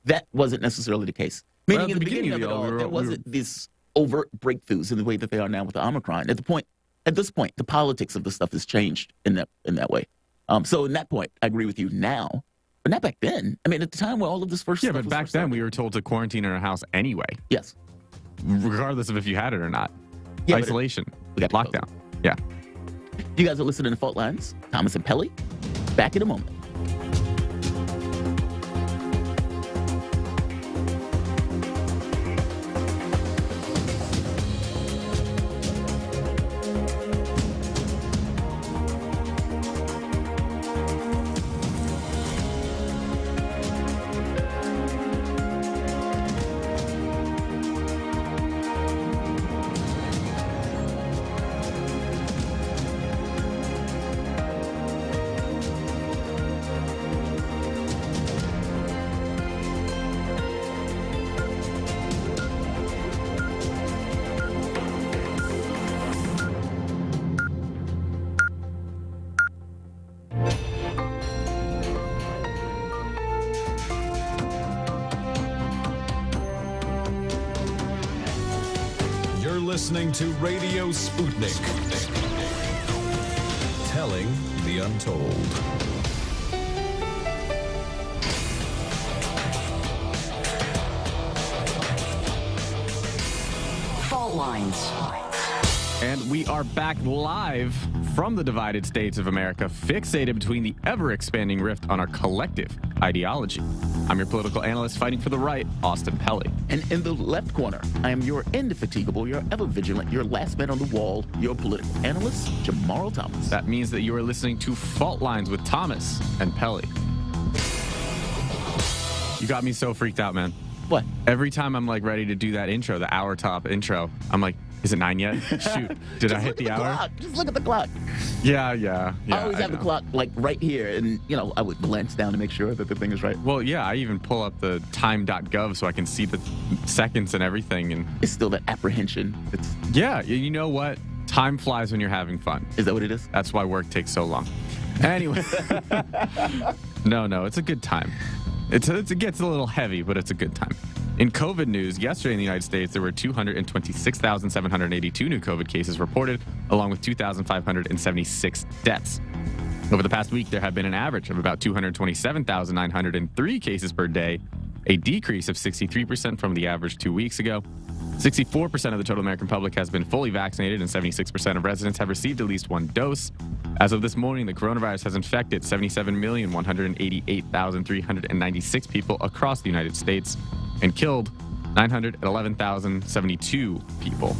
that wasn't necessarily the case. Meaning in the beginning of it all, there wasn't these overt breakthroughs in the way that they are now with the Omicron. At this point, the politics of the stuff has changed in that way. So in that point, I agree with you now, but not back then. I mean, at the time where all of this first stuff but back then we were told to quarantine in our house anyway. Yes. Regardless of if you had it or not. Yeah, isolation. Lockdown. Yeah. You guys are listening to Fault Lines. Thomas and Pelly. Back in a moment. listening to Radio Sputnik. Telling the untold. Fault lines. And we are back live from the divided states of America, fixated between the ever-expanding rift on our collective ideology. I'm your political analyst fighting for the right, Austin Pelly. And in the left corner, I am your indefatigable, your ever-vigilant, your last man on the wall, your political analyst, Jamarl Thomas. That means that you are listening to Fault Lines with Thomas and Pelly. You got me so freaked out, man. What? Every time I'm like ready to do that intro, the hour top intro, I'm like, is it 9 yet? Shoot. Did I hit the hour? Clock. Just look at the clock. Yeah. I always have the clock like right here, and I would glance down to make sure that the thing is right. Well, yeah, I even pull up the time.gov so I can see the seconds and everything. And it's still that apprehension. Yeah, you know what? Time flies when you're having fun. Is that what it is? That's why work takes so long. Anyway. No, it's a good time. It gets a little heavy, but it's a good time. In COVID news, yesterday in the United States, there were 226,782 new COVID cases reported, along with 2,576 deaths. Over the past week, there have been an average of about 227,903 cases per day, a decrease of 63% from the average 2 weeks ago. 64% of the total American public has been fully vaccinated, and 76% of residents have received at least one dose. As of this morning, the coronavirus has infected 77,188,396 people across the United States and killed 911,072 people.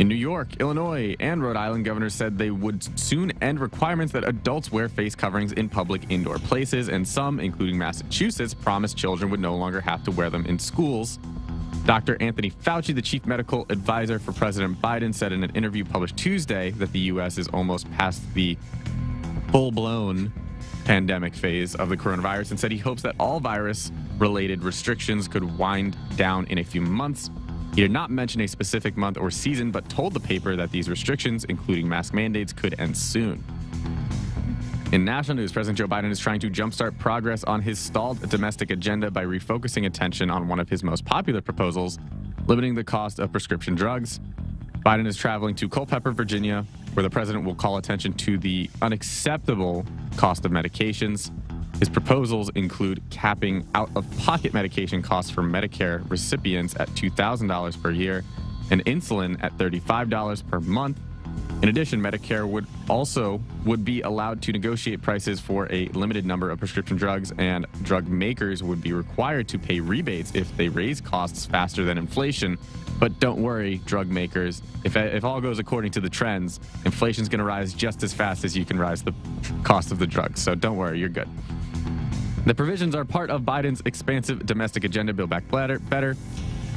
In New York, Illinois, and Rhode Island, governors said they would soon end requirements that adults wear face coverings in public indoor places, and some, including Massachusetts, promised children would no longer have to wear them in schools. Dr. Anthony Fauci, the chief medical advisor for President Biden, said in an interview published Tuesday that the U.S. is almost past the full-blown pandemic phase of the coronavirus, and said he hopes that all virus-related restrictions could wind down in a few months. He did not mention a specific month or season, but told the paper that these restrictions, including mask mandates, could end soon. In national news, President Joe Biden is trying to jumpstart progress on his stalled domestic agenda by refocusing attention on one of his most popular proposals, limiting the cost of prescription drugs. Biden is traveling to Culpeper, Virginia, where the president will call attention to the unacceptable cost of medications. His proposals include capping out-of-pocket medication costs for Medicare recipients at $2,000 per year and insulin at $35 per month. In addition, Medicare would be allowed to negotiate prices for a limited number of prescription drugs, and drug makers would be required to pay rebates if they raise costs faster than inflation. But don't worry, drug makers, if all goes according to the trends, inflation's going to rise just as fast as you can rise the cost of the drugs. So don't worry, you're good. The provisions are part of Biden's expansive domestic agenda, Build Back Better.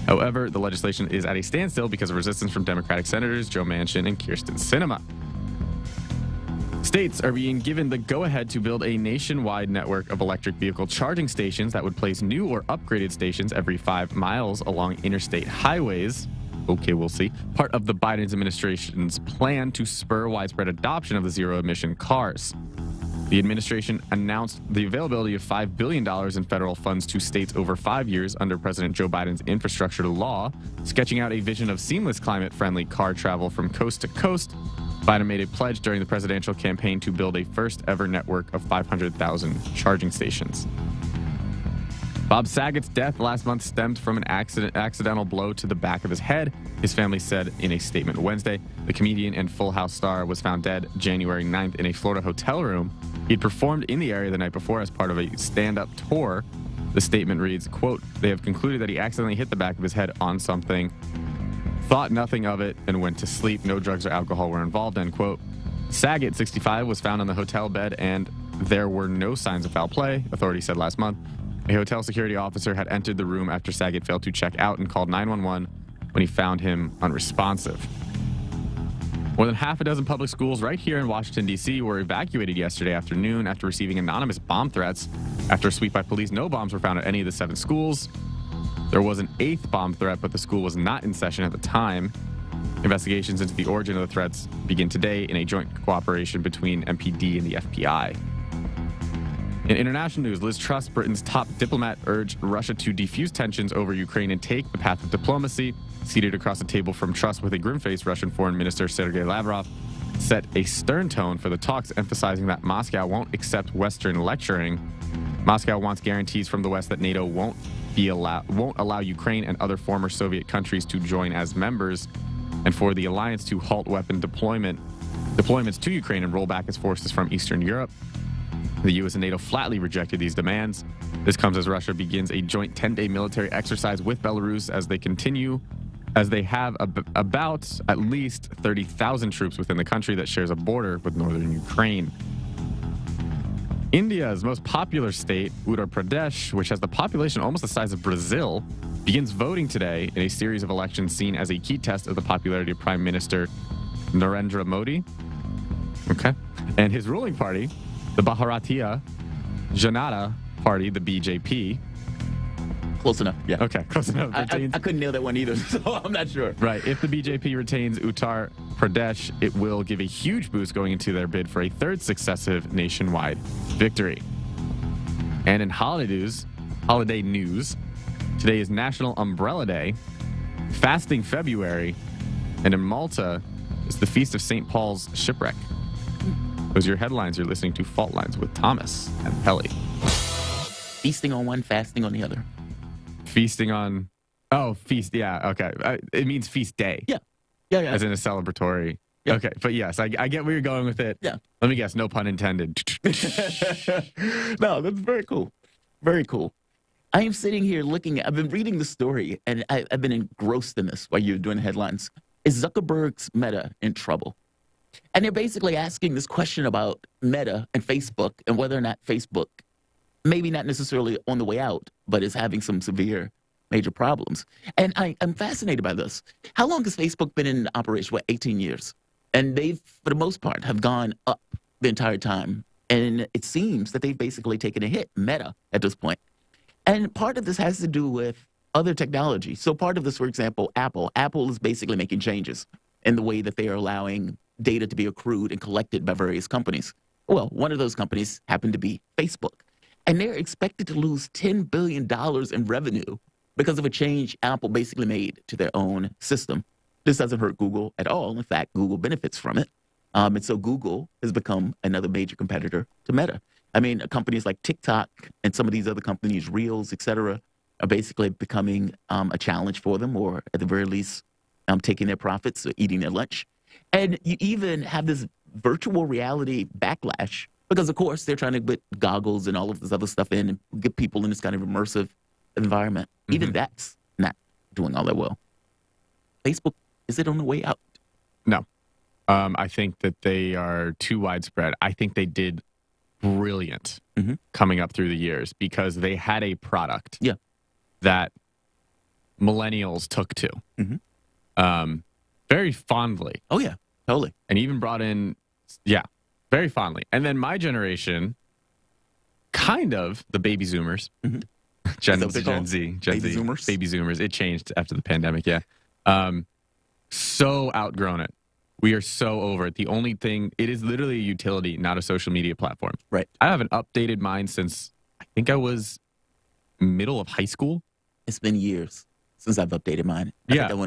However, the legislation is at a standstill because of resistance from Democratic Senators Joe Manchin and Kyrsten Sinema. States are being given the go-ahead to build a nationwide network of electric vehicle charging stations that would place new or upgraded stations every 5 miles along interstate highways. Okay, we'll see. Part of the Biden administration's plan to spur widespread adoption of the zero-emission cars. The administration announced the availability of $5 billion in federal funds to states over 5 years under President Joe Biden's infrastructure law, sketching out a vision of seamless climate-friendly car travel from coast to coast. Biden made a pledge during the presidential campaign to build a first-ever network of 500,000 charging stations. Bob Saget's death last month stemmed from an accidental blow to the back of his head, his family said in a statement Wednesday. The comedian and Full House star was found dead January 9th in a Florida hotel room. He'd performed in the area the night before as part of a stand-up tour. The statement reads, quote, "They have concluded that he accidentally hit the back of his head on something, thought nothing of it, and went to sleep. No drugs or alcohol were involved," end quote. Saget, 65, was found on the hotel bed, and there were no signs of foul play, authorities said last month. A hotel security officer had entered the room after Saget failed to check out and called 911 when he found him unresponsive. More than half a dozen public schools right here in Washington, D.C. were evacuated yesterday afternoon after receiving anonymous bomb threats. After a sweep by police, no bombs were found at any of the 7 schools. There was an 8th bomb threat, but the school was not in session at the time. Investigations into the origin of the threats begin today in a joint cooperation between MPD and the FBI. In international news, Liz Truss, Britain's top diplomat, urged Russia to defuse tensions over Ukraine and take the path of diplomacy. Seated across the table from Truss with a grim face, Russian Foreign Minister Sergei Lavrov set a stern tone for the talks, emphasizing that Moscow won't accept Western lecturing. Moscow wants guarantees from the West that NATO won't allow Ukraine and other former Soviet countries to join as members, and for the alliance to halt weapon deployments to Ukraine and roll back its forces from Eastern Europe. The U.S. and NATO flatly rejected these demands. This comes as Russia begins a joint 10-day military exercise with Belarus as they have about at least 30,000 troops within the country that shares a border with northern Ukraine. India's most popular state, Uttar Pradesh, which has the population almost the size of Brazil, begins voting today in a series of elections seen as a key test of the popularity of Prime Minister Narendra Modi. Okay. And his ruling party, the Bharatiya Janata Party, the BJP. Close enough. Yeah. Okay, close enough. I couldn't nail that one either, so I'm not sure. Right. If the BJP retains Uttar Pradesh, it will give a huge boost going into their bid for a third successive nationwide victory. And in holiday news, today is National Umbrella Day, Fasting February, and in Malta, it's the Feast of St. Paul's Shipwreck. Those are your headlines. You're listening to Fault Lines with Thomas and Pelly. Feasting on one, fasting on the other. Feasting on... Oh, feast. Yeah, okay. It means feast day. Yeah. As in a celebratory... Yeah. Okay, but yes, I get where you're going with it. Yeah. Let me guess, no pun intended. No, that's very cool. Very cool. I am sitting here I've been reading the story, and I've been engrossed in this while you're doing the headlines. Is Zuckerberg's Meta in trouble? And they're basically asking this question about Meta and Facebook and whether or not Facebook, maybe not necessarily on the way out, but is having some severe major problems. And I'm fascinated by this. How long has Facebook been in operation? 18 years? And they've, for the most part, have gone up the entire time. And it seems that they've basically taken a hit, Meta, at this point. And part of this has to do with other technology. So part of this, for example, Apple. Apple is basically making changes in the way that they are allowing data to be accrued and collected by various companies. Well, one of those companies happened to be Facebook. And they're expected to lose $10 billion in revenue because of a change Apple basically made to their own system. This doesn't hurt Google at all. In fact, Google benefits from it. And so Google has become another major competitor to Meta. I mean, companies like TikTok and some of these other companies, Reels, et cetera, are basically becoming a challenge for them, or at the very least, taking their profits or eating their lunch. And you even have this virtual reality backlash because, of course, they're trying to put goggles and all of this other stuff in and get people in this kind of immersive environment. Mm-hmm. Even that's not doing all that well. Facebook, is it on the way out? No. I think that they are too widespread. I think they did brilliant coming up through the years because they had a product that millennials took to very fondly. Oh, yeah, totally. And even brought in, very fondly. And then my generation, kind of the baby Zoomers, Gen Z, baby Zoomers? Baby Zoomers. It changed after the pandemic, so outgrown it. We are so over it. The only thing, it is literally a utility, not a social media platform. Right. I haven't updated mine since I think I was middle of high school. It's been years since I've updated mine.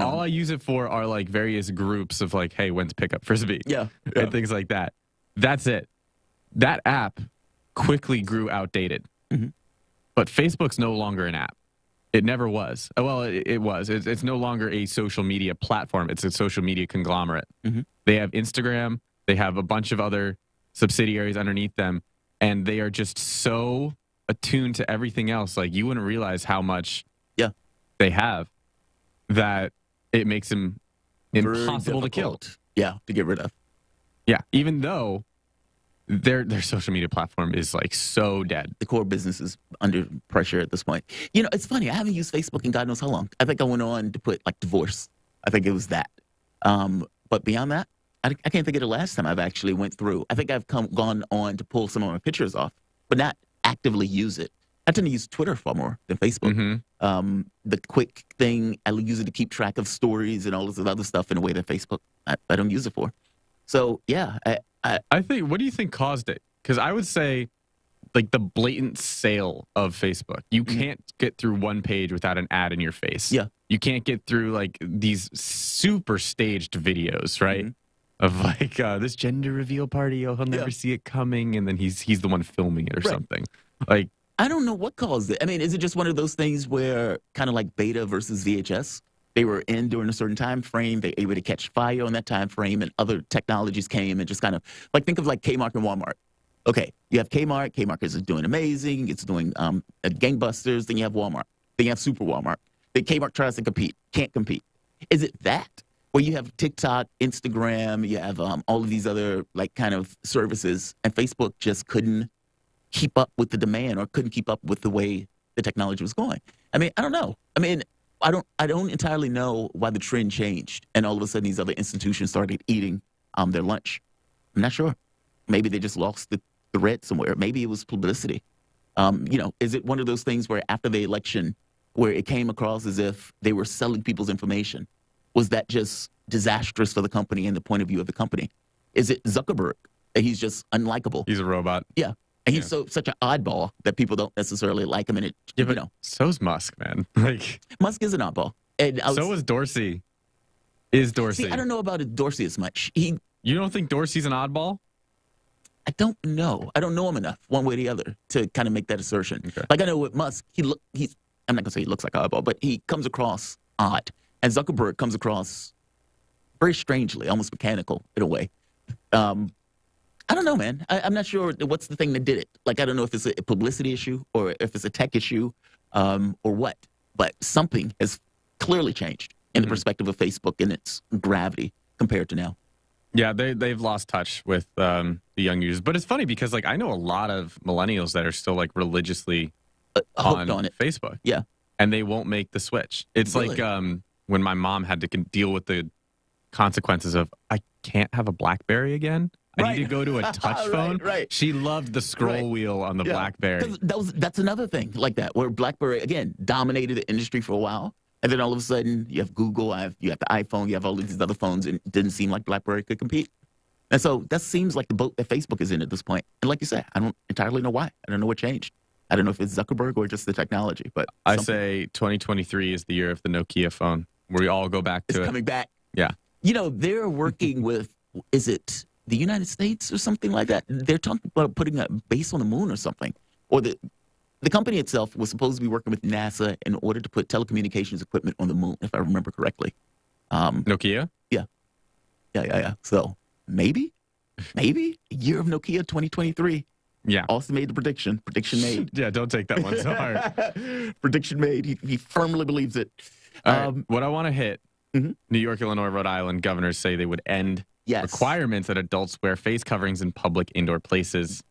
All I use it for are like various groups of like, hey, when to pick up Frisbee. And things like that. That's it. That app quickly grew outdated. But Facebook's no longer an app. It never was. Well, it was. It's no longer a social media platform. It's a social media conglomerate. They have Instagram. They have a bunch of other subsidiaries underneath them. And they are just so attuned to everything else. Like, you wouldn't realize how much they have that it makes them impossible to kill. Yeah, to get rid of. Yeah, even though their social media platform is like so dead. The core business is under pressure at this point. You know, it's funny. I haven't used Facebook in God knows how long. I think I went on to put like divorce. I think it was that. But beyond that, I can't think of the last time I've actually went through. I think I've gone on to pull some of my pictures off, but not actively use it. I tend to use Twitter far more than Facebook. The quick thing, I use it to keep track of stories and all this other stuff in a way that Facebook, I don't use it for. So, yeah. I think, what do you think caused it? Because I would say like the blatant sale of Facebook. You can't get through one page without an ad in your face. Yeah. You can't get through like these super staged videos, right? Of like this gender reveal party. Oh, he'll never see it coming, and then he's the one filming it or something. Like, I don't know what caused it. I mean, is it just one of those things where kind of like beta versus VHS? They were in during a certain time frame. They were able to catch fire on that time frame, and other technologies came and just kind of like think of like Kmart and Walmart. Okay, you have Kmart. Kmart is doing amazing. It's doing gangbusters. Then you have Walmart. Then you have Super Walmart. Then Kmart tries to compete, can't compete. Is it that? Where you have TikTok, Instagram, you have all of these other like kind of services, and Facebook just couldn't keep up with the demand or couldn't keep up with the way the technology was going. I mean, I don't know. I mean, I don't entirely know why the trend changed and all of a sudden these other institutions started eating their lunch. I'm not sure. Maybe they just lost the thread somewhere. Maybe it was publicity. Is it one of those things where after the election where it came across as if they were selling people's information? Was that just disastrous for the company and the point of view of the company? Is it Zuckerberg that he's just unlikable? He's a robot. Yeah. And he's such an oddball that people don't necessarily like him. And so's Musk, man. Like Musk is an oddball. And so is Dorsey. Is Dorsey? See, I don't know about Dorsey as much. You don't think Dorsey's an oddball? I don't know. I don't know him enough, one way or the other, to kind of make that assertion. Okay. Like I know with Musk, I'm not gonna say he looks like an oddball, but he comes across odd, and Zuckerberg comes across very strangely, almost mechanical in a way. I don't know, man. I'm not sure what's the thing that did it. Like, I don't know if it's a publicity issue or if it's a tech issue or what. But something has clearly changed in the perspective of Facebook and its gravity compared to now. Yeah, they've lost touch with the young users. But it's funny because, like, I know a lot of millennials that are still, like, religiously on Facebook. Yeah. And they won't make the switch. It's really? Like when my mom had to deal with the consequences of, I can't have a BlackBerry again. I need to go to a touch phone. Right. She loved the scroll wheel on the BlackBerry. That's another thing like that, where BlackBerry, again, dominated the industry for a while. And then all of a sudden, you have Google, you have the iPhone, you have all of these other phones, and it didn't seem like BlackBerry could compete. And so that seems like the boat that Facebook is in at this point. And like you said, I don't entirely know why. I don't know what changed. I don't know if it's Zuckerberg or just the technology. But I say 2023 is the year of the Nokia phone, where we all go back to it. It's coming back. Yeah. They're working with, is it the United States or something like that? They're talking about putting a base on the moon or something. Or the company itself was supposed to be working with NASA in order to put telecommunications equipment on the moon, if I remember correctly. Nokia? Yeah. So maybe year of Nokia 2023. Yeah. Also made the prediction. Prediction made. Yeah, don't take that one so hard. Prediction made. He firmly believes it. All right, what I want to hit, New York, Illinois, Rhode Island governors say they would end requirements that adults wear face coverings in public indoor places.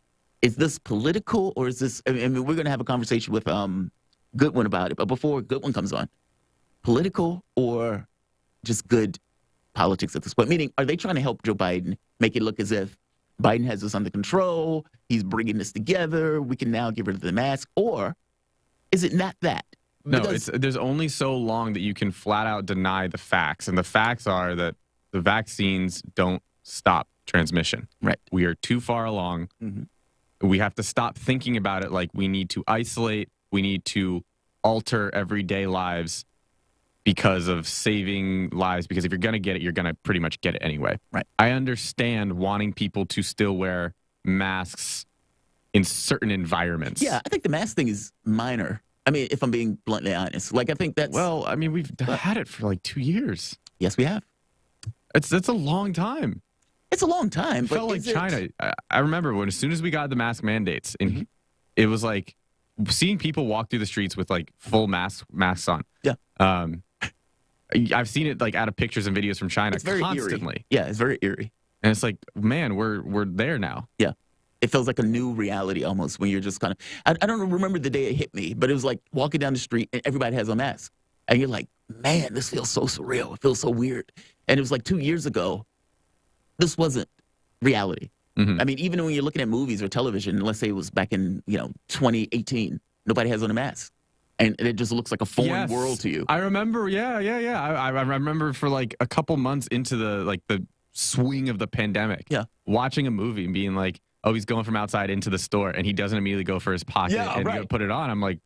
Is this political or is this, I mean, we're going to have a conversation with Goodwin about it, but before Goodwin comes on, political or just good politics at this point? Meaning, are they trying to help Joe Biden make it look as if Biden has this under control, he's bringing this together, we can now get rid of the mask, or is it not that? No, there's only so long that you can flat out deny the facts. And the facts are that the vaccines don't stop transmission. Right. We are too far along. We have to stop thinking about it like we need to isolate, we need to alter everyday lives because of saving lives. Because if you're going to get it, you're going to pretty much get it anyway. Right. I understand wanting people to still wear masks in certain environments. Yeah, I think the mask thing is minor. I mean, if I'm being bluntly honest, like I think that's... Well, I mean, we've had it for like 2 years. Yes, we have. It's a long time. It's a long time. It felt like China. I remember when as soon as we got the mask mandates, and it was like seeing people walk through the streets with like full masks on. Yeah. I've seen it like out of pictures and videos from China constantly. Eerie. Yeah, it's very eerie. And it's like, man, we're there now. Yeah. It feels like a new reality almost when you're just kind of, I don't remember the day it hit me, but it was like walking down the street and everybody has a mask. And you're like, man, this feels so surreal. It feels so weird. And it was like 2 years ago, this wasn't reality. I mean, even when you're looking at movies or television, let's say it was back in, 2018, nobody has on a mask. And it just looks like a foreign world to you. I remember, yeah. I remember for like a couple months into the swing of the pandemic, watching a movie and being like, oh, he's going from outside into the store, and he doesn't immediately go for his pocket and right. put it on. I'm like,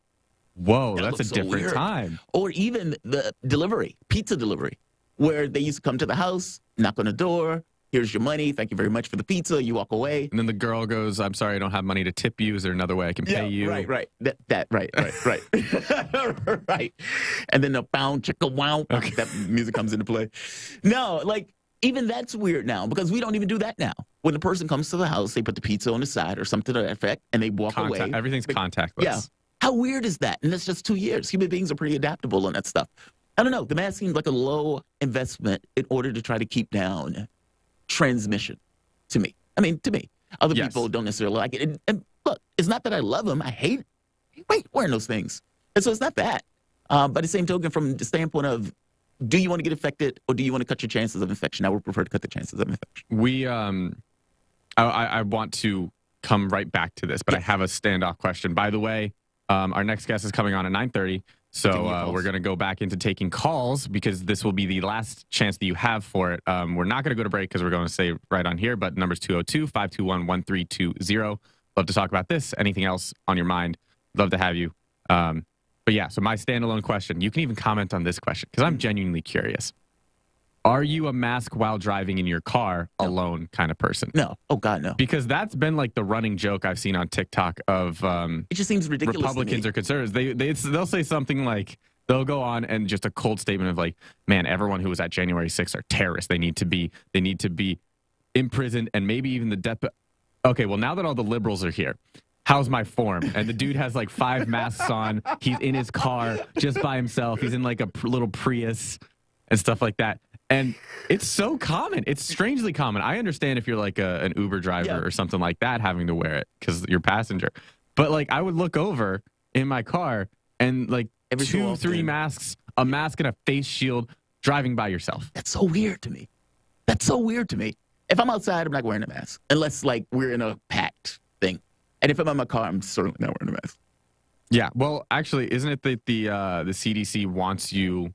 whoa, that's a so different weird. time. Or even the delivery, pizza delivery, where they used to come to the house, knock on the door, here's your money, thank you very much for the pizza, you walk away. And then the girl goes, I'm sorry, I don't have money to tip you. Is there another way I can pay you? Right. Right. Right. And then the pound, chicka, wow, that music comes into play. No, like, even that's weird now because we don't even do that now. When the person comes to the house, they put the pizza on the side or something to that effect, and they walk away. Everything's contactless. Yeah. How weird is that? And that's just 2 years. Human beings are pretty adaptable on that stuff. I don't know. The mask seems like a low investment in order to try to keep down transmission to me. I mean, to me. Other people don't necessarily like it. And look, it's not that I love them. I hate wearing those things. And so it's not that. But the same token, from the standpoint of, do you want to get infected or do you want to cut your chances of infection? I would prefer to cut the chances of infection. We, I want to come right back to this, but I have a standoff question. By the way, our next guest is coming on at 9:30. So we're going to go back into taking calls because this will be the last chance that you have for it. We're not going to go to break because we're going to say right on here, but number's 202-521-1320. Love to talk about this. Anything else on your mind? Love to have you. But yeah, so my standalone question, you can even comment on this question because I'm genuinely curious. Are you a mask while driving in your car alone kind of person? No. Oh, God, no. Because that's been like the running joke I've seen on TikTok of it just seems ridiculous. Republicans or conservatives. They'll say something like, they'll go on and just a cold statement of like, man, everyone who was at January 6th are terrorists. They need to be imprisoned and maybe even the death. Okay, well, now that all the liberals are here, how's my form? And the dude has like 5 masks on. He's in his car just by himself. He's in like a little Prius and stuff like that. And it's so common. It's strangely common. I understand if you're like an Uber driver or something like that having to wear it because you're passenger. But like I would look over in my car and like 2-3 masks, a mask and a face shield driving by yourself. That's so weird to me. If I'm outside, I'm not wearing a mask unless like we're in a packed thing. And if I'm in my car, I'm certainly not wearing a mask. Yeah. Well, actually, isn't it that the CDC wants you?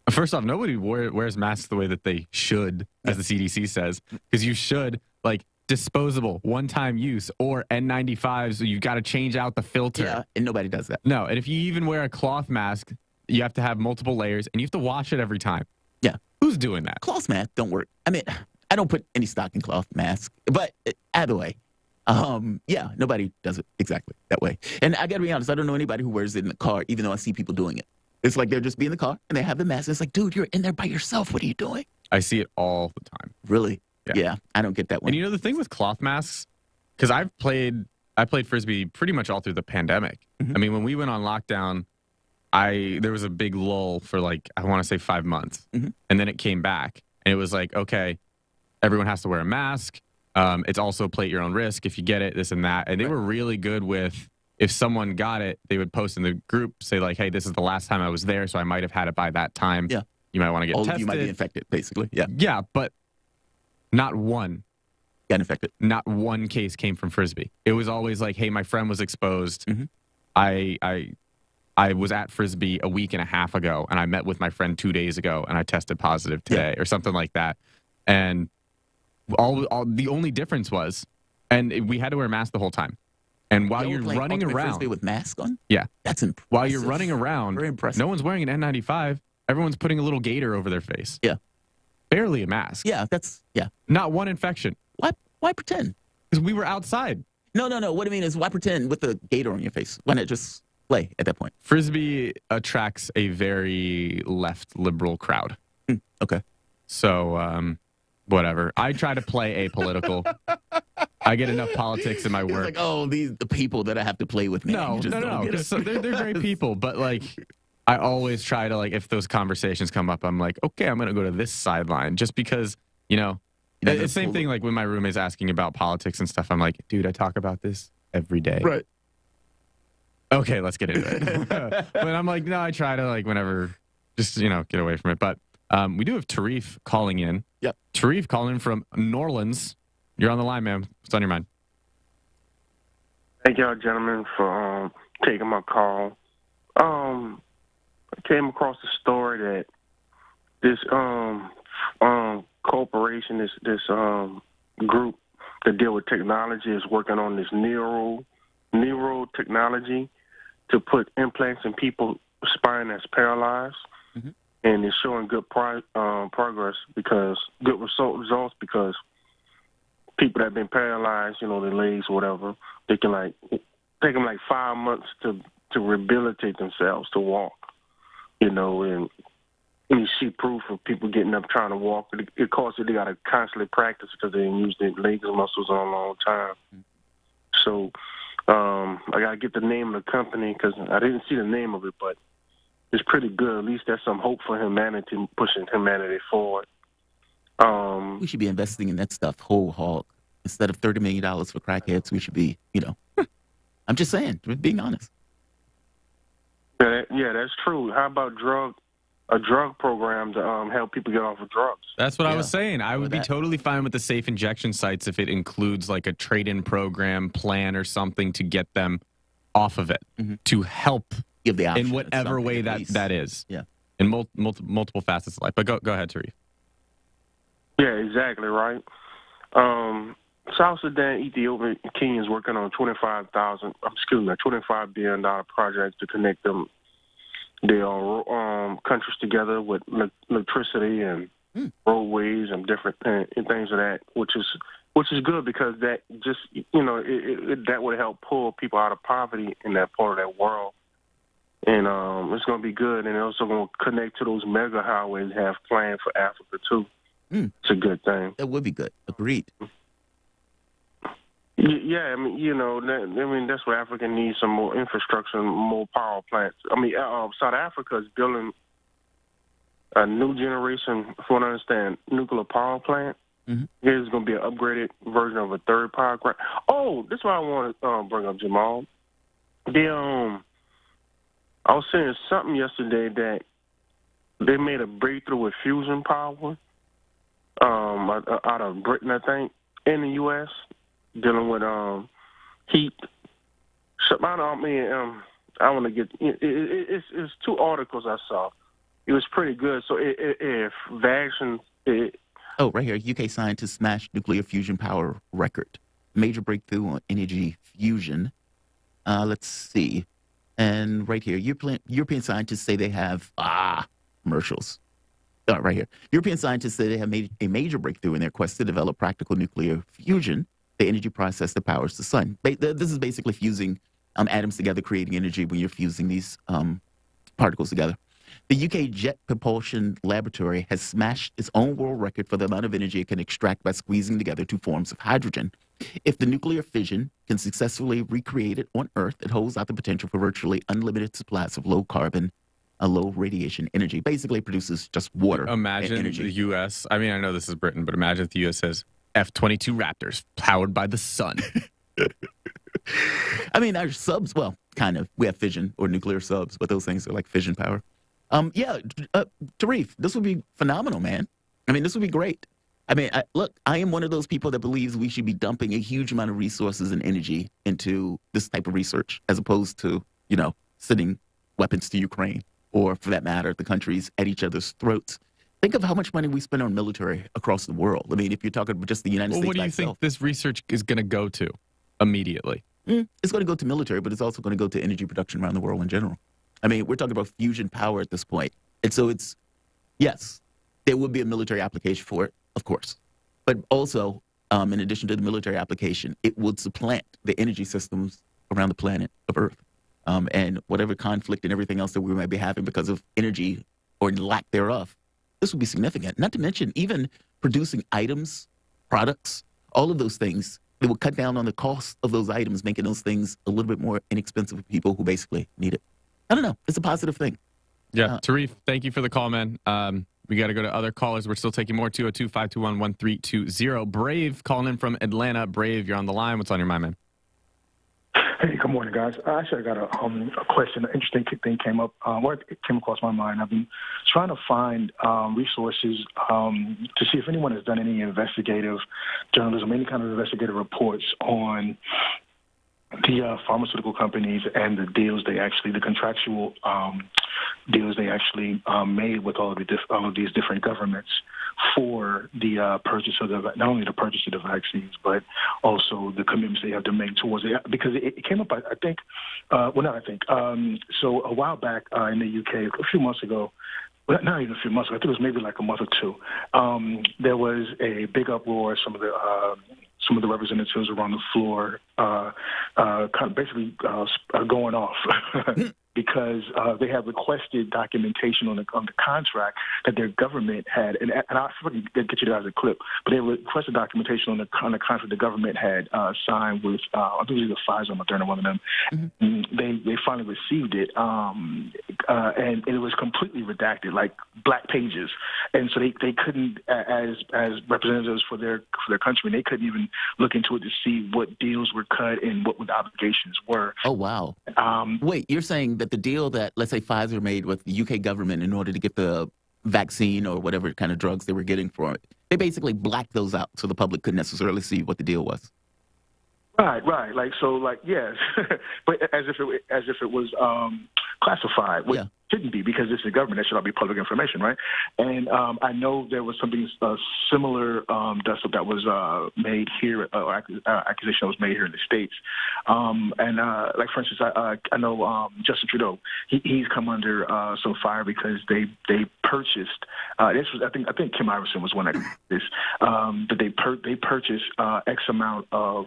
First off, nobody wears masks the way that they should, as the CDC says, because you should, like, disposable, one-time use, or N95s, so you've got to change out the filter. Yeah, and nobody does that. No, and if you even wear a cloth mask, you have to have multiple layers, and you have to wash it every time. Yeah. Who's doing that? Cloth masks don't work. I mean, I don't put any stock in cloth masks, but either way, yeah, nobody does it exactly that way. And I got to be honest, I don't know anybody who wears it in the car, even though I see people doing it. It's like they're just be in the car and they have the mask. It's like, dude, you're in there by yourself. What are you doing? I see it all the time. Really? Yeah, I don't get that one. And you know the thing with cloth masks, because I played Frisbee pretty much all through the pandemic. Mm-hmm. I mean, when we went on lockdown, there was a big lull for like, I want to say 5 months. Mm-hmm. And then it came back. And it was like, okay, everyone has to wear a mask. It's also play at your own risk if you get it, this and that. And they were really good with, if someone got it, they would post in the group, say like, hey, this is the last time I was there, so I might have had it by that time. Yeah. You might want to get tested. All of you might be infected, basically. Yeah. Yeah, but not one got infected. Not one case came from Frisbee. It was always like, hey, my friend was exposed. Mm-hmm. I was at Frisbee a week and a half ago, and I met with my friend 2 days ago, and I tested positive today, or something like that. And the only difference was, and we had to wear masks the whole time. And while you're running around Frisbee with masks on, that's impressive. While you're running around, very impressive. No one's wearing an N95. Everyone's putting a little gaiter over their face. Yeah, barely a mask. Yeah, not one infection. Why pretend? Because we were outside. No. What I mean is, why pretend with the gaiter on your face? Why not just play at that point? Frisbee attracts a very left liberal crowd. Okay. So, whatever. I try to play apolitical. I get enough politics in my work. It's like, the people that I have to play with. Man, no. So they're great people, but like, I always try to like, if those conversations come up, I'm like, okay, I'm gonna go to this sideline just because, it's the same thing. Like when my roommate's asking about politics and stuff, I'm like, dude, I talk about this every day. Right. Okay, let's get into it. But I'm like, no, I try to like whenever, just get away from it. But we do have Tarif calling in. Yep. Tarif calling in from New Orleans. You're on the line, ma'am. What's on your mind? Thank y'all, gentlemen, for taking my call. I came across a story that this corporation, this group that deal with technology is working on this neural technology to put implants in people's spine that's paralyzed, and it's showing good progress good results because people that have been paralyzed, their legs or whatever, they can take them 5 months to rehabilitate themselves to walk, and you see proof of people getting up trying to walk. Of course, they got to constantly practice because they didn't use their legs and muscles in a long time. So I got to get the name of the company because I didn't see the name of it, but it's pretty good. At least there's some hope for humanity, pushing humanity forward. We should be investing in that stuff whole hog. Instead of $30 million for crackheads, we should be, I'm just saying, being honest. Yeah, that's true. How about a drug program to help people get off of drugs? That's what I was saying. I would be totally fine with the safe injection sites if it includes like a trade-in program plan or something to get them off of it, to help give the option in whatever way that is. Yeah. In multiple facets of life. But go ahead, Tarif. Yeah, exactly right. South Sudan, Ethiopia, and Kenya is working on $25 billion project to connect their countries together with electricity and roadways and different and things of that, which is good because that just that would help pull people out of poverty in that part of that world, and it's going to be good, and also going to connect to those mega highways they have planned for Africa too. It's a good thing. That would be good. Agreed. Yeah, that's where Africa needs some more infrastructure and more power plants. South Africa is building a new generation, from what I understand, nuclear power plant. Here's going to be an upgraded version of a third power plant. Oh, this is what I want to bring up, Jamal. I was saying something yesterday that they made a breakthrough with fusion power out of Britain, I think, in the U.S., dealing with heat. So, I want to get it's two articles I saw. It was pretty good. So if vaccines. Right here, UK scientists smashed nuclear fusion power record. Major breakthrough on energy fusion. Let's see. And right here, European scientists say they have commercials. Right here, European scientists say they have made a major breakthrough in their quest to develop practical nuclear fusion, the energy process that powers the sun. This is basically fusing atoms together, creating energy when you're fusing these particles together. The UK Jet Propulsion Laboratory has smashed its own world record for the amount of energy it can extract by squeezing together two forms of hydrogen. If the nuclear fission can successfully recreate it on Earth, it holds out the potential for virtually unlimited supplies of low carbon, low radiation energy. Basically produces just water. Imagine the U.S. I know this is Britain, but imagine if the U.S. says F-22 Raptors powered by the sun. Our subs, well, kind of. We have fission or nuclear subs, but those things are like fission power. Tarif, this would be phenomenal, man. This would be great. Look, I am one of those people that believes we should be dumping a huge amount of resources and energy into this type of research as opposed to, sending weapons to Ukraine or, for that matter, the countries at each other's throats. Think of how much money we spend on military across the world. If you're talking about just the United States. What do you think this research is going to go to immediately? It's going to go to military, but it's also going to go to energy production around the world in general. We're talking about fusion power at this point. And so yes, there will be a military application for it, of course. But also, in addition to the military application, it would supplant the energy systems around the planet of Earth. And whatever conflict and everything else that we might be having because of energy or lack thereof, this would be significant. Not to mention even producing items, products, all of those things. It will cut down on the cost of those items, making those things a little bit more inexpensive for people who basically need it. I don't know. It's a positive thing. Yeah. Tarif, thank you for the call, man. We got to go to other callers. We're still taking more. 202-521-1320. Brave calling in from Atlanta. Brave, you're on the line. What's on your mind, man? Hey, good morning, guys. Actually, I got a question. An interesting thing came up. It came across my mind. I've been trying to find resources to see if anyone has done any investigative journalism, any kind of investigative reports on the pharmaceutical companies and the deals the contractual deals they actually made with all of these different governments for the purchase of not only the purchase of the vaccines, but also the commitments they have to make towards it. Because it came up, I think, so a while back in the UK, a few months ago, well, not even a few months ago, I think it was maybe like a month or two, there was a big uproar. Some of the representatives around the floor kind of basically going off because they had requested documentation on the contract that their government had, and I'll get you guys a clip, but they requested documentation on the contract the government had signed with, I believe it was Pfizer or Moderna, one of them. Mm-hmm. They finally received it, and it was completely redacted, like black pages, and so they couldn't, as representatives for their country, they couldn't even look into it to see what deals were cut and what the obligations were. Oh, wow. Wait, you're saying that the deal that, let's say, Pfizer made with the UK government in order to get the vaccine or whatever kind of drugs they were getting for it, they basically blacked those out so the public couldn't necessarily see what the deal was. Right. Yes, but as if it was classified, which shouldn't be, because it's the government. That should all be public information, right? And I know there was something similar dust-up that was made here, or accusation that was made here in the States. Like, for instance, I know Justin Trudeau. He's come under some fire because they purchased. This was, I think Kim Iverson was one that did this. But they purchased X amount of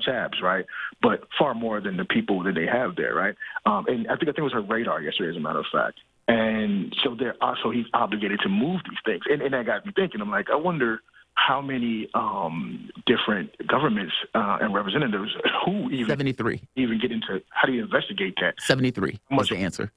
jabs, right? But far more than the people that they have there, right? And I think it was her radar yesterday, as a matter of fact. And so he's obligated to move these things. And that got me thinking. I'm like, I wonder how many different governments and representatives who even 73 even get into, how do you investigate that? 73 was the answer.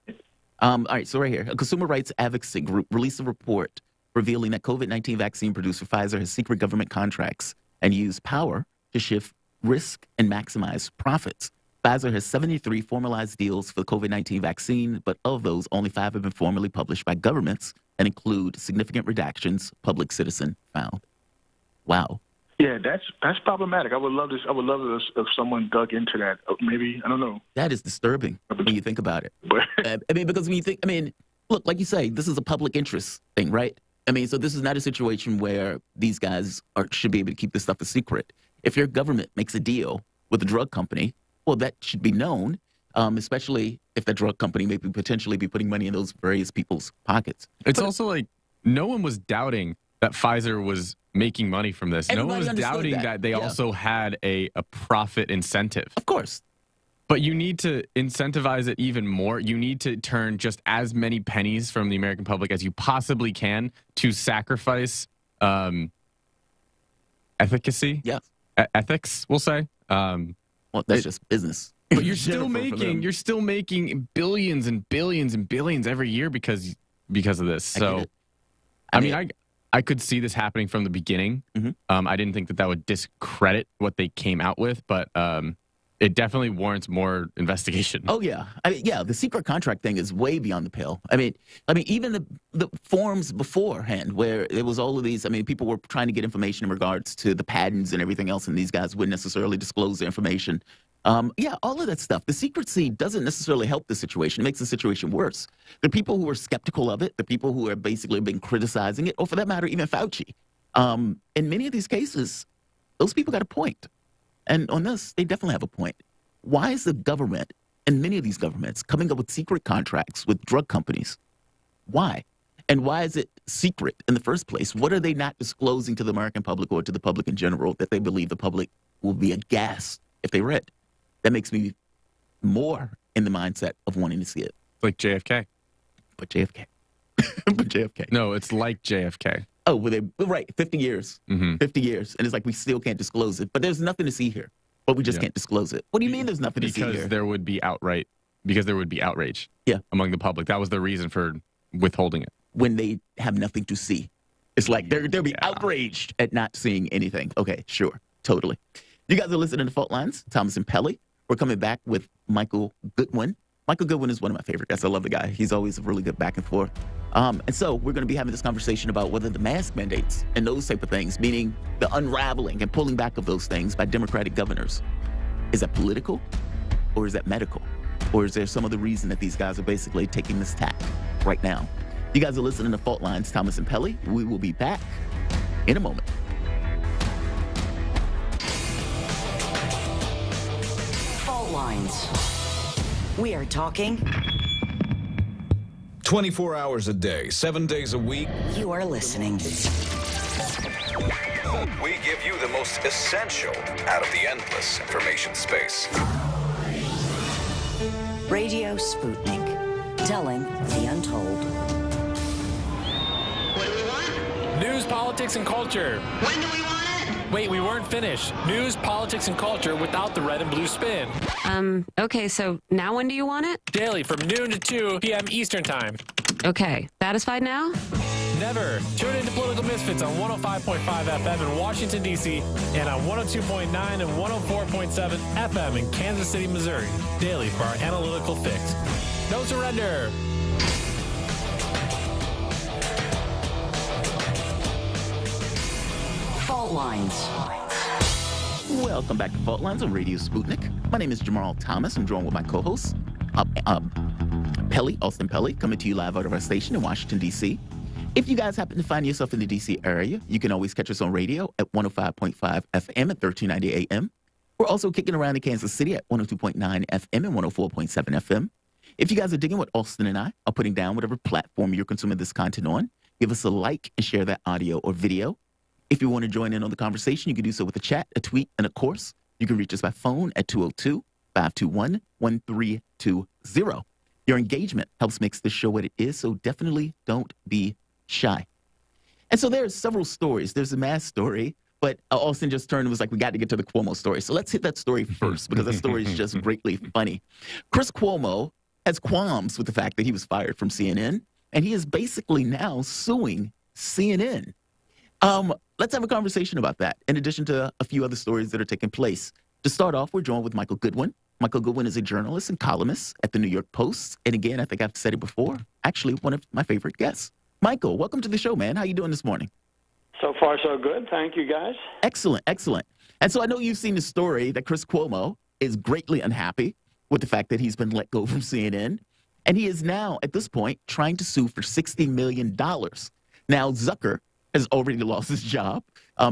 All right, so right here, a consumer rights advocacy group released a report revealing that COVID-19 vaccine producer Pfizer has secret government contracts and used power to shift risk and maximize profits. Pfizer has 73 formalized deals for the COVID-19 vaccine, but of those, only 5 have been formally published by governments and include significant redactions, public citizen found. Wow. Yeah, that's problematic. I would love if someone dug into that. Maybe, I don't know. That is disturbing when you think about it. Because when you think, look, like you say, this is a public interest thing, right? So this is not a situation where these guys should be able to keep this stuff a secret. If your government makes a deal with a drug company, well, that should be known, especially if that drug company may potentially be putting money in those various people's pockets. It's also like no one was doubting that Pfizer was making money from this. No one was doubting that they also had a profit incentive. Of course. But you need to incentivize it even more. You need to turn just as many pennies from the American public as you possibly can to sacrifice efficacy. Yeah. Ethics, we'll say. Well, that's just business. But you're still making billions and billions and billions every year because of this. So, I could see this happening from the beginning. Mm-hmm. I didn't think that would discredit what they came out with, but it definitely warrants more investigation. Oh yeah, the secret contract thing is way beyond the pale. Even the forms beforehand, where there was all of these. People were trying to get information in regards to the patents and everything else, and these guys wouldn't necessarily disclose the information. All of that stuff. The secrecy doesn't necessarily help the situation. It makes the situation worse. The people who are skeptical of it, the people who are basically been criticizing it, or for that matter, even Fauci. In many of these cases, those people got a point. And on this, they definitely have a point. Why is the government, and many of these governments, coming up with secret contracts with drug companies? Why? And why is it secret in the first place? What are they not disclosing to the American public or to the public in general that they believe the public will be aghast if they read? That makes me more in the mindset of wanting to see it. Like JFK. But JFK. No, it's like JFK. Oh, well, right. 50 years. Mm-hmm. 50 years. And it's like we still can't disclose it. But there's nothing to see here. But we just can't disclose it. What do you mean there's nothing to see here? Because there would be outrage among the public. That was the reason for withholding it. When they have nothing to see. It's like they'll be outraged at not seeing anything. Okay, sure. Totally. You guys are listening to Fault Lines. Thomas and Pelly. We're coming back with Michael Goodwin. Michael Goodwin is one of my favorite guys. I love the guy. He's always really good back and forth. And so we're going to be having this conversation about whether the mask mandates and those type of things, meaning the unraveling and pulling back of those things by Democratic governors, is that political or is that medical? Or is there some other reason that these guys are basically taking this tack right now? You guys are listening to Fault Lines, Thomas and Pelly. We will be back in a moment. Fault lines. We are talking 24 hours a day, 7 days a week. You are listening. We give you the most essential out of the endless information space. Radio Sputnik, telling the untold. What do we want? News, politics, and culture. When do we want it? Wait, we weren't finished. News, politics, and culture without the red and blue spin. Okay, so now when do you want it? Daily from noon to 2 p.m. Eastern Time. Okay, satisfied now? Never. Tune into Political Misfits on 105.5 FM in Washington, D.C. and on 102.9 and 104.7 FM in Kansas City, Missouri. Daily for our analytical fix. No surrender. Fault lines. Welcome back to Fault Lines on Radio Sputnik. My name is Jamarl Thomas. I'm joined with my co-host, Austin Pelly, coming to you live out of our station in Washington, D.C. If you guys happen to find yourself in the D.C. area, you can always catch us on radio at 105.5 FM at 1390 AM. We're also kicking around in Kansas City at 102.9 FM and 104.7 FM. If you guys are digging what Austin and I are putting down, whatever platform you're consuming this content on, give us a like and share that audio or video. If you want to join in on the conversation, you can do so with a chat, a tweet, and of course, you can reach us by phone at 202-521-1320. Your engagement helps make this show what it is, so definitely don't be shy. And so there's several stories. There's a mass story, but Austin just turned and was like, we got to get to the Cuomo story. So let's hit that story first, because that story is just greatly funny. Chris Cuomo has qualms with the fact that he was fired from CNN, and he is basically now suing CNN. Let's have a conversation about that, in addition to a few other stories that are taking place. To start off, we're joined with Michael Goodwin. Michael Goodwin is a journalist and columnist at the New York Post. And again, I think I've said it before, actually one of my favorite guests. Michael, welcome to the show, man. How you doing this morning? So far, so good. Thank you, guys. Excellent, excellent. And so I know you've seen the story that Chris Cuomo is greatly unhappy with the fact that he's been let go from CNN. And he is now, at this point, trying to sue for $60 million. Now, Zucker has already lost his job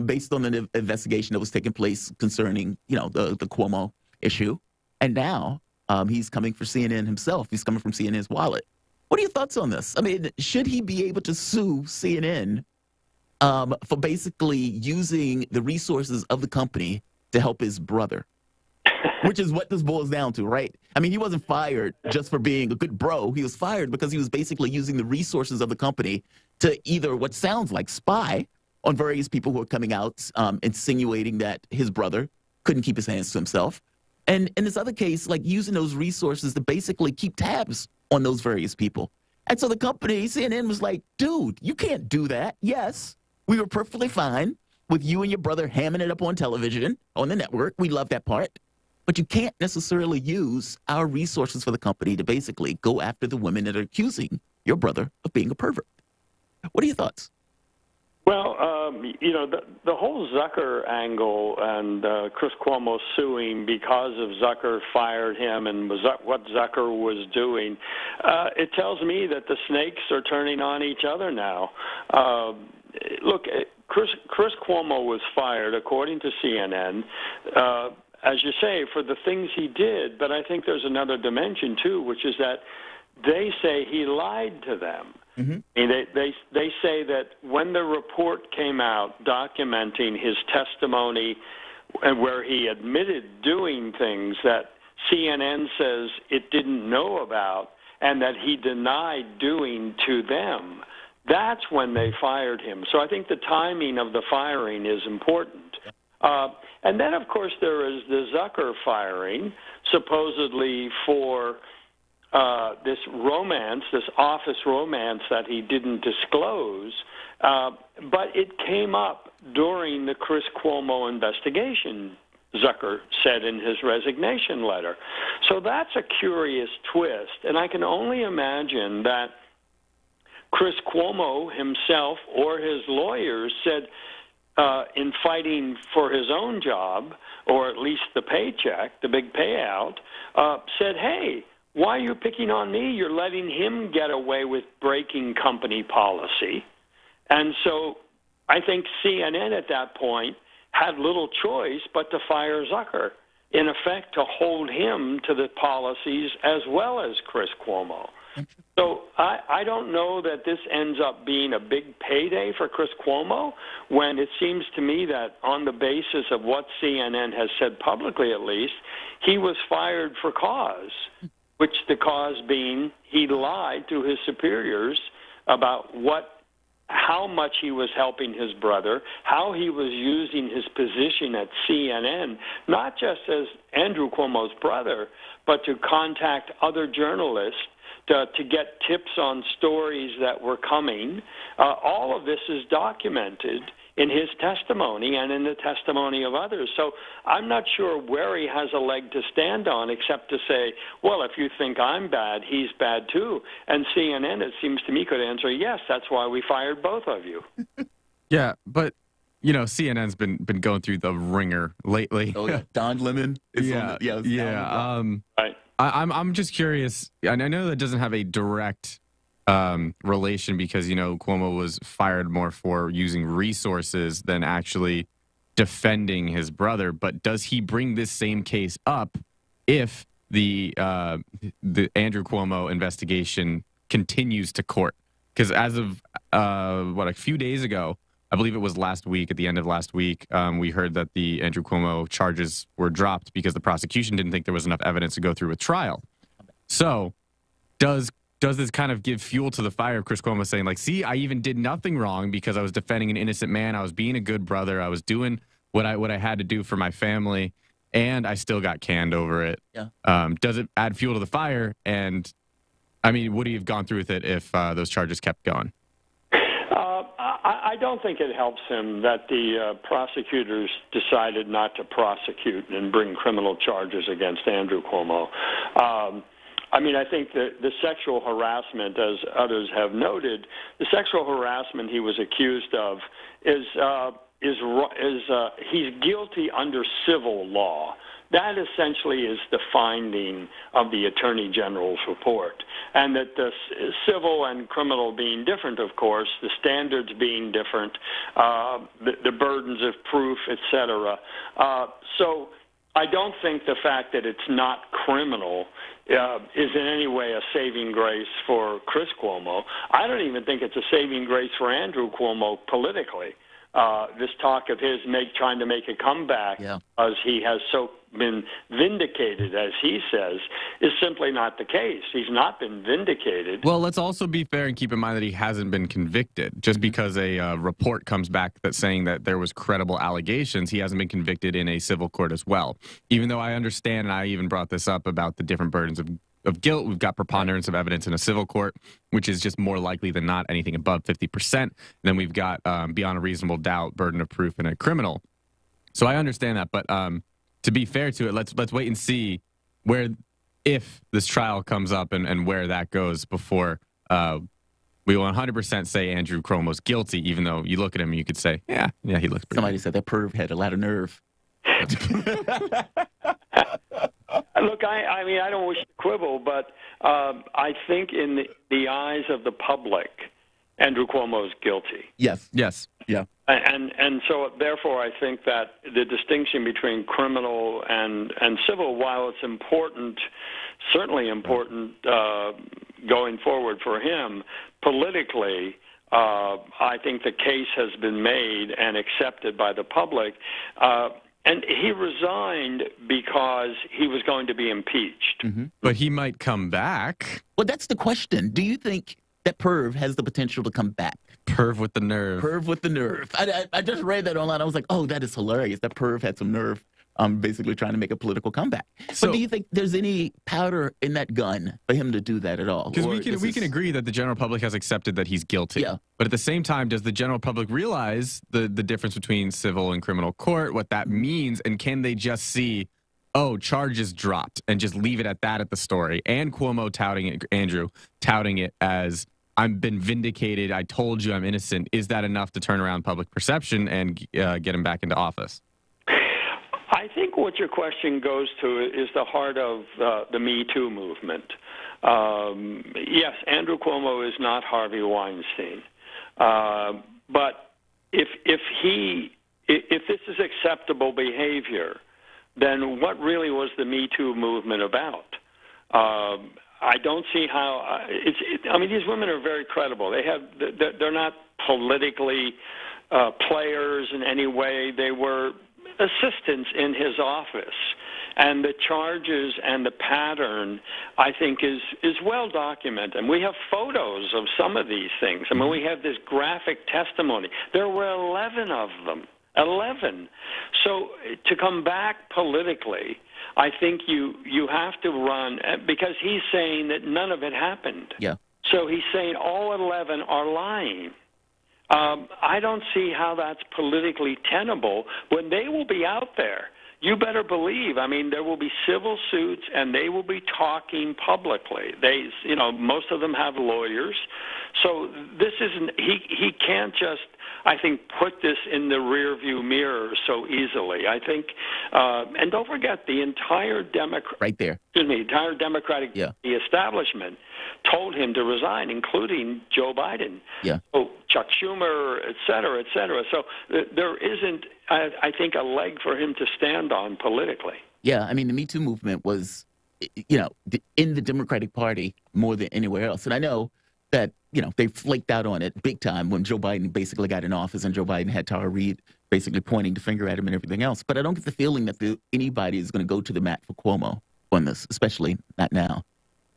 based on an investigation that was taking place concerning, the Cuomo issue. And now he's coming for CNN himself. He's coming from CNN's wallet. What are your thoughts on this? I mean, should he be able to sue CNN for basically using the resources of the company to help his brother? Which is what this boils down to, right? I mean, he wasn't fired just for being a good bro. He was fired because he was basically using the resources of the company to either what sounds like spy on various people who are coming out insinuating that his brother couldn't keep his hands to himself. And in this other case, like using those resources to basically keep tabs on those various people. And so the company, CNN, was like, dude, you can't do that. Yes, we were perfectly fine with you and your brother hamming it up on television, on the network. We love that part. But you can't necessarily use our resources for the company to basically go after the women that are accusing your brother of being a pervert. What are your thoughts? Well, the whole Zucker angle and Chris Cuomo suing because of Zucker fired him and what Zucker was doing, it tells me that the snakes are turning on each other now. Look, Chris Cuomo was fired, according to CNN, as you say, for the things he did, but I think there's another dimension, too, which is that they say he lied to them. Mm-hmm. And they say that when the report came out documenting his testimony and where he admitted doing things that CNN says it didn't know about and that he denied doing to them, that's when they fired him. So I think the timing of the firing is important. And then, of course, there is the Zucker firing, supposedly for this romance, this office romance that he didn't disclose, but it came up during the Chris Cuomo investigation, Zucker said in his resignation letter. So that's a curious twist, and I can only imagine that Chris Cuomo himself or his lawyers said, in fighting for his own job, or at least the paycheck, the big payout, said, hey, why are you picking on me? You're letting him get away with breaking company policy. And so I think CNN at that point had little choice but to fire Zucker, in effect to hold him to the policies as well as Chris Cuomo. So I don't know that this ends up being a big payday for Chris Cuomo, when it seems to me that on the basis of what CNN has said publicly at least, he was fired for cause, which the cause being he lied to his superiors about how much he was helping his brother, how he was using his position at CNN, not just as Andrew Cuomo's brother, but to contact other journalists to get tips on stories that were coming. All of this is documented in his testimony and in the testimony of others. So I'm not sure where he has a leg to stand on except to say, well, if you think I'm bad, he's bad too. And CNN, it seems to me, could answer, yes, that's why we fired both of you. Yeah, but, you know, CNN's been going through the ringer lately. Oh, yeah. Don Lemon is right. I'm just curious, and I know that doesn't have a direct relation because, you know, Cuomo was fired more for using resources than actually defending his brother. But does he bring this same case up if the Andrew Cuomo investigation continues to court? Because as of a few days ago, I believe it was last week, at the end of last week, we heard that the Andrew Cuomo charges were dropped because the prosecution didn't think there was enough evidence to go through with trial. So does this kind of give fuel to the fire of Chris Cuomo saying, like, see, I even did nothing wrong because I was defending an innocent man. I was being a good brother. I was doing what I had to do for my family, and I still got canned over it. Yeah. Does it add fuel to the fire? And, I mean, would he have gone through with it if those charges kept going? I don't think it helps him that the prosecutors decided not to prosecute and bring criminal charges against Andrew Cuomo. I mean, I think the sexual harassment, as others have noted, the sexual harassment he was accused of is he's guilty under civil law. That essentially is the finding of the Attorney General's report. And that the civil and criminal being different, of course, the standards being different, the burdens of proof, et cetera. So I don't think the fact that it's not criminal is in any way a saving grace for Chris Cuomo. I don't even think it's a saving grace for Andrew Cuomo politically. This talk of his trying to make a comeback as he has so been vindicated, as he says, is simply not the case. He's not been vindicated. Well, let's also be fair and keep in mind that he hasn't been convicted. Just because a report comes back that's saying that there was credible allegations, he hasn't been convicted in a civil court as well. Even though I understand, and I even brought this up about the different burdens of guilt, we've got preponderance of evidence in a civil court, which is just more likely than not anything above 50%. And then we've got beyond a reasonable doubt burden of proof in a criminal. So I understand that, but to be fair to it, let's wait and see if this trial comes up and where that goes before we will 100% say Andrew Cuomo's guilty, even though you look at him and you could say, yeah, he looks pretty Somebody good. said that perv had a lot of nerve. Look, I mean, I don't wish to quibble, but I think in the eyes of the public, Andrew Cuomo is guilty. Yes. Yeah. And so, therefore, I think that the distinction between criminal and civil, while it's important, certainly important going forward for him, politically, I think the case has been made and accepted by the public. And he resigned because he was going to be impeached. Mm-hmm. But he might come back. Well, that's the question. Do you think that perv has the potential to come back? Perv with the nerve. Perv with the nerve. I just read that online. I was like, oh, that is hilarious. That perv had some nerve. Basically trying to make a political comeback. So, but do you think there's any powder in that gun for him to do that at all? Because we can agree that the general public has accepted that he's guilty. Yeah. But at the same time, does the general public realize the difference between civil and criminal court, what that means, and can they just see, oh, charges dropped, and just leave it at that at the story? And Cuomo Andrew touting it as, I've been vindicated, I told you I'm innocent. Is that enough to turn around public perception and get him back into office? I think what your question goes to is the heart of the Me Too movement. Yes, Andrew Cuomo is not Harvey Weinstein, but if this is acceptable behavior, then what really was the Me Too movement about? I don't see how. I mean, these women are very credible. They're not politically players in any way. They were assistants in his office. And the charges and the pattern, I think, is well documented. And we have photos of some of these things. I mean, we have this graphic testimony. There were 11 of them. 11. So to come back politically, I think you have to run, because he's saying that none of it happened. Yeah. So he's saying all 11 are lying. I don't see how that's politically tenable when they will be out there. You better believe. I mean, there will be civil suits, and they will be talking publicly. Most of them have lawyers, so this isn't. He can't just, I think, put this in the rearview mirror so easily. I think, and don't forget, the entire entire Democratic establishment told him to resign, including Joe Biden. Yeah. So Chuck Schumer, et cetera, et cetera. So there isn't, I think, a leg for him to stand on politically. Yeah, I mean, the Me Too movement was, in the Democratic Party more than anywhere else. And I know that, they flaked out on it big time when Joe Biden basically got in office and Joe Biden had Tara Reid basically pointing the finger at him and everything else. But I don't get the feeling that anybody is going to go to the mat for Cuomo on this, especially not now.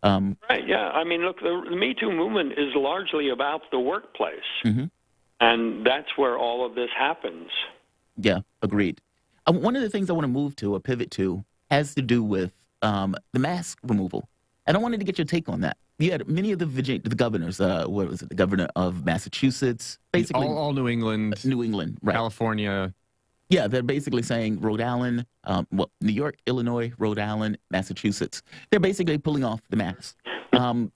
Right, yeah. I mean, look, the Me Too movement is largely about the workplace. Mm-hmm. And that's where all of this happens. Yeah, agreed. One of the things I want to move to or pivot to has to do with the mask removal. And I wanted to get your take on that. You had many of the governors, what was it, the governor of Massachusetts, basically. All New England. New England, right. California. Yeah, they're basically saying Rhode Island, New York, Illinois, Rhode Island, Massachusetts. They're basically pulling off the mask.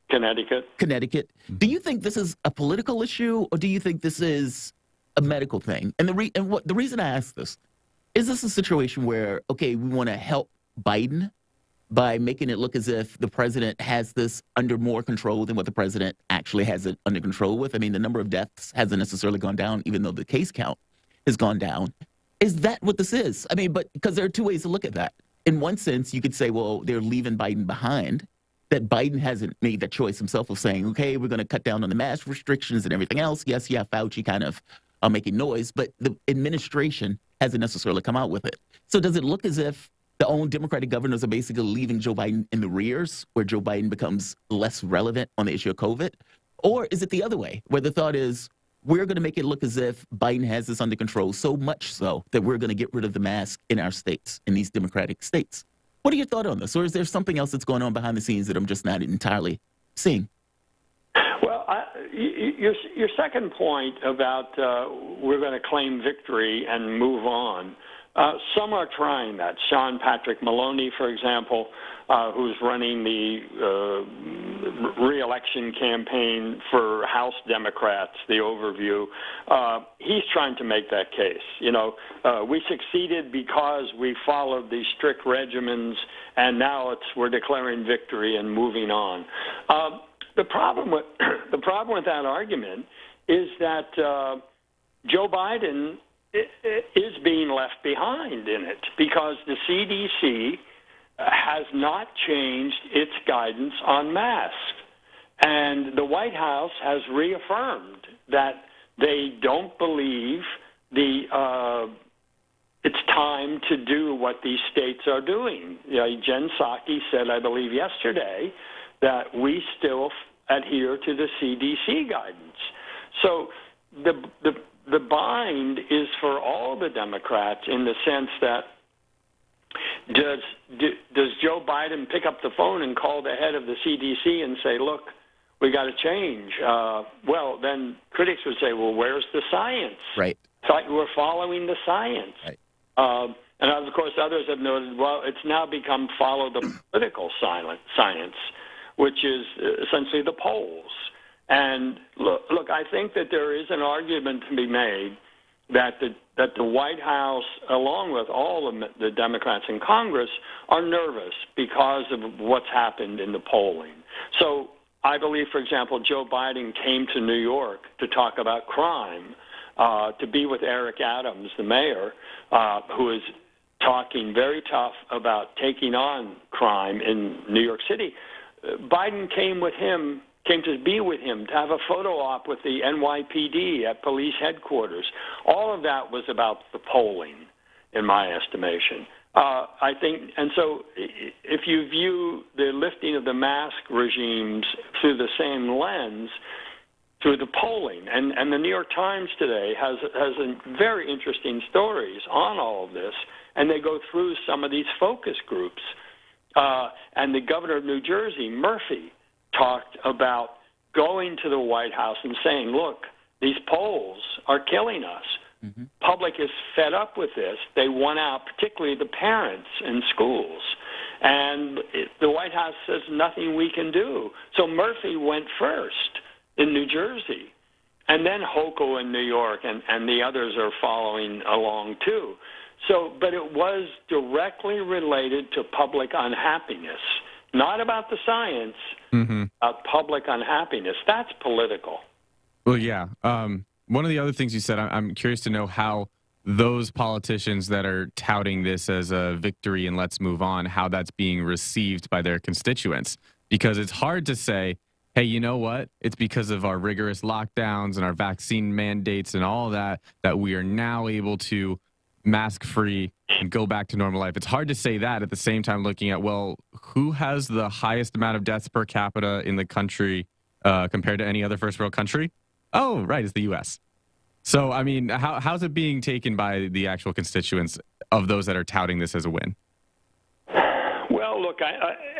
Connecticut. Do you think this is a political issue, or do you think this is a medical thing? And the reason I ask this, is this a situation where, okay, we want to help Biden by making it look as if the president has this under more control than what the president actually has it under control with? I mean, the number of deaths hasn't necessarily gone down, even though the case count has gone down. Is that what this is? I mean, but because there are two ways to look at that. In one sense, you could say, well, they're leaving Biden behind, that Biden hasn't made that choice himself of saying, okay, we're going to cut down on the mask restrictions and everything else. Yes, you have Fauci kind of making noise, but the administration hasn't necessarily come out with it. So does it look as if the own Democratic governors are basically leaving Joe Biden in the rears, where Joe Biden becomes less relevant on the issue of COVID? Or is it the other way, where the thought is, we're going to make it look as if Biden has this under control, so much so that we're going to get rid of the mask in our states, in these Democratic states? What are your thoughts on this? Or is there something else that's going on behind the scenes that I'm just not entirely seeing? Well, your second point about we're going to claim victory and move on, some are trying that. Sean Patrick Maloney, for example, who's running the re-election campaign for House Democrats, the overview, he's trying to make that case. We succeeded because we followed these strict regimens, and now we're declaring victory and moving on. The problem with that argument is that Joe Biden is being left behind in it, because the CDC has not changed its guidance on masks. And the White House has reaffirmed that they don't believe it's time to do what these states are doing. Jen Psaki said, I believe yesterday, that we still adhere to the CDC guidance. So the bind is for all the Democrats, in the sense that does Joe Biden pick up the phone and call the head of the CDC and say, look, we got to change? Well, then critics would say, well, where's the science? Right. It's like we're following the science. Right. And, of course, others have noted, well, it's now become follow the political science, which is essentially the polls. And look, I think that there is an argument to be made that the White House, along with all of the Democrats in Congress, are nervous because of what's happened in the polling. So I believe, for example, Joe Biden came to New York to talk about crime, to be with Eric Adams, the mayor, who is talking very tough about taking on crime in New York City. Biden came to be with him, to have a photo op with the NYPD at police headquarters. All of that was about the polling, in my estimation. I think, and so if you view the lifting of the mask regimes through the same lens, through the polling, and the New York Times today has very interesting stories on all of this, and they go through some of these focus groups. And the governor of New Jersey, Murphy, talked about going to the White House and saying, look, these polls are killing us. Mm-hmm. Public is fed up with this. They want out, particularly the parents in schools. And the White House says nothing we can do. So Murphy went first in New Jersey. And then Hochul in New York, and the others are following along too. So, but it was directly related to public unhappiness, not about the science, about public unhappiness. That's political. Well, yeah. One of the other things you said, I'm curious to know how those politicians that are touting this as a victory and let's move on, how that's being received by their constituents. Because it's hard to say, hey, you know what? It's because of our rigorous lockdowns and our vaccine mandates and all that we are now able to mask-free and go back to normal life. It's hard to say that at the same time looking at, well, who has the highest amount of deaths per capita in the country compared to any other first world country? Oh, right, it's the U.S. So, I mean, how's it being taken by the actual constituents of those that are touting this as a win? Well, look,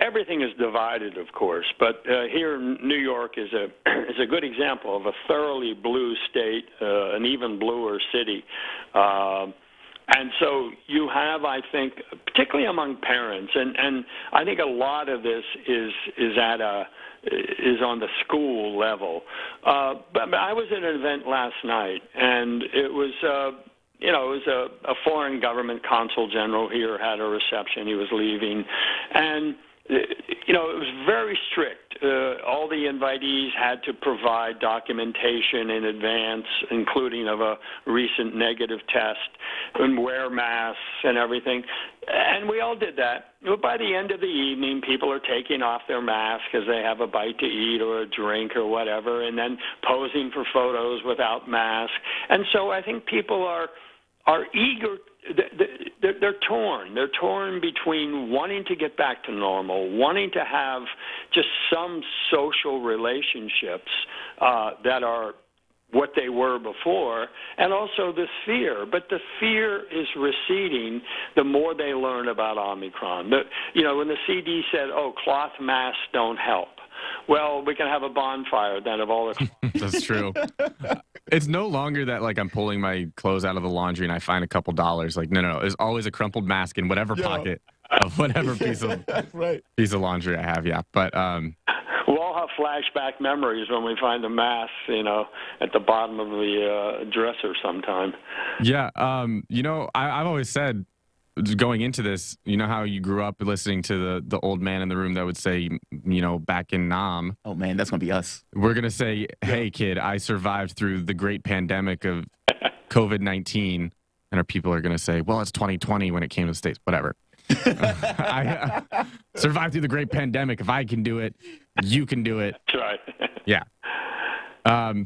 everything is divided, of course, but here New York is a good example of a thoroughly blue state, an even bluer city. And so you have, I think, particularly among parents, and I think a lot of this is on the school level. But I was at an event last night, and it was a foreign government consul general here had a reception. He was leaving, and it was very strict. All the invitees had to provide documentation in advance, including of a recent negative test, and wear masks and everything. And we all did that. But by the end of the evening, people are taking off their masks because they have a bite to eat or a drink or whatever, and then posing for photos without masks. And so I think people are eager. They're torn. They're torn between wanting to get back to normal, wanting to have just some social relationships that are what they were before, and also this fear. But the fear is receding the more they learn about Omicron. When the CD said, oh, cloth masks don't help. Well, we can have a bonfire then of all the... That's true. It's no longer that, like, I'm pulling my clothes out of the laundry and I find a couple dollars. Like, no. There's always a crumpled mask in whatever pocket of whatever piece of laundry I have, yeah. But... We'll all have flashback memories when we find the mask, at the bottom of the dresser sometime. Yeah, I've always said, going into this, you know how you grew up listening to the old man in the room that would say, back in Nam. Oh, man, that's going to be us. We're going to say, hey, kid, I survived through the great pandemic of COVID-19. And our people are going to say, well, it's 2020 when it came to the States. Whatever. I survived through the great pandemic. If I can do it, you can do it. That's right. Yeah.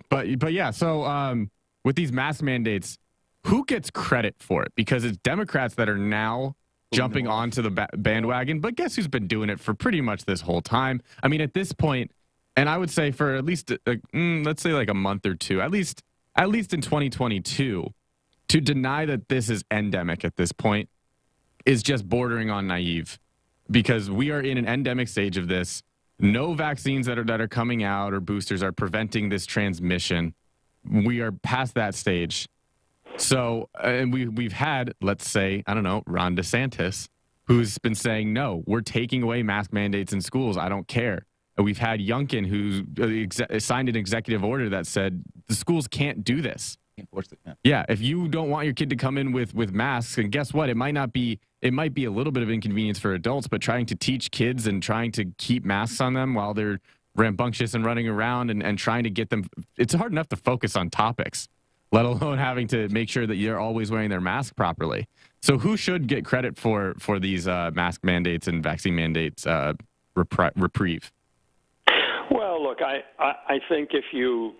But yeah, so with these mask mandates, who gets credit for it? Because it's Democrats that are now jumping onto the bandwagon, but guess who's been doing it for pretty much this whole time? I mean, at this point, and I would say for at least, let's say like a month or two, at least in 2022, to deny that this is endemic at this point is just bordering on naive, because we are in an endemic stage of this. No vaccines that are coming out or boosters are preventing this transmission. We are past that stage. So, and we've had, let's say, I don't know, Ron DeSantis, who's been saying, no, we're taking away mask mandates in schools. I don't care. And we've had Youngkin, who signed an executive order that said the schools can't do this. Yeah, if you don't want your kid to come in with masks, and guess what? It might be a little bit of inconvenience for adults, but trying to teach kids and trying to keep masks on them while they're rambunctious and running around and trying to get them, it's hard enough to focus on topics let alone having to make sure that you're always wearing their mask properly. So who should get credit for these mask mandates and vaccine mandates reprieve? Well, look, I think if you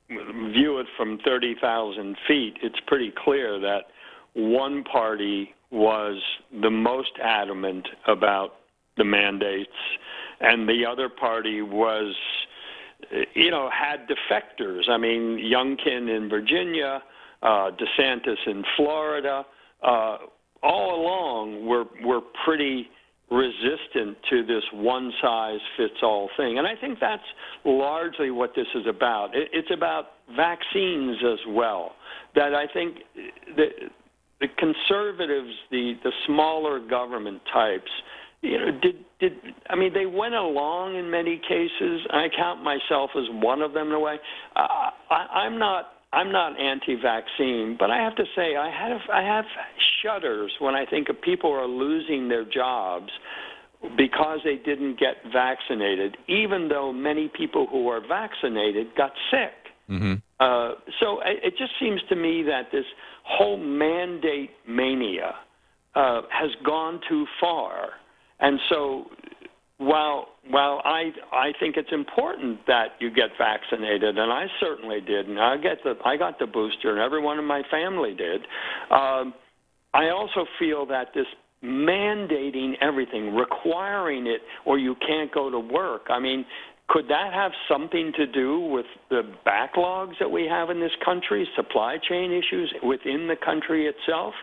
view it from 30,000 feet, it's pretty clear that one party was the most adamant about the mandates, and the other party was, had defectors. I mean, Youngkin in Virginia, DeSantis in Florida, all along were pretty resistant to this one-size-fits-all thing. And I think that's largely what this is about. It's about vaccines as well, that I think the conservatives, the smaller government types, they went along in many cases. I count myself as one of them in a way. I'm not anti-vaccine, but I have to say I have shudders when I think of people who are losing their jobs because they didn't get vaccinated, even though many people who are vaccinated got sick. Mm-hmm. So it just seems to me that this whole mandate mania has gone too far. And so while I think it's important that you get vaccinated, and I certainly did, and I got the booster, and everyone in my family did, I also feel that this mandating everything, requiring it, or you can't go to work, I mean, could that have something to do with the backlogs that we have in this country, supply chain issues within the country itself?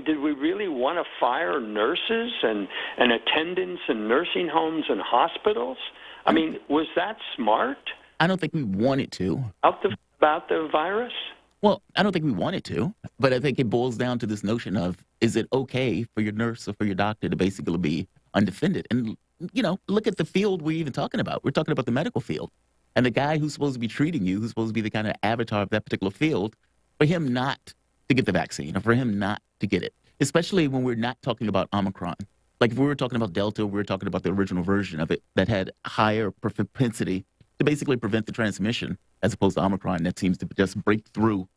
Did we really want to fire nurses and attendants in nursing homes and hospitals? I mean, was that smart? I don't think we wanted to. About the virus? Well, I don't think we wanted to, but I think it boils down to this notion of, is it okay for your nurse or for your doctor to basically be undefended? And look at the field we're even talking about. We're talking about the medical field. And the guy who's supposed to be treating you, who's supposed to be the kind of avatar of that particular field, for him not to get the vaccine or for him not to get it, especially when we're not talking about Omicron. Like if we were talking about Delta, we were talking about the original version of it that had higher propensity to basically prevent the transmission as opposed to Omicron that seems to just break through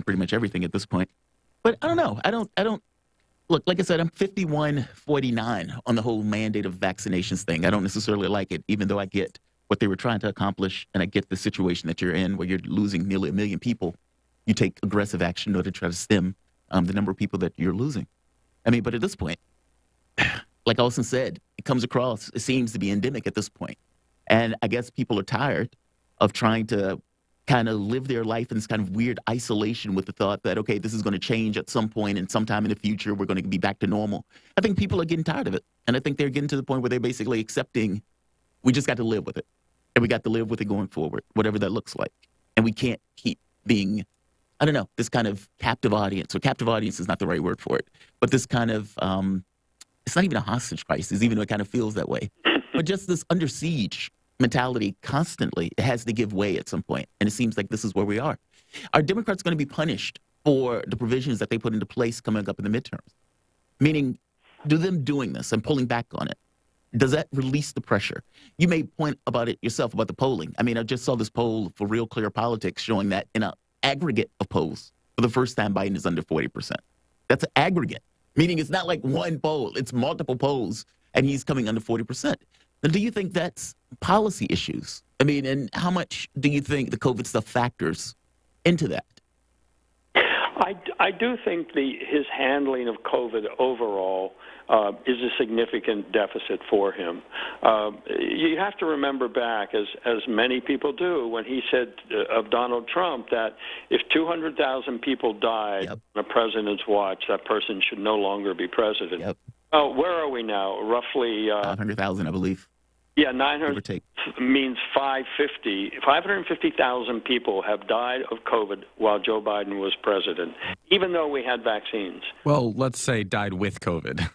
pretty much everything at this point. But I don't know. I don't. Look, like I said, I'm 51-49 on the whole mandate of vaccinations thing. I don't necessarily like it, even though I get what they were trying to accomplish, and I get the situation that you're in where you're losing nearly 1 million people. You take aggressive action in order to try to stem the number of people that you're losing. But at this point, like Austin said, it comes across, it seems to be endemic at this point. And I guess people are tired of trying to kind of live their life in this kind of weird isolation with the thought that, okay, this is going to change at some point and sometime in the future we're going to be back to normal. I think people are getting tired of it. And I think they're getting to the point where they're basically accepting we just got to live with it. And we got to live with it going forward, whatever that looks like. And we can't keep being, I don't know, this kind of captive audience, or captive audience is not the right word for it, but this kind of, it's not even a hostage crisis, even though it kind of feels that way. But just this under siege mentality constantly, it has to give way at some point. And it seems like this is where we are. Are Democrats going to be punished for the provisions that they put into place coming up in the midterms? Meaning, do them doing this and pulling back on it, does that release the pressure? You made a point about it yourself, about the polling. I just saw this poll for Real Clear Politics showing that in an aggregate of polls, for the first time, Biden is under 40%. That's an aggregate, meaning it's not like one poll, it's multiple polls, and he's coming under 40%. Now, do you think that's policy issues? And how much do you think the COVID stuff factors into that? I do think his handling of COVID overall is a significant deficit for him. You have to remember back, as many people do, when he said of Donald Trump that if 200,000 people died on a president's watch, that person should no longer be president. Yep. Oh, where are we now? Roughly 500,000, I believe. Yeah, 900 means 550,000 people have died of COVID while Joe Biden was president, even though we had vaccines. Well, let's say died with COVID.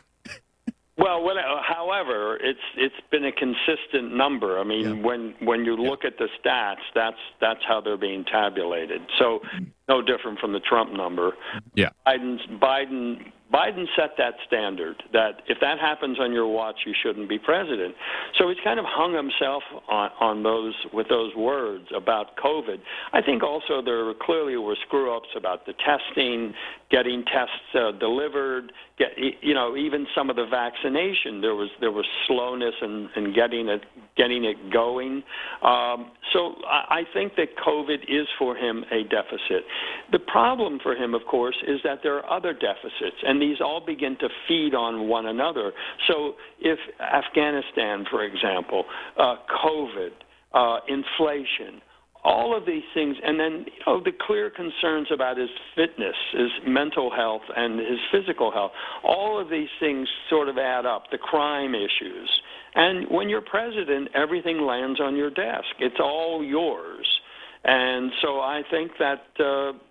Well, however, it's been a consistent number. When you look at the stats, that's how they're being tabulated. So no different from the Trump number. Yeah. Biden Biden set that standard that if that happens on your watch, you shouldn't be president. So he's kind of hung himself on those with those words about COVID. I think also there clearly were screw-ups about the testing, getting tests delivered, even some of the vaccination. There was slowness in getting it going. So I think that COVID is for him a deficit. The problem for him, of course, is that there are other deficits, and these all begin to feed on one another. So if Afghanistan, for example, COVID, inflation, all of these things, and then the clear concerns about his fitness, his mental health, and his physical health, all of these things sort of add up, the crime issues. And when you're president, everything lands on your desk. It's all yours. And so I think that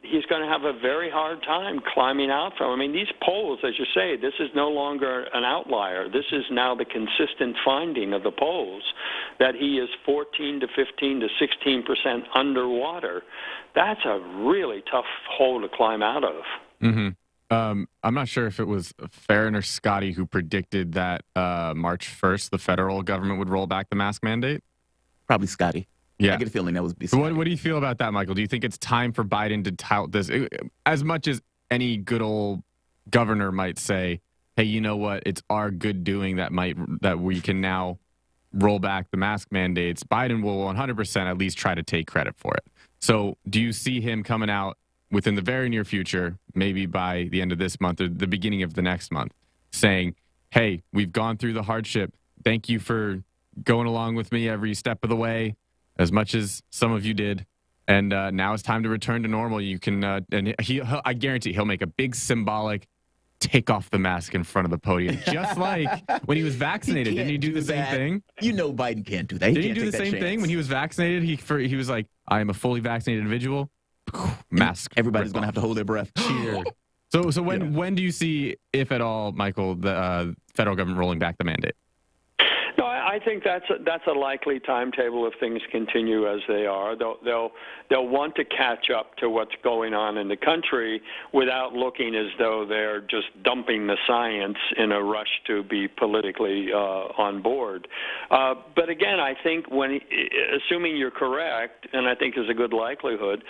he's going to have a very hard time climbing out from. I mean, these polls, as you say, this is no longer an outlier. This is now the consistent finding of the polls that he is 14 to 15 to 16% underwater. That's a really tough hole to climb out of. Mm-hmm. I'm not sure if it was Farron or Scotty who predicted that March 1st, the federal government would roll back the mask mandate. Probably Scotty. Yeah. I get a feeling that was What do you feel about that, Michael? Do you think it's time for Biden to tout this? As much as any good old governor might say, hey, you know what? It's our good doing that we can now roll back the mask mandates. Biden will 100% at least try to take credit for it. So do you see him coming out within the very near future, maybe by the end of this month or the beginning of the next month, saying, hey, we've gone through the hardship. Thank you for going along with me every step of the way, as much as some of you did. And now it's time to return to normal. You can, and I guarantee he'll make a big symbolic take off the mask in front of the podium, just like when he was vaccinated. Didn't he do the same thing? You know Biden can't do that. Didn't he do the same thing when he was vaccinated? He was like, I am a fully vaccinated individual. Mask. Everybody's going to have to hold their breath. Cheer. So when do you see, if at all, Michael, the federal government rolling back the mandate? No, I think that's a likely timetable if things continue as they are. They'll want to catch up to what's going on in the country without looking as though they're just dumping the science in a rush to be politically on board. But again, I think assuming you're correct, and I think there's a good likelihood,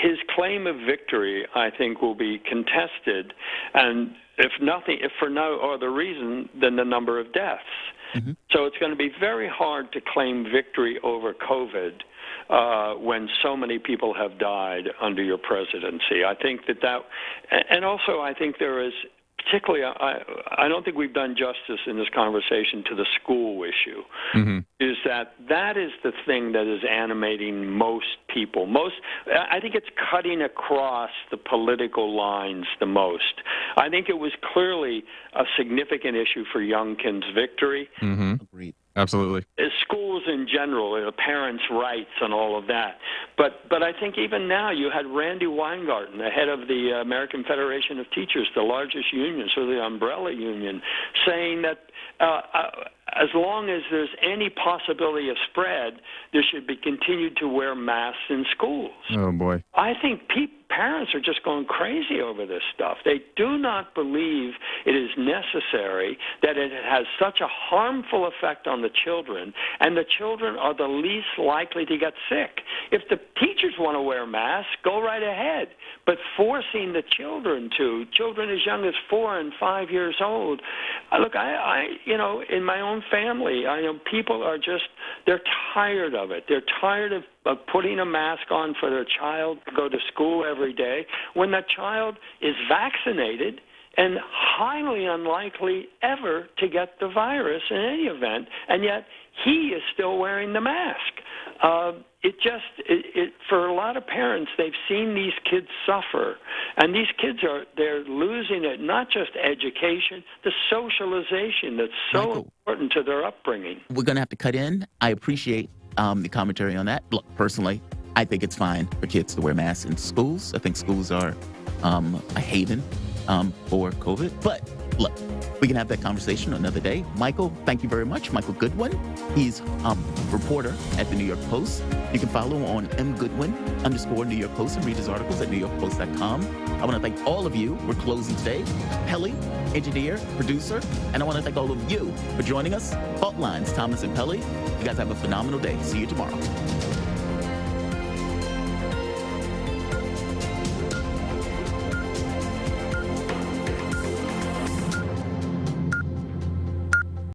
his claim of victory, I think, will be contested, and if for no other reason than the number of deaths. Mm-hmm. So it's going to be very hard to claim victory over COVID when so many people have died under your presidency. I think and also I think there is, particularly, I don't think we've done justice in this conversation to the school issue, mm-hmm. is that is the thing that is animating most people. I think it's cutting across the political lines the most. I think it was clearly a significant issue for Youngkin's victory. Mm-hmm. Agreed. Absolutely. Schools in general, parents' rights and all of that. But I think even now you had Randy Weingarten, the head of the American Federation of Teachers, the largest union, so the umbrella union, saying that as long as there's any possibility of spread, there should be continued to wear masks in schools. Oh, boy. I think parents are just going crazy over this stuff. They do not believe it is necessary, that it has such a harmful effect on the children, and the children are the least likely to get sick. If the teachers want to wear masks, go right ahead. But forcing the children as young as 4 and 5 years old, look, I in my own family, I know people are they're tired of it. They're tired of putting a mask on for their child to go to school every day when that child is vaccinated and highly unlikely ever to get the virus in any event, and yet he is still wearing the mask. For a lot of parents, they've seen these kids suffer, and these kids they're losing it, not just education, the socialization that's so important to their upbringing. We're going to have to cut in. I appreciate the commentary on that. Look, personally, I think it's fine for kids to wear masks in schools. I think schools are a haven for COVID. But look, we can have that conversation another day. Michael, thank you very much. Michael Goodwin. He's a reporter at the New York Post. You can follow him on mgoodwin_New York Post and read his articles at newyorkpost.com. I want to thank all of you. We're closing today. Pelly, engineer, producer, and I want to thank all of you for joining us. Fault Lines, Thomas and Pelly. You guys have a phenomenal day. See you tomorrow.